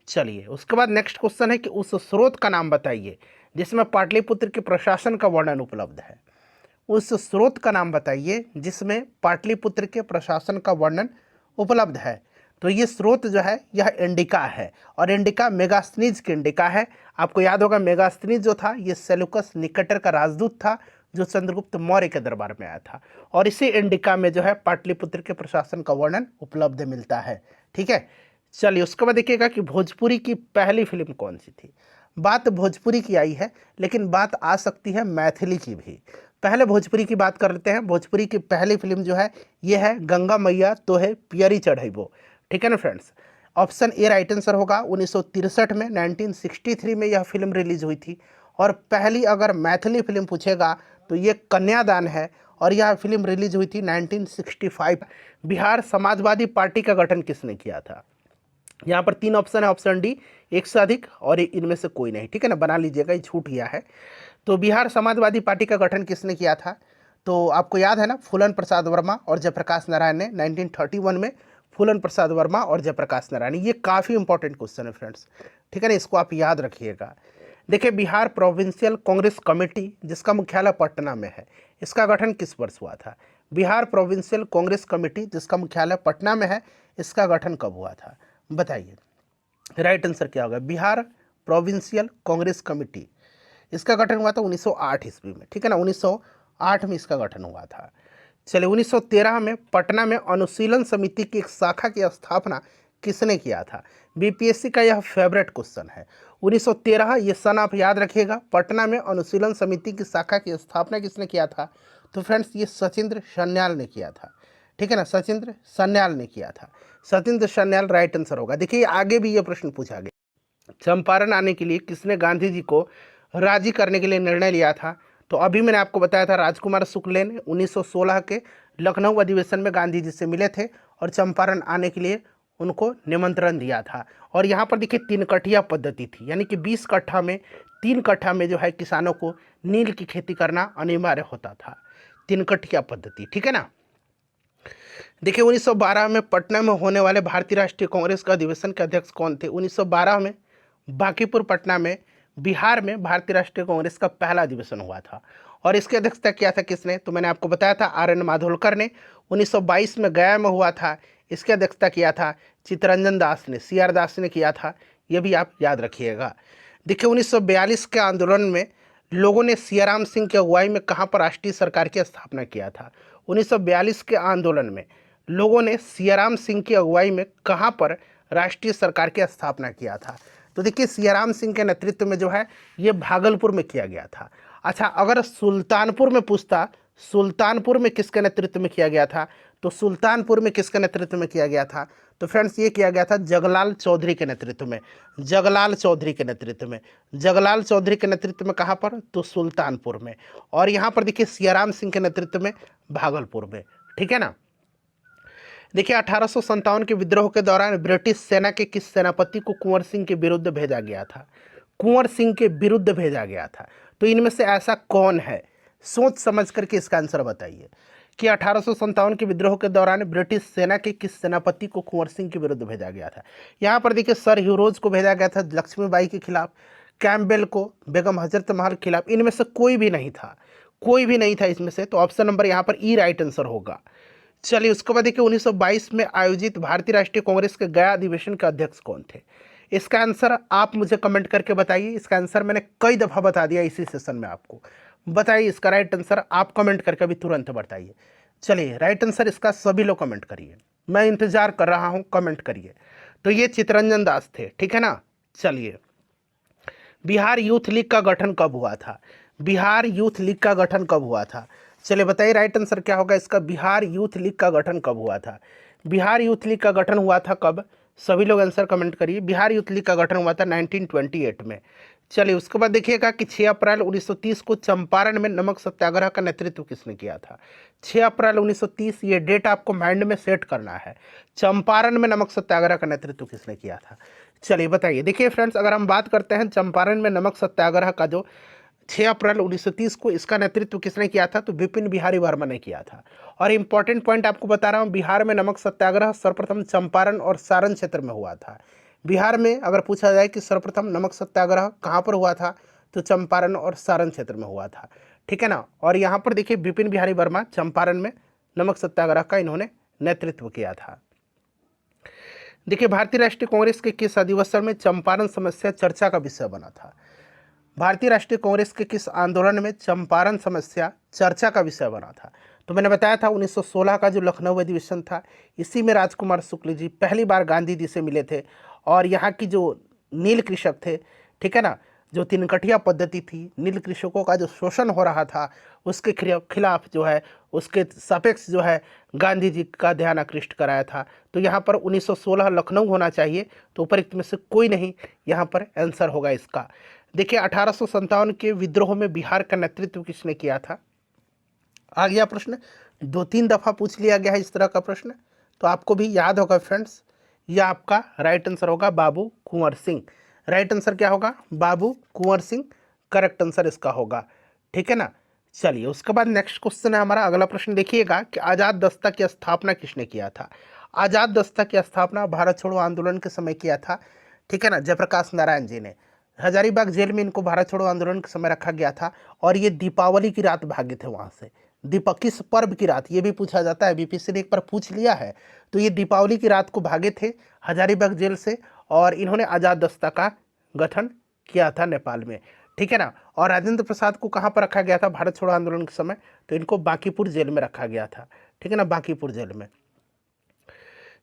चलिए उसके बाद नेक्स्ट क्वेश्चन है कि उस स्रोत का नाम बताइए जिसमें पाटलिपुत्र के प्रशासन का वर्णन उपलब्ध है। उस स्रोत का नाम बताइए जिसमें पाटलिपुत्र के प्रशासन का वर्णन उपलब्ध है। तो ये स्रोत जो है यह इंडिका है, और इंडिका मेगास्थनीज की इंडिका है। आपको याद होगा मेगास्थनीज जो था ये सेल्यूकस निकेटर का राजदूत था जो चंद्रगुप्त मौर्य के दरबार में आया था, और इसी इंडिका में जो है पाटलिपुत्र के प्रशासन का वर्णन उपलब्ध मिलता है, ठीक है। चलिए उसके बाद देखिएगा कि भोजपुरी की पहली फिल्म कौन सी थी। बात भोजपुरी की आई है, लेकिन बात आ सकती है मैथिली की भी। पहले भोजपुरी की बात कर लेते हैं। भोजपुरी की पहली फिल्म जो है ये है गंगा मैया तो है पियरी चढ़ैबो, ठीक है ना friends. Option A right answer होगा। 1963 में 1963 में यह फिल्म रिलीज हुई थी। और पहली अगर मैथिली फिल्म पूछेगा तो ये कन्यादान है, और यह फिल्म रिलीज हुई थी 1965। बिहार समाजवादी पार्टी का गठन किसने किया था। यहाँ पर 3 ऑप्शन है, ऑप्शन डी एक से अधिक और इनमें से कोई नहीं, ठीक है ना, बना लीजिएगा, ये छूट गया है। तो बिहार समाजवादी पार्टी का गठन किसने किया था, तो आपको याद है ना, फूलन प्रसाद वर्मा और जयप्रकाश नारायण ने 1931 में। फूलन प्रसाद वर्मा और जयप्रकाश नारायण, ये काफ़ी इंपॉर्टेंट क्वेश्चन है फ्रेंड्स, ठीक है ना, इसको आप याद रखिएगा। देखिए बिहार प्रोविंशियल कांग्रेस कमेटी जिसका मुख्यालय पटना में है, इसका गठन किस वर्ष हुआ था। बिहार प्रोविंशियल कांग्रेस कमेटी जिसका मुख्यालय पटना में है, इसका गठन कब हुआ था, बताइए राइट आंसर क्या होगा। बिहार प्रोविंशियल कांग्रेस कमेटी, इसका गठन हुआ था 1908 ईस्वी में, ठीक है ना, 1908 में इसका गठन हुआ था। चलिए 1913 में पटना में अनुशीलन समिति की एक शाखा की स्थापना किसने किया था। बीपीएससी का यह फेवरेट क्वेश्चन है। 1913 ये सन आप याद रखिएगा। पटना में अनुशीलन समिति की शाखा की स्थापना किसने किया था, तो फ्रेंड्स ये सचिंद्र सन्याल ने किया था, ठीक है ना, सचिंद्र सन्याल ने किया था। सचिंद्र सन्याल राइट आंसर होगा। देखिए आगे भी ये प्रश्न पूछा गया, चंपारण आने के लिए किसने गांधी जी को राजी करने के लिए निर्णय लिया था। तो अभी मैंने आपको बताया था राजकुमार शुक्ल ने 1916 के लखनऊ अधिवेशन में गांधी जी से मिले थे और चंपारण आने के लिए उनको निमंत्रण दिया था। और यहाँ पर देखिए 3 कठिया पद्धति थी, यानी कि 20 कट्ठा में 3 कट्ठा में जो है किसानों को नील की खेती करना अनिवार्य होता था, 3 कठिया पद्धति, ठीक है ना। देखिए 1912 में पटना में होने वाले भारतीय राष्ट्रीय कांग्रेस का अधिवेशन के अध्यक्ष कौन थे। 1912 में बांकीपुर पटना में बिहार में भारतीय राष्ट्रीय कांग्रेस का पहला अधिवेशन हुआ था, और इसकी अध्यक्षता किया था किसने, तो मैंने आपको बताया था आर.एन. माधोलकर ने। 1922 में गया में हुआ था, इसकी अध्यक्षता किया था चित्तरंजन दास ने, C.R. दास ने किया था, ये भी आप याद रखिएगा। देखिए 1942 के आंदोलन में लोगों ने सियाराम सिंह की अगुवाई में कहाँ पर राष्ट्रीय सरकार की स्थापना किया था? 1942 के आंदोलन में लोगों ने सियाराम सिंह की अगुवाई में कहाँ पर राष्ट्रीय सरकार की स्थापना किया था? तो देखिए सियाराम सिंह के नेतृत्व में जो है ये भागलपुर में किया गया था। अच्छा, अगर सुल्तानपुर में पूछता सुल्तानपुर में किसके नेतृत्व में किया गया था, तो सुल्तानपुर में किसके नेतृत्व में किया गया था? तो फ्रेंड्स ये किया गया था जगलाल चौधरी के नेतृत्व में, जगलाल चौधरी के नेतृत्व में, जगलाल चौधरी के नेतृत्व में। कहाँ पर? तो सुल्तानपुर में। और यहाँ पर देखिए सियाराम सिंह के नेतृत्व में भागलपुर में। ठीक है ना। देखिए 1857 के विद्रोह के दौरान ब्रिटिश सेना के किस सेनापति को कुंवर सिंह के विरुद्ध भेजा गया था? कुंवर सिंह के विरुद्ध भेजा गया था। तो इनमें से ऐसा कौन है? सोच समझ करके इसका आंसर बताइए कि 1857 के विद्रोह के दौरान ब्रिटिश सेना के किस सेनापति को कुंवर सिंह के विरुद्ध भेजा गया था? यहाँ पर देखिए सर ह्यूरोज को भेजा गया था लक्ष्मीबाई के खिलाफ, कैम्पबेल को बेगम हजरत महल के खिलाफ। इनमें से कोई भी नहीं था, कोई भी नहीं था इसमें से। तो ऑप्शन नंबर यहाँ पर ई राइट आंसर होगा। चलिए उसके बाद देखिए 1922 में आयोजित भारतीय राष्ट्रीय कांग्रेस के गया अधिवेशन के अध्यक्ष कौन थे? इसका आंसर आप मुझे कमेंट करके बताइए। इसका आंसर मैंने कई दफ़ा बता दिया इसी सेशन में आपको। बताइए इसका राइट आंसर आप कमेंट करके अभी तुरंत बताइए। चलिए राइट आंसर इसका सभी लोग कमेंट करिए, मैं इंतजार कर रहा हूँ, कमेंट करिए। तो ये चितरंजन दास थे। ठीक है ना। चलिए बिहार यूथ लीग का गठन कब हुआ था? बिहार यूथ लीग का गठन कब हुआ था? चलिए बताइए राइट आंसर क्या होगा इसका। बिहार यूथ लीग का गठन कब हुआ था? बिहार यूथ लीग का गठन हुआ था कब? सभी लोग आंसर कमेंट करिए। बिहार यूथ लीग का गठन हुआ था 1928 में। चलिए उसके बाद देखिएगा कि 6 अप्रैल 1930 को चंपारण में नमक सत्याग्रह का नेतृत्व किसने किया था? 6 अप्रैल 1930, ये डेट आपको माइंड में सेट करना है। चंपारण में नमक सत्याग्रह का नेतृत्व किसने किया था? चलिए बताइए। देखिए फ्रेंड्स, अगर हम बात करते हैं चंपारण में नमक सत्याग्रह का जो 6 अप्रैल 1930 को इसका नेतृत्व किसने किया था? तो विपिन बिहारी वर्मा ने किया था। और इंपॉर्टेंट पॉइंट आपको बता रहा हूँ, बिहार में नमक सत्याग्रह सर्वप्रथम चंपारण और सारण क्षेत्र में हुआ था। बिहार में अगर पूछा जाए कि सर्वप्रथम नमक सत्याग्रह कहाँ पर हुआ था, तो चंपारण और सारण क्षेत्र में हुआ था। ठीक है ना। और यहाँ पर देखिए विपिन बिहारी वर्मा चंपारण में नमक सत्याग्रह का इन्होंने नेतृत्व किया था। देखिए भारतीय राष्ट्रीय कांग्रेस के किस अधिवेशन में चंपारण समस्या चर्चा का विषय बना था? भारतीय राष्ट्रीय कांग्रेस के किस आंदोलन में चंपारण समस्या चर्चा का विषय बना था? तो मैंने बताया था 1916 का जो लखनऊ अधिवेशन था, इसी में राजकुमार शुक्ल जी पहली बार गांधी जी से मिले थे। और यहाँ की जो नील कृषक थे, ठीक है ना, जो तिनकठिया पद्धति थी, नील कृषकों का जो शोषण हो रहा था, उसके खिलाफ जो है, उसके सापेक्ष जो है गांधी जी का ध्यान आकृष्ट कराया था। तो यहाँ पर 1916 लखनऊ होना चाहिए। तो उपरोक्त में से कोई नहीं यहाँ पर आंसर होगा इसका। देखिए 1857 के विद्रोह में बिहार का नेतृत्व किसने किया था? आ गया प्रश्न, 2-3 दफ़ा पूछ लिया गया है इस तरह का प्रश्न, तो आपको भी याद होगा फ्रेंड्स। यह आपका राइट आंसर होगा बाबू कुंवर सिंह। राइट आंसर क्या होगा? बाबू कुंवर सिंह करेक्ट आंसर इसका होगा। ठीक है ना। चलिए उसके बाद नेक्स्ट क्वेश्चन है हमारा। अगला प्रश्न देखिएगा कि आज़ाद दस्ता की स्थापना किसने किया था? आज़ाद दस्ता की स्थापना भारत छोड़ो आंदोलन के समय किया था। ठीक है ना, जयप्रकाश नारायण जी ने। हजारीबाग जेल में इनको भारत छोड़ो आंदोलन के समय रखा गया था। और ये दीपावली की रात भागे थे वहाँ से। किस पर्व की रात, ये भी पूछा जाता है, बीपीएससी ने एक बार पूछ लिया है। तो ये दीपावली की रात को भागे थे हजारीबाग जेल से, और इन्होंने आज़ाद दस्ता का गठन किया था नेपाल में। ठीक है ना। और राजेंद्र प्रसाद को कहाँ पर रखा गया था भारत छोड़ो आंदोलन के समय? तो इनको बांकीपुर जेल में रखा गया था। ठीक है ना, बांकीपुर जेल में।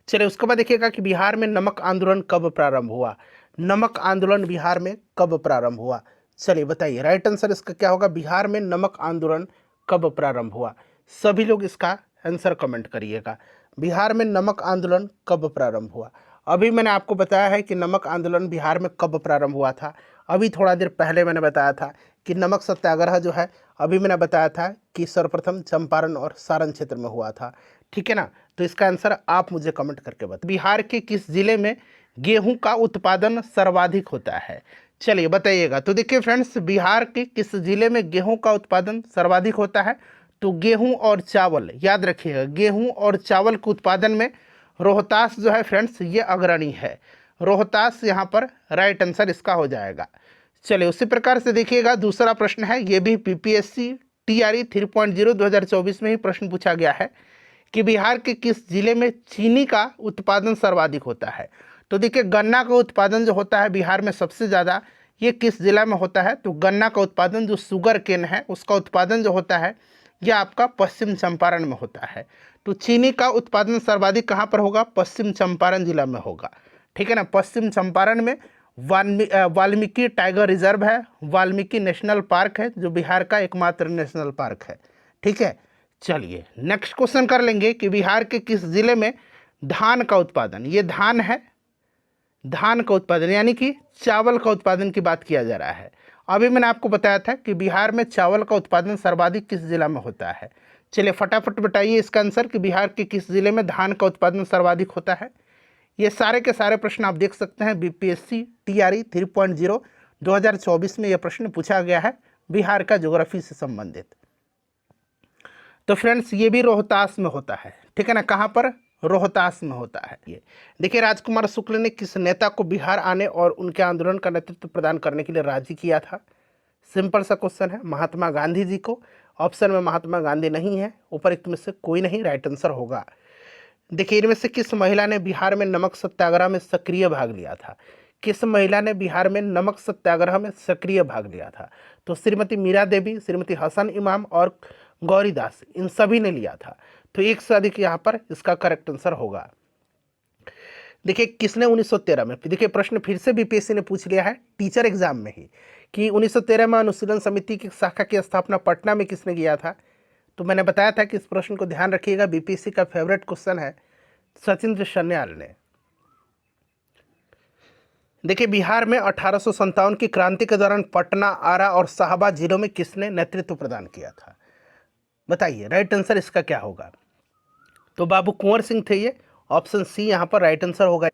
चलिए उसके बाद देखिएगा कि बिहार में नमक आंदोलन कब प्रारंभ हुआ? नमक आंदोलन बिहार में कब प्रारंभ हुआ? चलिए बताइए राइट आंसर इसका क्या होगा। बिहार में नमक आंदोलन कब प्रारंभ हुआ? सभी लोग इसका आंसर कमेंट करिएगा। बिहार में नमक आंदोलन कब प्रारंभ हुआ? अभी मैंने आपको बताया है कि नमक आंदोलन बिहार में कब प्रारंभ हुआ था। अभी थोड़ा देर पहले मैंने बताया था कि नमक सत्याग्रह जो है, अभी मैंने बताया था कि सर्वप्रथम चंपारण और सारण क्षेत्र में हुआ था। ठीक है ना। तो इसका आंसर आप मुझे कमेंट करके बताइए। बिहार के किस जिले में गेहूं का उत्पादन सर्वाधिक होता है? चलिए बताइएगा। तो देखिए फ्रेंड्स, बिहार के किस जिले में गेहूं का उत्पादन सर्वाधिक होता है? तो गेहूं और चावल, याद रखिएगा, गेहूं और चावल के उत्पादन में रोहतास जो है फ्रेंड्स ये अग्रणी है। रोहतास यहाँ पर राइट आंसर इसका हो जाएगा। चलिए उसी प्रकार से देखिएगा दूसरा प्रश्न है, ये भी बीपीएससी टीआरई 3.0 2024 में ही प्रश्न पूछा गया है कि बिहार के किस जिले में चीनी का उत्पादन सर्वाधिक होता है? तो देखिए गन्ना का उत्पादन जो होता है बिहार में सबसे ज़्यादा, ये किस जिला में होता है? तो गन्ना का उत्पादन, जो शुगर केन है, उसका उत्पादन जो होता है यह आपका पश्चिम चंपारण में होता है। तो चीनी का उत्पादन सर्वाधिक कहाँ पर होगा? पश्चिम चंपारण जिला में होगा। ठीक है ना। पश्चिम चंपारण में वाल्मीकि टाइगर रिजर्व है, वाल्मीकि नेशनल पार्क है, जो बिहार का एकमात्र नेशनल पार्क है। ठीक है। चलिए नेक्स्ट क्वेश्चन कर लेंगे कि बिहार के किस जिले में धान का उत्पादन, ये धान है, धान का उत्पादन यानी कि चावल का उत्पादन की बात किया जा रहा है। अभी मैंने आपको बताया था कि बिहार में चावल का उत्पादन सर्वाधिक किस जिला में होता है। चलिए फटाफट बताइए इसका आंसर कि बिहार के किस जिले में धान का उत्पादन सर्वाधिक होता है। ये सारे के सारे प्रश्न आप देख सकते हैं बीपीएससी टीआरई 3.0 2024 में यह प्रश्न पूछा गया है बिहार का ज्योग्राफी से संबंधित। तो फ्रेंड्स ये भी रोहतास में होता है। ठीक है ना। कहाँ पर? रोहतास में होता है। ये देखिए, राजकुमार शुक्ल ने किस नेता को बिहार आने और उनके आंदोलन का नेतृत्व प्रदान करने के लिए राजी किया था? सिंपल सा क्वेश्चन है, महात्मा गांधी जी को। ऑप्शन में महात्मा गांधी नहीं है, उपरोक्त में से कोई नहीं राइट आंसर होगा। देखिए, इनमें से किस महिला ने बिहार में नमक सत्याग्रह में सक्रिय भाग लिया था? किस महिला ने बिहार में नमक सत्याग्रह में सक्रिय भाग लिया था? तो श्रीमती मीरा देवी, श्रीमती हसन इमाम और गौरीदास, इन सभी ने लिया था। तो एक से अधिक यहाँ पर इसका करेक्ट आंसर होगा। देखिए, किसने 1913 में, देखिए प्रश्न फिर से बीपीएससी ने पूछ लिया है टीचर एग्जाम में ही कि 1913 में अनुशीलन समिति की शाखा की स्थापना पटना में किसने किया था? तो मैंने बताया था कि इस प्रश्न को ध्यान रखिएगा, बीपीएससी का फेवरेट क्वेश्चन है, सचिंद्र सन्याल ने। देखिए, बिहार में 1857 की क्रांति के दौरान पटना, आरा और शाहबाद जिलों में किसने नेतृत्व प्रदान किया था? बताइए राइट आंसर इसका क्या होगा? तो बाबू कुंवर सिंह थे ये। ऑप्शन सी यहाँ पर राइट आंसर होगा।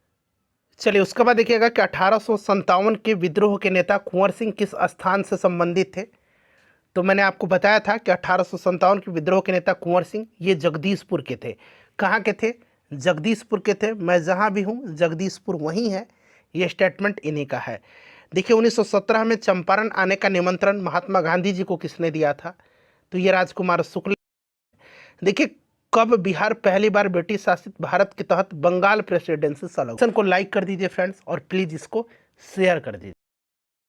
चलिए उसके बाद देखिएगा कि 1857 के विद्रोह के नेता कुंवर सिंह किस स्थान से संबंधित थे? तो मैंने आपको बताया था कि 1857 के विद्रोह के नेता कुंवर सिंह ये जगदीशपुर के थे। कहाँ के थे? जगदीशपुर के थे। मैं जहाँ भी हूँ जगदीशपुर वहीं है, ये स्टेटमेंट इन्हीं का है। देखिए 1917 में चंपारण आने का निमंत्रण महात्मा गांधी जी को किसने दिया था? तो ये राजकुमार शुक्ल। देखिए, कब बिहार पहली बार ब्रिटिश शासित भारत के तहत बंगाल प्रेसिडेंसी से अलग? को लाइक कर दीजिए फ्रेंड्स और प्लीज़ इसको शेयर कर दीजिए।